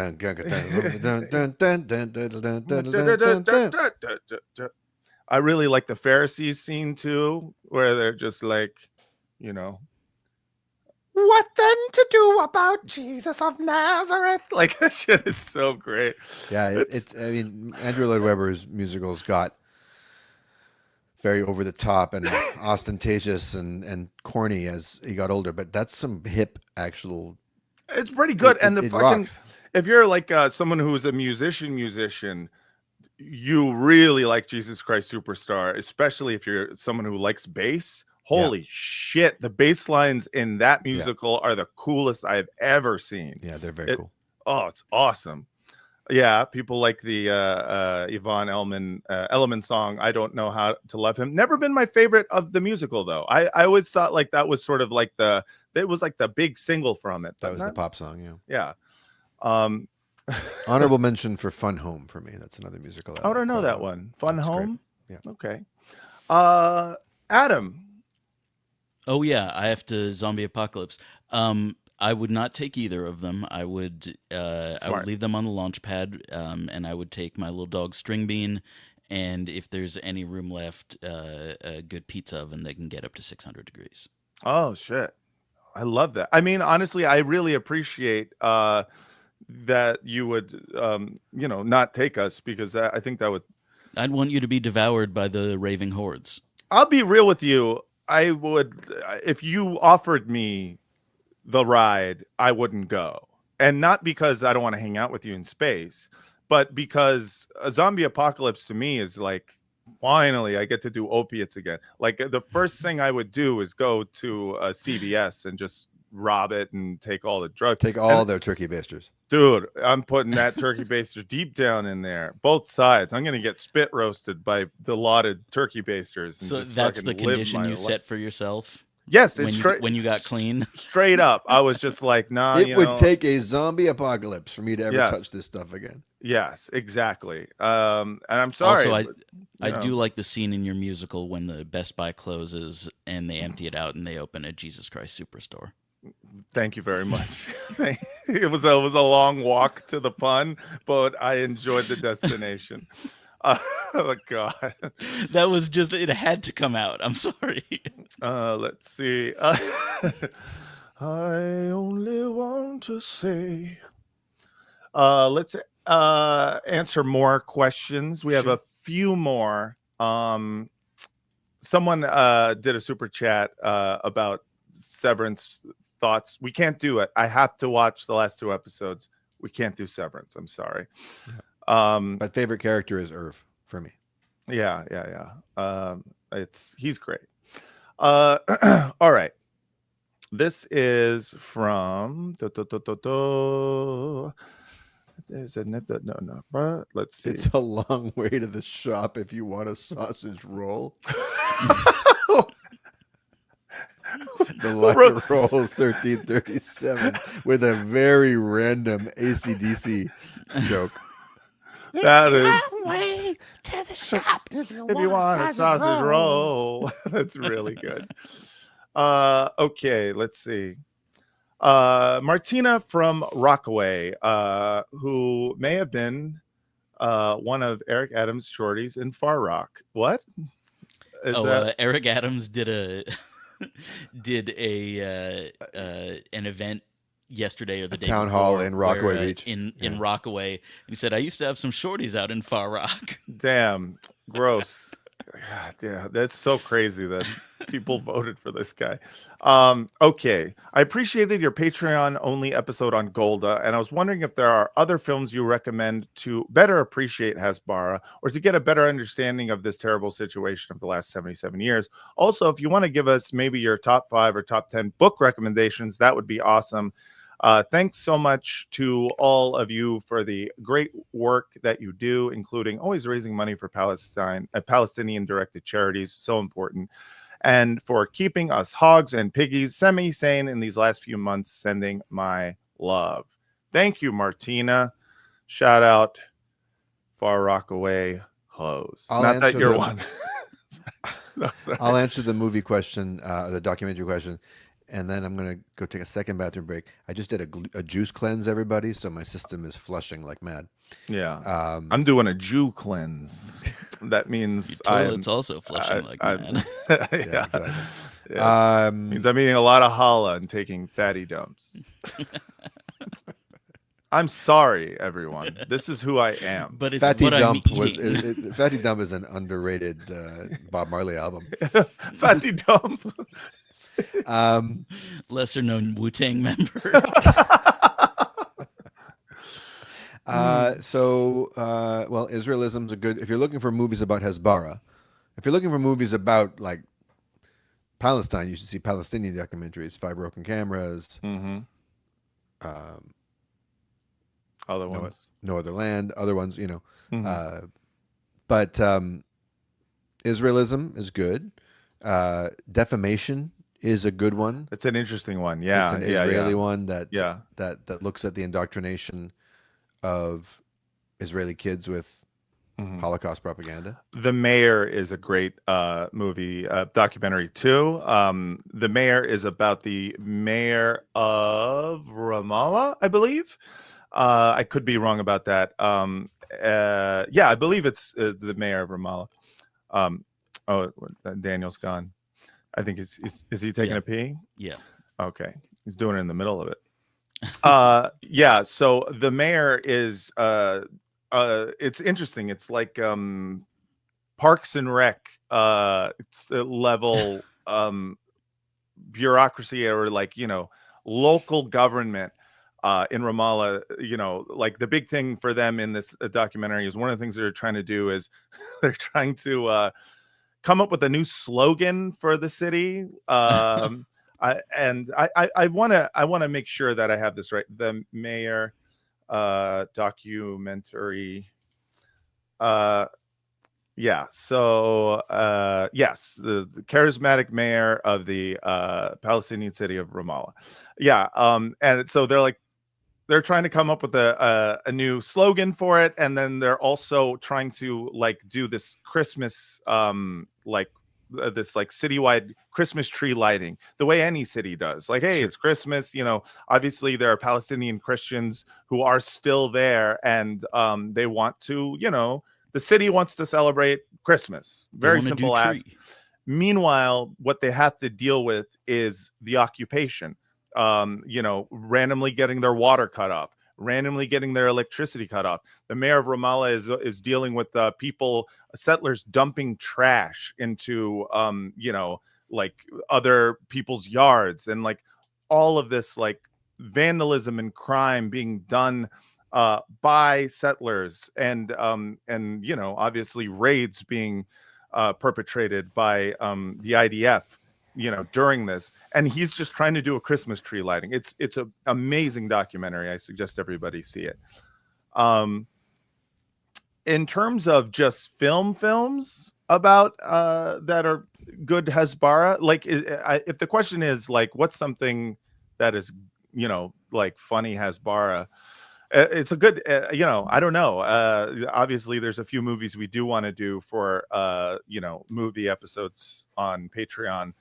I really like the Pharisees scene too, where they're just like, what then to do about Jesus of Nazareth? Like, that shit is so great.
Yeah, I mean, Andrew Lloyd Webber's musicals got very over the top and ostentatious and corny as he got older, but that's some hip actual.
It's pretty good. And
it rocks.
If you're like someone who's a musician, you really like Jesus Christ Superstar, especially if you're someone who likes bass. Holy shit, the bass lines in that musical are the coolest I've ever seen.
Yeah, they're very cool.
Oh, it's awesome. Yeah, people like the Yvonne Elliman song, I Don't Know How to Love Him. Never been my favorite of the musical, though. I always thought like that was sort of like the big single from it.
That was the pop song,
Yeah.
Honorable mention for Fun Home for me. That's another musical.
I don't know that one. Fun
That's
Home?
great. Yeah.
Okay. Adam.
Oh, yeah, I have to Zombie Apocalypse. I would not take either of them. I would leave them on the launch pad, and I would take my little dog String Bean, and if there's any room left, a good pizza oven that can get up to 600 degrees.
Oh, shit. I love that. I mean, honestly, I really appreciate that you would, not take us, because I think that would...
I'd want you to be devoured by the raving hordes.
I'll be real with you. I would, if you offered me the ride, I wouldn't go. And not because I don't want to hang out with you in space, but because a zombie apocalypse to me is like, finally, I get to do opiates again. Like the first thing I would do is go to a CVS and just rob it and take all the drugs.
Take all their turkey basters.
Dude, I'm putting that turkey baster deep down in there. Both sides. I'm going to get spit roasted by delotted turkey basters. And
so
just
that's the
live
condition you set for yourself?
Yes,
when you got clean.
Straight up, I was just like, nah.
It would take a zombie apocalypse for me to ever touch this stuff again.
Yes, exactly. And I'm sorry.
Also, I do like the scene in your musical when the Best Buy closes and they empty it out and they open a Jesus Christ Superstore.
Thank you very much. It was a long walk to the pun, but I enjoyed the destination. Oh God,
that was just, it had to come out. I'm sorry.
Let's see. I only want to say. Let's answer more questions. We have a few more. Someone did a super chat about Severance thoughts. We can't do it. I have to watch the last 2 episodes. We can't do Severance. I'm sorry.
My favorite character is Irv for me.
Yeah. He's great. All right. This is from there's a no. Let's see.
It's a long way to the shop if you want a sausage roll. The Line Rolls 1337 with a very random AC/DC joke.
That is
long way to the shop if you want
a sausage roll. That's really good. Okay, let's see. Martina from Rockaway, who may have been one of Eric Adams' shorties in Far Rock. What?
Eric Adams did an event yesterday or the day
town
before,
hall in Rockaway Beach.
In Rockaway, and he said, I used to have some shorties out in Far Rock.
Damn, gross. God, yeah, that's so crazy that people voted for this guy. Okay, I appreciated your Patreon only episode on Golda, and I was wondering if there are other films you recommend to better appreciate Hasbara or to get a better understanding of this terrible situation of the last 77 years. Also, if you want to give us maybe your top 5 or top 10 book recommendations, that would be awesome. Thanks so much to all of you for the great work that you do, including always raising money for Palestinian-directed charities, so important, and for keeping us hogs and piggies semi-sane in these last few months, sending my love. Thank you, Martina. Shout out Far Rockaway hoes. Not that you're one. No,
I'll answer the movie question, the documentary question. And then I'm going to go take a second bathroom break. I just did a juice cleanse, everybody. So my system is flushing like mad.
Yeah. I'm doing a Jew cleanse. That means
your toilet's also flushing like mad.
Yeah.
Exactly.
Yes. Means I'm eating a lot of challah and taking fatty dumps. I'm sorry, everyone. This is who I am.
But it's
Fatty
what
Dump
I'm
was
eating.
Fatty Dump is an underrated Bob Marley album.
Fatty Dump.
Lesser known Wu-Tang member.
Well, Israelism's a good. If you're looking for movies about Hasbara, if you're looking for movies about like Palestine, you should see Palestinian documentaries. Five Broken Cameras.
Mm-hmm. Other ones.
No Other Land. Other ones, you know.
Mm-hmm.
But Israelism is good. Defamation is a good one.
It's an interesting one. Yeah,
it's an Israeli one that looks at the indoctrination of Israeli kids with Holocaust propaganda.
The Mayor is a great movie, documentary too. The Mayor is about the mayor of Ramallah, I believe. I could be wrong about that. Yeah, I believe it's the mayor of Ramallah. Daniel's gone. I think is he taking a pee?
Yeah.
Okay. He's doing it in the middle of it. Yeah. So the mayor is it's interesting. It's like Parks and Rec it's a level bureaucracy, or like, you know, local government in Ramallah. You know, like the big thing for them in this documentary is one of the things they're trying to do is they're trying to come up with a new slogan for the city. I want to make sure that I have this right. The Mayor documentary. Yeah. So yes, the charismatic mayor of the Palestinian city of Ramallah. Yeah. And so they're trying to come up with a new slogan for it, and then they're also trying to like do this Christmas this like citywide Christmas tree lighting, the way any city does. Like, hey, it's Christmas. You know, obviously there are Palestinian Christians who are still there, and they want to, you know, the city wants to celebrate Christmas. Very simple as. Meanwhile, what they have to deal with is the occupation. You know, randomly getting their water cut off, randomly getting their electricity cut off. The mayor of Ramallah is dealing with settlers dumping trash into, you know, like other people's yards, and like all of this like vandalism and crime being done by settlers, and you know, obviously raids being perpetrated by the IDF, you know, during this. And he's just trying to do a Christmas tree lighting. It's an amazing documentary. I suggest everybody see it. In terms of just films about that are good Hasbara, like if the question is like what's something that is, you know, like funny Hasbara, it's a good, you know, I don't know. Obviously, there's a few movies we do want to do for, you know, movie episodes on Patreon.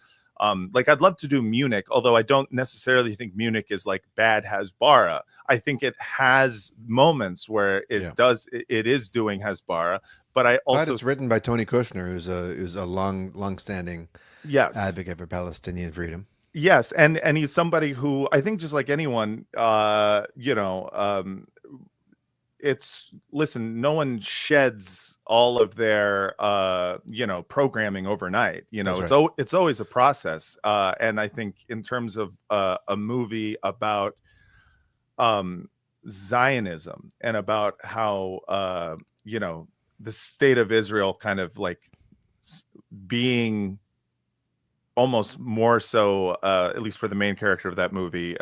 Like I'd love to do Munich, although I don't necessarily think Munich is like bad Hasbara. I think it has moments where it is doing Hasbara, but I also.
But it's written by Tony Kushner, who's a long-standing advocate for Palestinian freedom.
Yes, and he's somebody who I think, just like anyone, you know, no one sheds all of their you know, programming overnight. You know, it's always a process. And I think in terms of a movie about Zionism and about how you know, the state of Israel kind of like being almost more so, at least for the main character of that movie,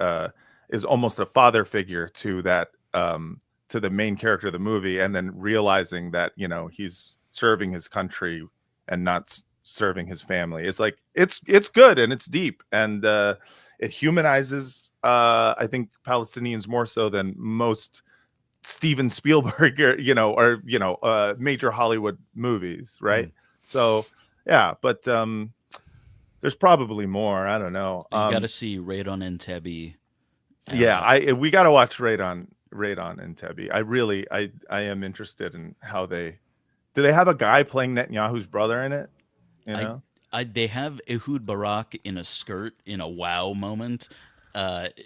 is almost a father figure to that, to the main character of the movie, and then realizing that, you know, he's serving his country and not serving his family. It's like it's good and it's deep, and it humanizes I think Palestinians more so than most Steven Spielberg, you know, or you know, major Hollywood movies, right? So yeah, but there's probably more. I don't know.
You got to see Raid on Entebbe.
Yeah, we got to watch Raid on Entebbe. I am interested in how do they have a guy playing Netanyahu's brother in it? You know,
they have Ehud Barak in a skirt in a wow moment.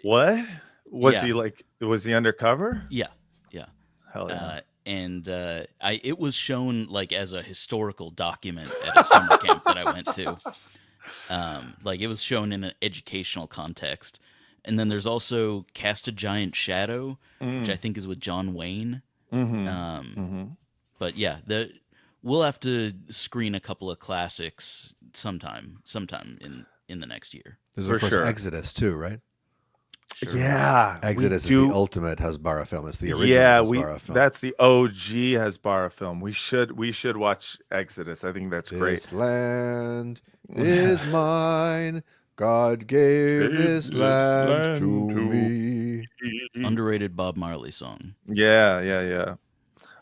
What was he like? Was he undercover?
Yeah.
Hell yeah.
And it was shown like as a historical document at a summer camp that I went to. Like it was shown in an educational context. And then there's also Cast a Giant Shadow, which I think is with John Wayne. But yeah, we'll have to screen a couple of classics sometime in the next year.
There's
For
of course
sure.
Exodus too, right?
Sure.
Yeah,
Exodus is the ultimate Hasbara film. It's the original Hasbara film.
That's the OG Hasbara film. We should watch Exodus. I think that's great.
This land is mine. God gave this land to me.
Underrated Bob Marley song.
Yeah.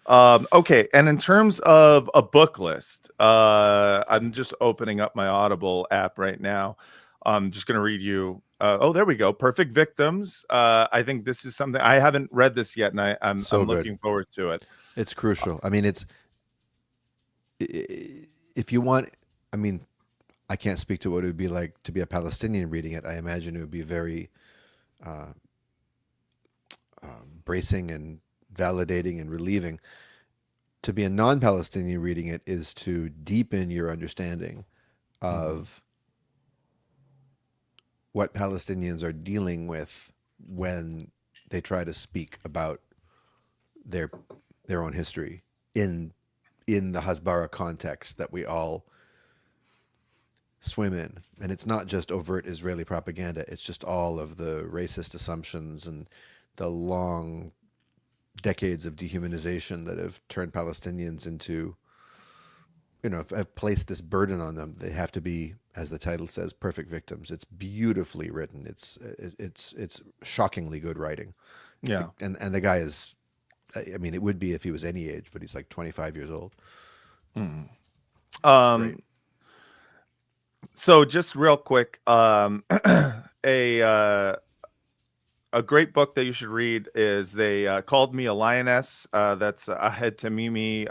Okay, and in terms of a book list, I'm just opening up my Audible app right now. I'm just going to read you. There we go. Perfect Victims. I think this is something I haven't read this yet, and I'm looking forward to it.
It's crucial. I mean, if you want, I mean, I can't speak to what it would be like to be a Palestinian reading it. I imagine it would be very bracing and validating and relieving. To be a non-Palestinian reading it is to deepen your understanding of what Palestinians are dealing with when they try to speak about their own history in the Hasbara context that we all swim in. And it's not just overt Israeli propaganda. It's just all of the racist assumptions and the long decades of dehumanization that have turned Palestinians into, have placed this burden on them. They have to be, as the title says, perfect victims. It's beautifully written. It's shockingly good writing.
Yeah.
And the guy is, I mean, it would be if he was any age, but he's like 25 years old.
So just real quick, a great book that you should read is They Called Me a Lioness. That's Ahed Tamimi,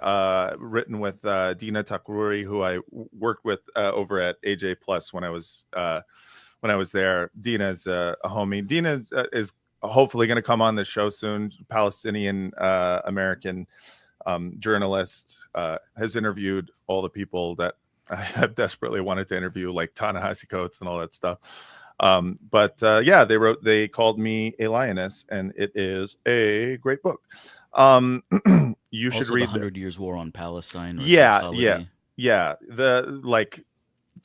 written with Dina Takruri, who I worked with over at AJ Plus when I was there. Dina's a homie. Dina is hopefully going to come on the show soon. Palestinian American journalist, has interviewed all the people that I have desperately wanted to interview, like Ta-Nehisi Coates and all that stuff. They Called Me a Lioness, and it is a great book. You should read
the 100 Years War on Palestine.
Yeah. The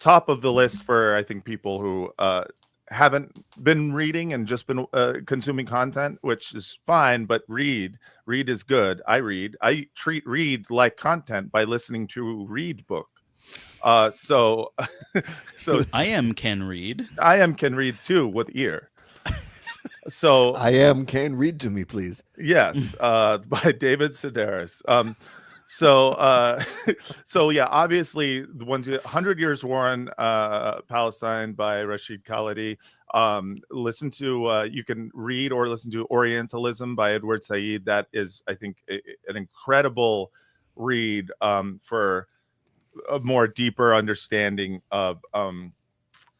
top of the list for, I think, people who haven't been reading and just been consuming content, which is fine, but read is good. I treat read like content by listening to read book. So
I can read
too with ear. So
Can read to me, please.
Yes, by David Sedaris. So yeah, obviously the 100 Years War on Palestine by Rashid Khalidi. Listen to you can read or listen to Orientalism by Edward Said. That is, I think, an incredible read for a more deeper understanding of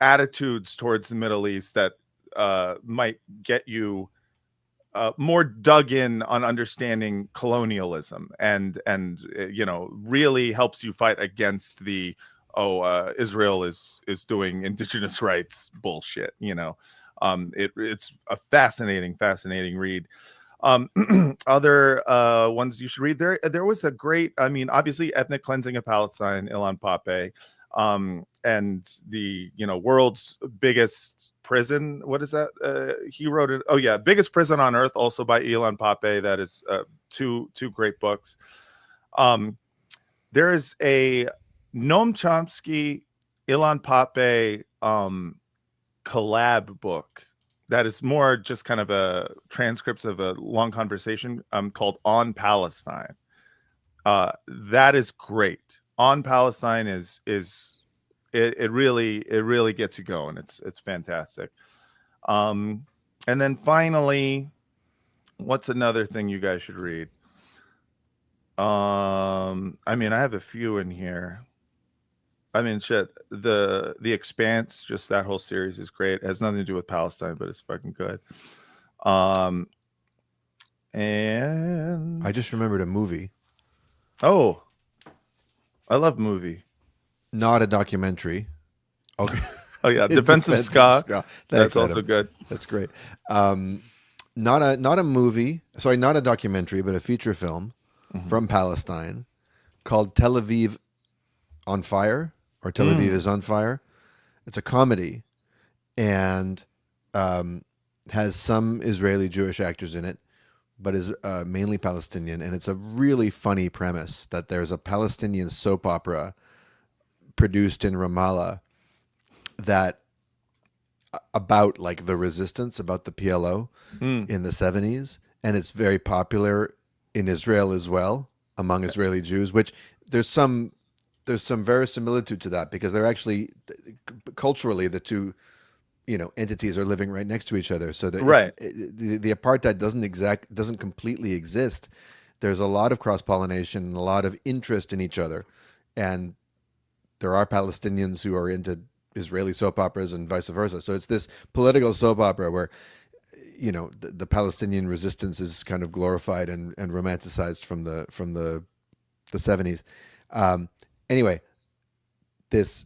attitudes towards the Middle East that might get you more dug in on understanding colonialism and really helps you fight against the Israel is doing indigenous rights bullshit. It's a fascinating read. Other ones you should read. There was a great, obviously, Ethnic Cleansing of Palestine, Ilan Pappé, and the world's biggest prison. What is that? He wrote it. Oh yeah, Biggest Prison on Earth, also by Ilan Pappé. That is two great books. There is a Noam Chomsky, Ilan Pappé collab book that is more just kind of a transcripts of a long conversation called On Palestine. That is great. On Palestine it really gets you going. It's fantastic. And then finally, what's another thing you guys should read? I have a few in here. The Expanse, just that whole series is great. It has nothing to do with Palestine, but it's fucking good. And
I just remembered a movie.
Oh, I love movie.
Not a documentary. Okay.
Oh yeah, defensive ska.
Thanks,
That's also
Adam.
good.
That's great. Not a movie. Sorry, not a documentary, but a feature film from Palestine called Tel Aviv on Fire, or Tel Aviv is on Fire. It's a comedy, and has some Israeli Jewish actors in it, but is mainly Palestinian. And it's a really funny premise that there's a Palestinian soap opera produced in Ramallah that about like the resistance, about the PLO in the 70s, and it's very popular in Israel as well among Israeli Jews, which there's some verisimilitude to that, because they're actually culturally the two entities are living right next to each other, so that the apartheid doesn't completely exist. There's a lot of cross-pollination and a lot of interest in each other, and there are Palestinians who are into Israeli soap operas and vice versa. So it's this political soap opera where, the Palestinian resistance is kind of glorified and romanticized from the 70s. Anyway, this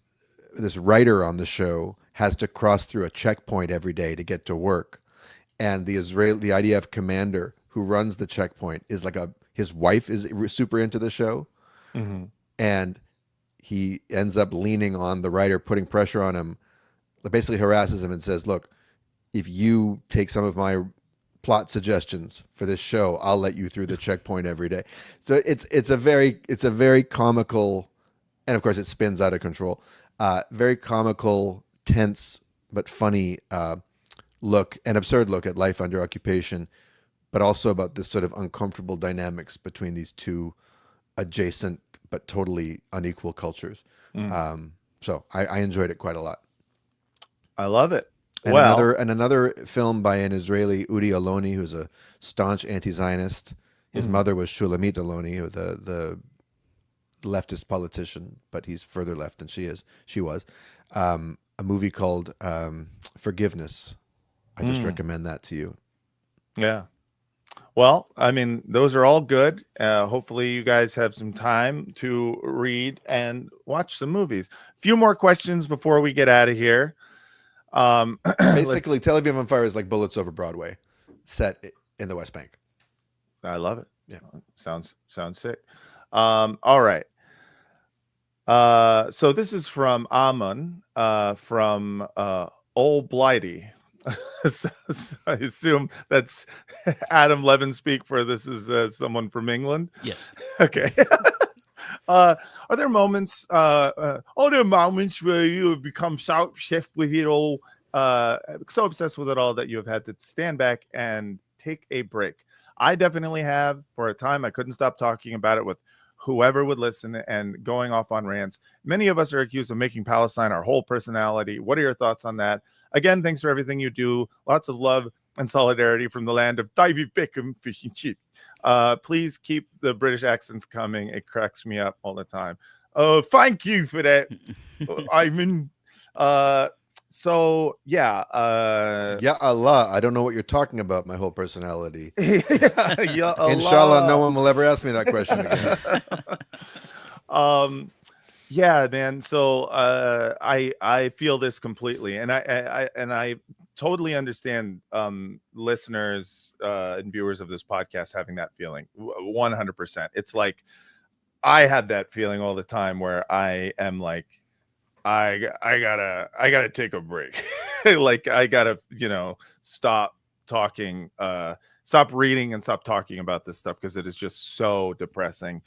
writer on the show has to cross through a checkpoint every day to get to work, and the IDF commander who runs the checkpoint is his wife is super into the show, and he ends up leaning on the writer, putting pressure on him, basically harasses him and says, look, if you take some of my plot suggestions for this show, I'll let you through the checkpoint every day. So it's a very comical, and of course it spins out of control, very comical, tense, but funny look, an absurd look at life under occupation, but also about this sort of uncomfortable dynamics between these two adjacent but totally unequal cultures. So I enjoyed it quite a lot.
I love it.
And another film by an Israeli, Udi Aloni, who's a staunch anti-Zionist. His mother was Shulamit Aloni, who the leftist politician, but he's further left than she was. A movie called Forgiveness. I just recommend that to you.
Yeah. Well, I mean, those are all good. Hopefully you guys have some time to read and watch some movies. A few more questions before we get out of here.
Basically, Tel Aviv on Fire is like Bullets Over Broadway, set in the West Bank.
I love it.
Yeah.
Sounds sick. All right. So this is from Amon, from Old Blighty. So I assume that's Adam Levin speak for this is someone from England.
Yes.
Okay. Are there moments where you have become so obsessed with it all, that you have had to stand back and take a break? I definitely have. For a time, I couldn't stop talking about it with whoever would listen and going off on rants. Many of us are accused of making Palestine our whole personality. What are your thoughts on that? Again, thanks for everything you do. Lots of love and solidarity from the land of David Beckham fish and chip. Please keep the British accents coming. It cracks me up all the time. Thank you for that, Ivan. So yeah,
Ya Allah, I don't know what you're talking about. My whole personality.
Ya Allah.
Inshallah, no one will ever ask me that question again.
Yeah, man. So I feel this completely, and I totally understand listeners and viewers of this podcast having that feeling 100%. It's like I have that feeling all the time where I am like, I gotta take a break. Like I gotta, stop talking, stop reading and stop talking about this stuff because it is just so depressing.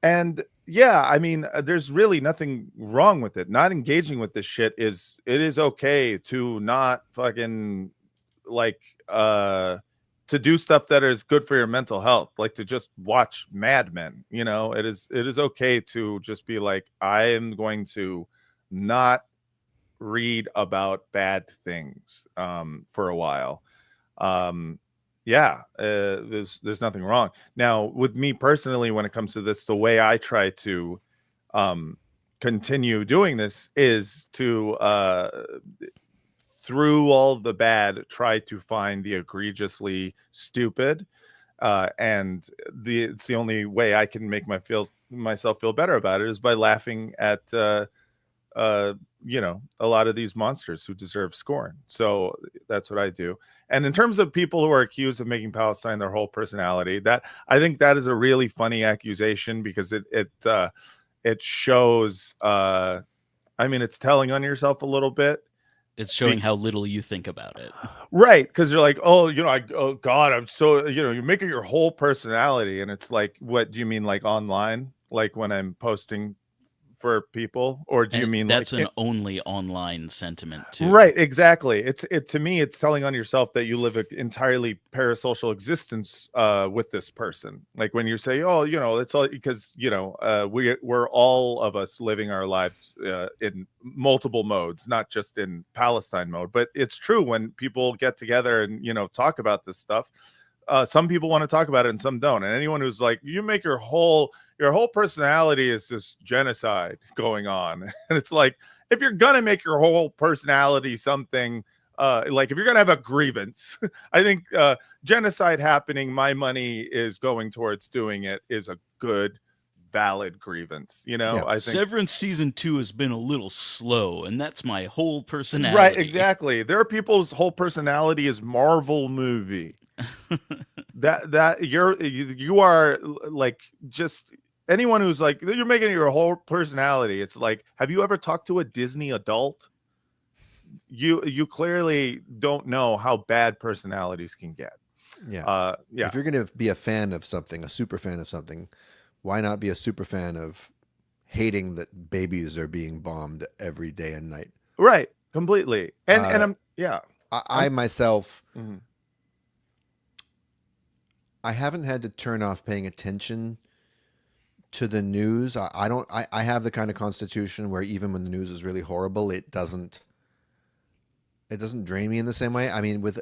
And yeah, I mean, there's really nothing wrong with it. Not engaging with this shit is okay to not fucking like to do stuff that is good for your mental health, like to just watch Mad Men. It is okay to just be like, I am going to not read about bad things for a while. There's nothing wrong. Now, with me personally, when it comes to this, the way I try to continue doing this is to through all the bad, try to find the egregiously stupid, and it's the only way I can make myself feel better about it is by laughing at you know, a lot of these monsters who deserve scorn. So that's what I do. And in terms of people who are accused of making Palestine their whole personality, that I think that is a really funny accusation, because it shows, I mean, it's telling on yourself a little bit.
It's showing how little you think about it.
Right, because you're like, oh, you know, oh God, I'm so, you know, you're making your whole personality, and it's like, what do you mean, like online, like when I'm posting for people, or do you mean
that's
like
an only online sentiment too?
Right, exactly. It to me, it's telling on yourself that you live an entirely parasocial existence with this person. Like when you say, oh, you know, it's all because, you know, we're all of us living our lives in multiple modes, not just in Palestine mode. But it's true, when people get together and, you know, talk about this stuff, some people want to talk about it and some don't. And anyone who's like, you make your whole personality is just genocide going on. And it's like, if you're gonna make your whole personality something, like if you're gonna have a grievance, I think genocide happening, my money is going towards doing it, is a good, valid grievance. You know, I think
Severance season 2 has been a little slow, and that's my whole personality.
Right, exactly. There are people's whole personality is Marvel movie. that you are like, just anyone who's like, you're making your whole personality. It's like, have you ever talked to a Disney adult? You clearly don't know how bad personalities can get.
Yeah.
Yeah.
If you're going to be a fan of something, a super fan of something, why not be a super fan of hating that babies are being bombed every day and night?
Right. Completely. And
I myself,
mm-hmm.
I haven't had to turn off paying attention to the news. I have the kind of constitution where even when the news is really horrible, it doesn't drain me in the same way. I mean, with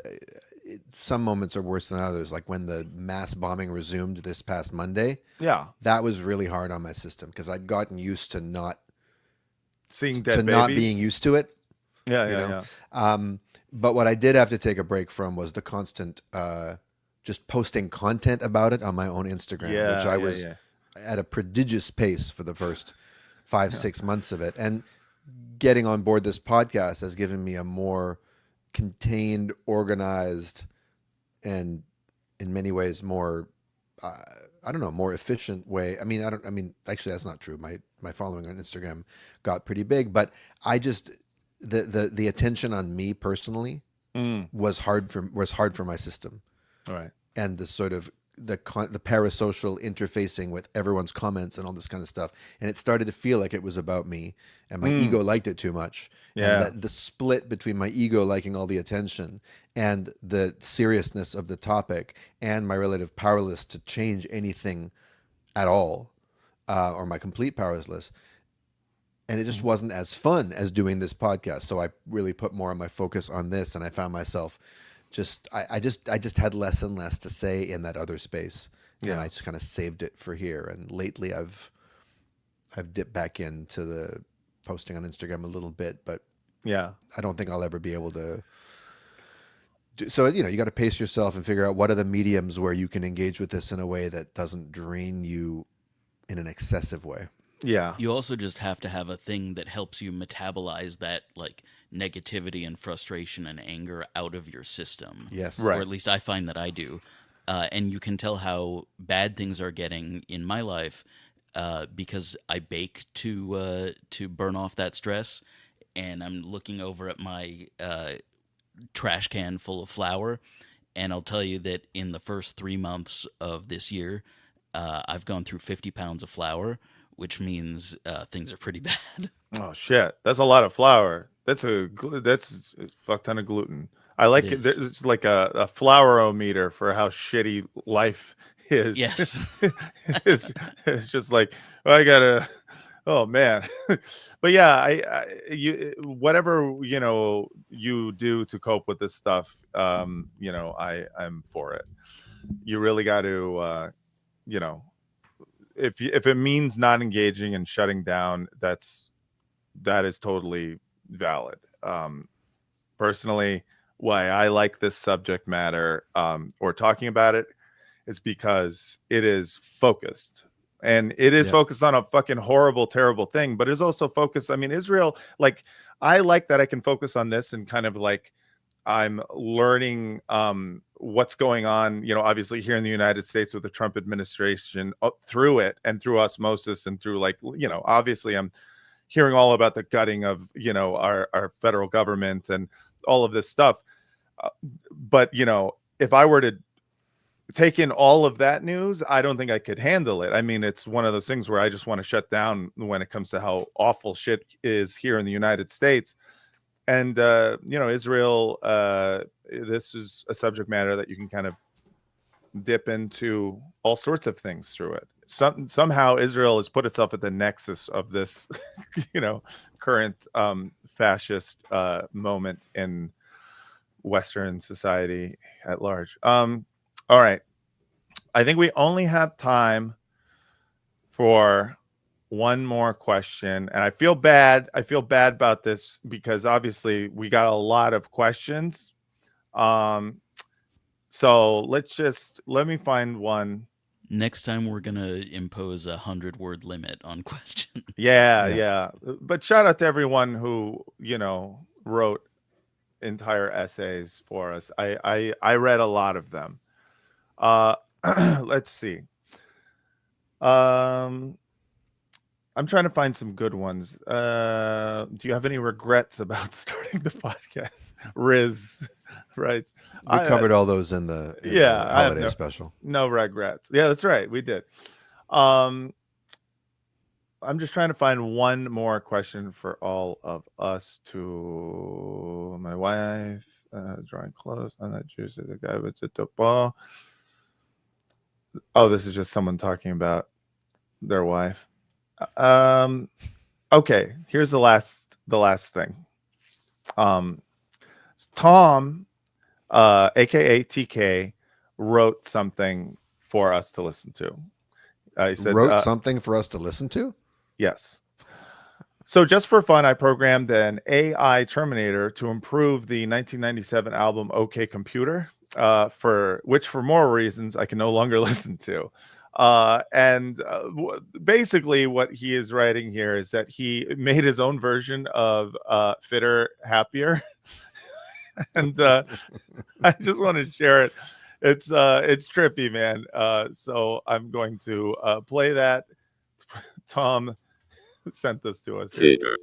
some moments are worse than others. Like when the mass bombing resumed this past Monday.
Yeah.
That was really hard on my system, because I'd gotten used to not
seeing dead babies.
Not being used to it.
Yeah.
But what I did have to take a break from was the constant just posting content about it on my own Instagram, which I was at a prodigious pace for the first 5-6 months of it. And getting on board this podcast has given me a more contained, organized, and in many ways more, more efficient way. I mean, actually that's not true. My following on Instagram got pretty big, but I just, the attention on me personally was hard for my system.
All right.
And the sort of the parasocial interfacing with everyone's comments and all this kind of stuff. And it started to feel like it was about me, and my ego liked it too much.
Yeah.
And that the split between my ego liking all the attention and the seriousness of the topic and my relative powerlessness to change anything at all, or my complete powerlessness. And it just wasn't as fun as doing this podcast. So I really put more of my focus on this, and I found myself I just had less and less to say in that other space, and I just kind of saved it for here. And lately, I've dipped back into the posting on Instagram a little bit, but I don't think I'll ever be able to. So you got to pace yourself and figure out what are the mediums where you can engage with this in a way that doesn't drain you in an excessive way.
Yeah.
You also just have to have a thing that helps you metabolize that, like, negativity and frustration and anger out of your system.
Yes.
Right.
Or at least I find that I do. And you can tell how bad things are getting in my life because I bake to burn off that stress. And I'm looking over at my trash can full of flour. And I'll tell you that in the first 3 months of this year, I've gone through 50 pounds of flour, which means things are pretty bad.
Oh shit, that's a lot of flour. That's a fuck ton of gluten. I like it. It's like a flour-o-meter for how shitty life is.
Yes.
it's just like, well, I gotta. Oh man, but yeah, whatever you do to cope with this stuff, I'm for it. You really got to, if it means not engaging and shutting down, that is totally valid. Personally, why I like this subject matter or talking about it is because it is focused, And it is focused on a fucking horrible, terrible thing, but it's also focused. I mean, Israel, like, I like that I can focus on this and kind of like I'm learning what's going on, obviously here in the United States with the Trump administration through it and through osmosis and through like, obviously I'm hearing all about the gutting of, our federal government and all of this stuff. But, if I were to take in all of that news, I don't think I could handle it. I mean, it's one of those things where I just want to shut down when it comes to how awful shit is here in the United States. And, Israel, this is a subject matter that you can kind of dip into all sorts of things through it. Somehow Israel has put itself at the nexus of this, current fascist moment in Western society at large. All right. I think we only have time for one more question. And I feel bad. I feel bad about this because obviously we got a lot of questions. So let me find one.
Next time we're going to impose 100-word limit on questions.
Yeah. But shout out to everyone who, wrote entire essays for us. I read a lot of them. Let's see. I'm trying to find some good ones. Do you have any regrets about starting the podcast? Riz, right?
We covered all those in the holiday special.
No regrets. Yeah, that's right. We did. I'm just trying to find one more question for all of us. To my wife, drawing close on that juice of the guy with the ball. Oh, this is just someone talking about their wife. Okay, here's the last thing. Tom, aka TK, wrote something for us to listen to. He said,
wrote something for us to listen to?
Yes. So just for fun, I programmed an AI Terminator to improve the 1997 album OK Computer, for more reasons I can no longer listen to. Basically what he is writing here is that he made his own version of Fitter, Happier. And I just want to share it. It's trippy, man. So I'm going to play that. Tom sent this to us.
Fitter,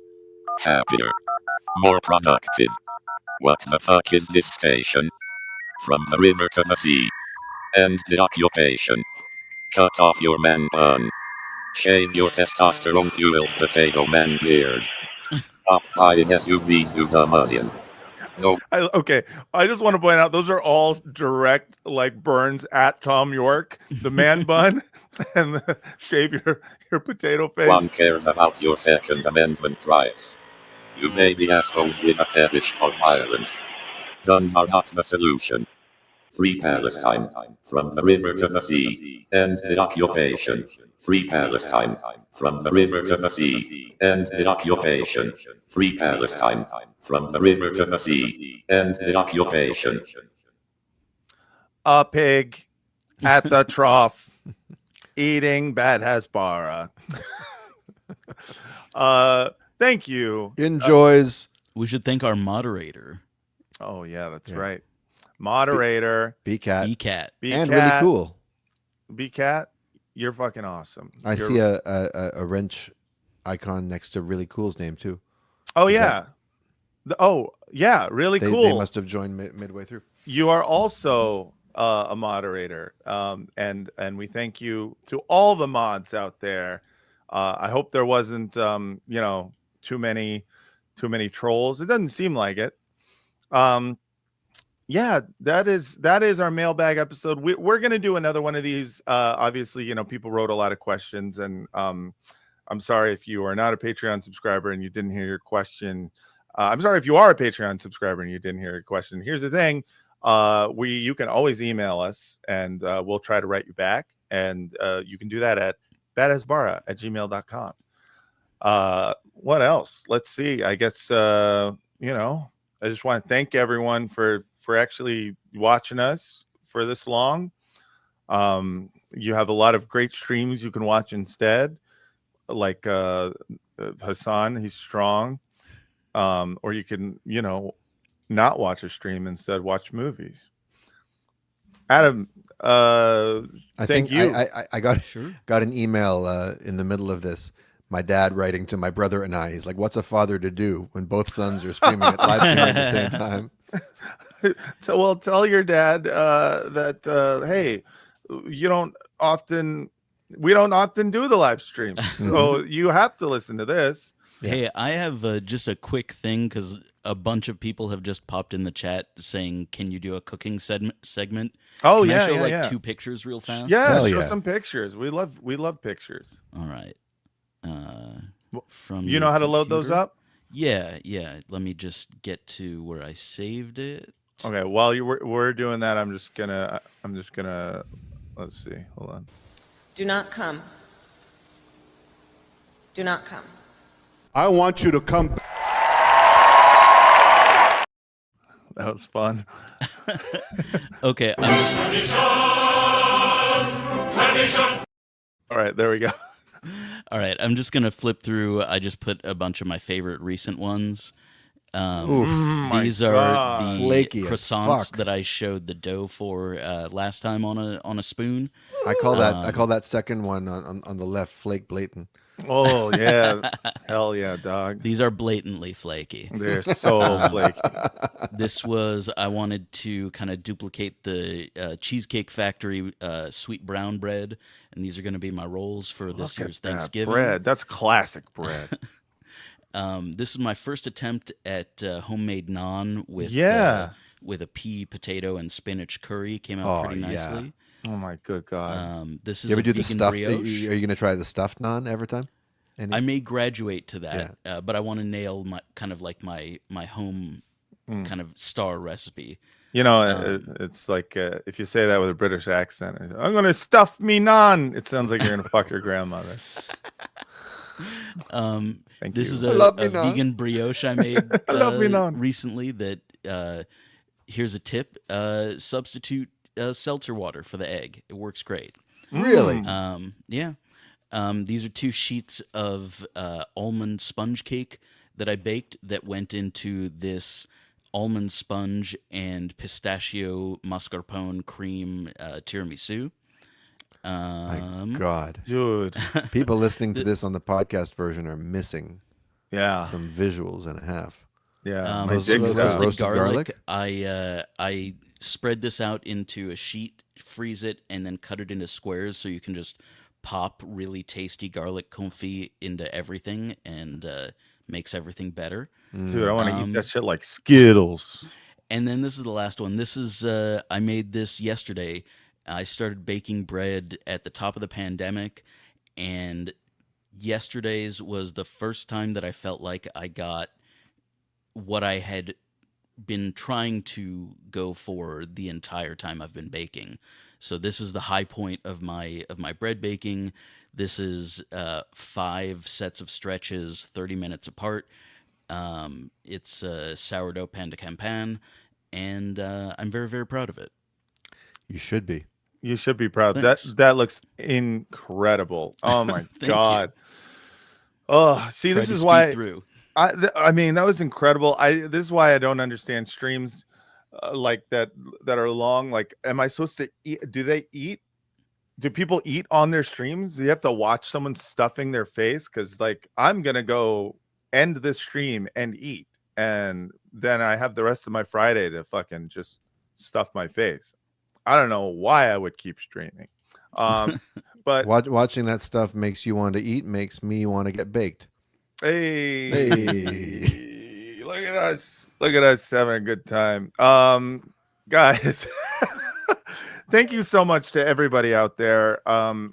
happier, more productive. What the fuck is this station? From the river to the sea. End the occupation. Cut off your man bun. Shave your testosterone-fueled potato man beard. Stop buying SUVs, you dumb onion. No.
I just want to point out those are all direct burns at Tom York, the man bun, and the shave your potato face.
One cares about your Second Amendment rights. You baby assholes with a fetish for violence. Guns are not the solution. Free Palestine, from the river to the sea, end the occupation. Free Palestine, from the river to the sea, end the occupation. Free Palestine, from the river to the sea, end the occupation.
A pig at the trough, eating bad Hasbara. Thank you.
Enjoys.
We should thank our moderator.
Oh, yeah, that's right. Moderator.
B-Cat.
B-Cat.
And really cool.
B-Cat, you're fucking awesome.
I see a wrench icon next to really cool's name, too.
Oh, yeah. Really cool.
They must have joined midway through.
You are also a moderator. And we thank you to all the mods out there. I hope there wasn't, too many trolls. It doesn't seem like it. Yeah, that is our mailbag episode. We're going to do another one of these. Obviously, people wrote a lot of questions, and I'm sorry if you are not a Patreon subscriber and you didn't hear your question. I'm sorry if you are a Patreon subscriber and you didn't hear your question. Here's the thing. You can always email us, and we'll try to write you back. And you can do that at badasbara@gmail.com. What else? Let's see. I guess, I just want to thank everyone for actually watching us for this long. You have a lot of great streams you can watch instead, like Hassan, he's strong. Or you can, not watch a stream, instead watch movies. Adam,
I
thank
think
you.
I got an email in the middle of this. My dad writing to my brother and I. He's like, "What's a father to do when both sons are screaming at live streaming at the same time?"
So, well, tell your dad that hey, we don't often do the live stream, so you have to listen to this.
Hey, I have just a quick thing because a bunch of people have just popped in the chat saying, "Can you do a cooking segment?"
Oh,
Can
yeah,
I show
yeah.
2 pictures real fast?
Yeah, show some pictures. We love pictures.
All right.
You know how to load those up?
Yeah. Let me just get to where I saved it.
Okay. While we're doing that, I'm just gonna. Let's see. Hold on.
Do not come. Do not come.
I want you to come.
That was fun.
Okay.
All right, there we go.
All right, I'm just gonna flip through. I just put a bunch of my favorite recent ones. These are the
flaky
croissants that I showed the dough for last time on a spoon.
I call that second one on the left flake blatant.
Oh yeah, hell yeah, dog.
These are blatantly flaky.
They're so flaky.
I wanted to kind of duplicate the Cheesecake Factory sweet brown bread, and these are going to be my rolls for this year's Thanksgiving.
Bread, that's classic bread.
This is my first attempt at homemade naan with a pea, potato, and spinach curry. Came out pretty nicely.
Yeah.
Oh my good god!
This is
you ever do the stuffed?
brioche.
Are you going to try the stuffed naan every time?
I may graduate to that, but I want to nail my kind of like my home kind of star recipe.
It's like if you say that with a British accent, I'm going to stuff me naan. It sounds like you're going to fuck your grandmother.
This is a vegan brioche I made recently. That here's a tip: substitute seltzer water for the egg. It works great.
Really?
Yeah. These are 2 sheets of almond sponge cake that I baked that went into this almond sponge and pistachio mascarpone cream tiramisu.
My God,
dude!
People listening to this on the podcast version are missing some visuals and a half.
Yeah,
roasted garlic. I spread this out into a sheet, freeze it, and then cut it into squares so you can just pop really tasty garlic confit into everything and makes everything better.
Dude, I want to eat that shit like Skittles.
And then this is the last one. This is I made this yesterday. I started baking bread at the top of the pandemic, and yesterday's was the first time that I felt like I got what I had been trying to go for the entire time I've been baking. So this is the high point of my bread baking. This is 5 sets of stretches, 30 minutes apart. It's sourdough pan de campagne, and I'm very, very proud of it.
You should be.
You should be proud.
Thanks.
That looks incredible. Oh my god. Oh, see, this is why. I mean, that was incredible. This is why I don't understand streams like that are long. Like, am I supposed to eat? Do they eat? Do people eat on their streams? Do you have to watch someone stuffing their face? Because like, I'm gonna go end this stream and eat, and then I have the rest of my Friday to fucking just stuff my face. I don't know why I would keep streaming. But
watching that stuff makes you want to eat, makes me want to get baked.
Hey, look at us having a good time. Guys, thank you so much to everybody out there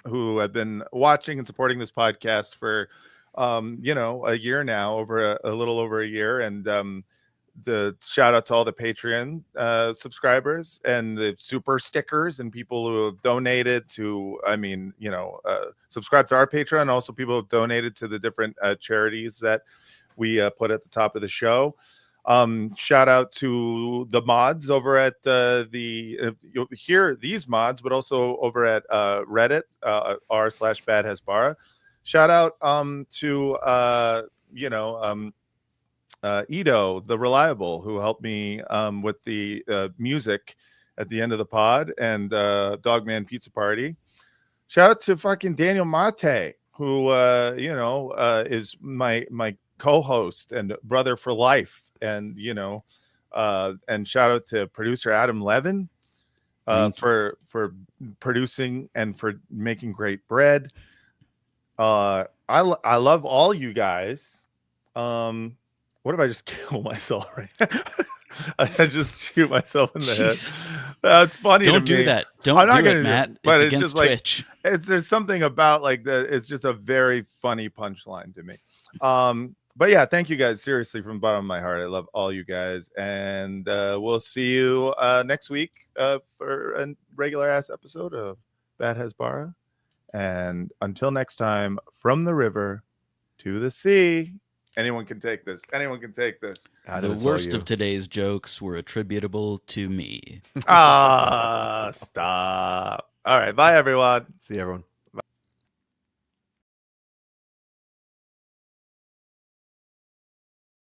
who have been watching and supporting this podcast for a year now, over a little over a year. And the shout out to all the Patreon subscribers and the super stickers and people who have donated to, subscribe to our Patreon. Also people who have donated to the different charities that we put at the top of the show. Shout out to the mods over at you'll hear these mods, but also over at Reddit r/bad Hasbara. Shout out to Ito, the reliable, who helped me with the music at the end of the pod, and Dogman Pizza Party. Shout out to fucking Daniel Mate, who is my co-host and brother for life, and and shout out to producer Adam Levin for producing and for making great bread. I love all you guys. What if I just kill myself right now? I just shoot myself in the head. That's funny.
Don't do that. Don't do it, Matt. It's against
just
Twitch.
There's something about like that. It's just a very funny punchline to me. But yeah, thank you guys seriously from the bottom of my heart. I love all you guys, and we'll see you next week for a regular ass episode of Bad Hasbara. And until next time, from the river to the sea. Anyone can take this. Anyone can take this.
The worst of today's jokes were attributable to me.
Stop. All right. Bye, everyone.
See you, everyone.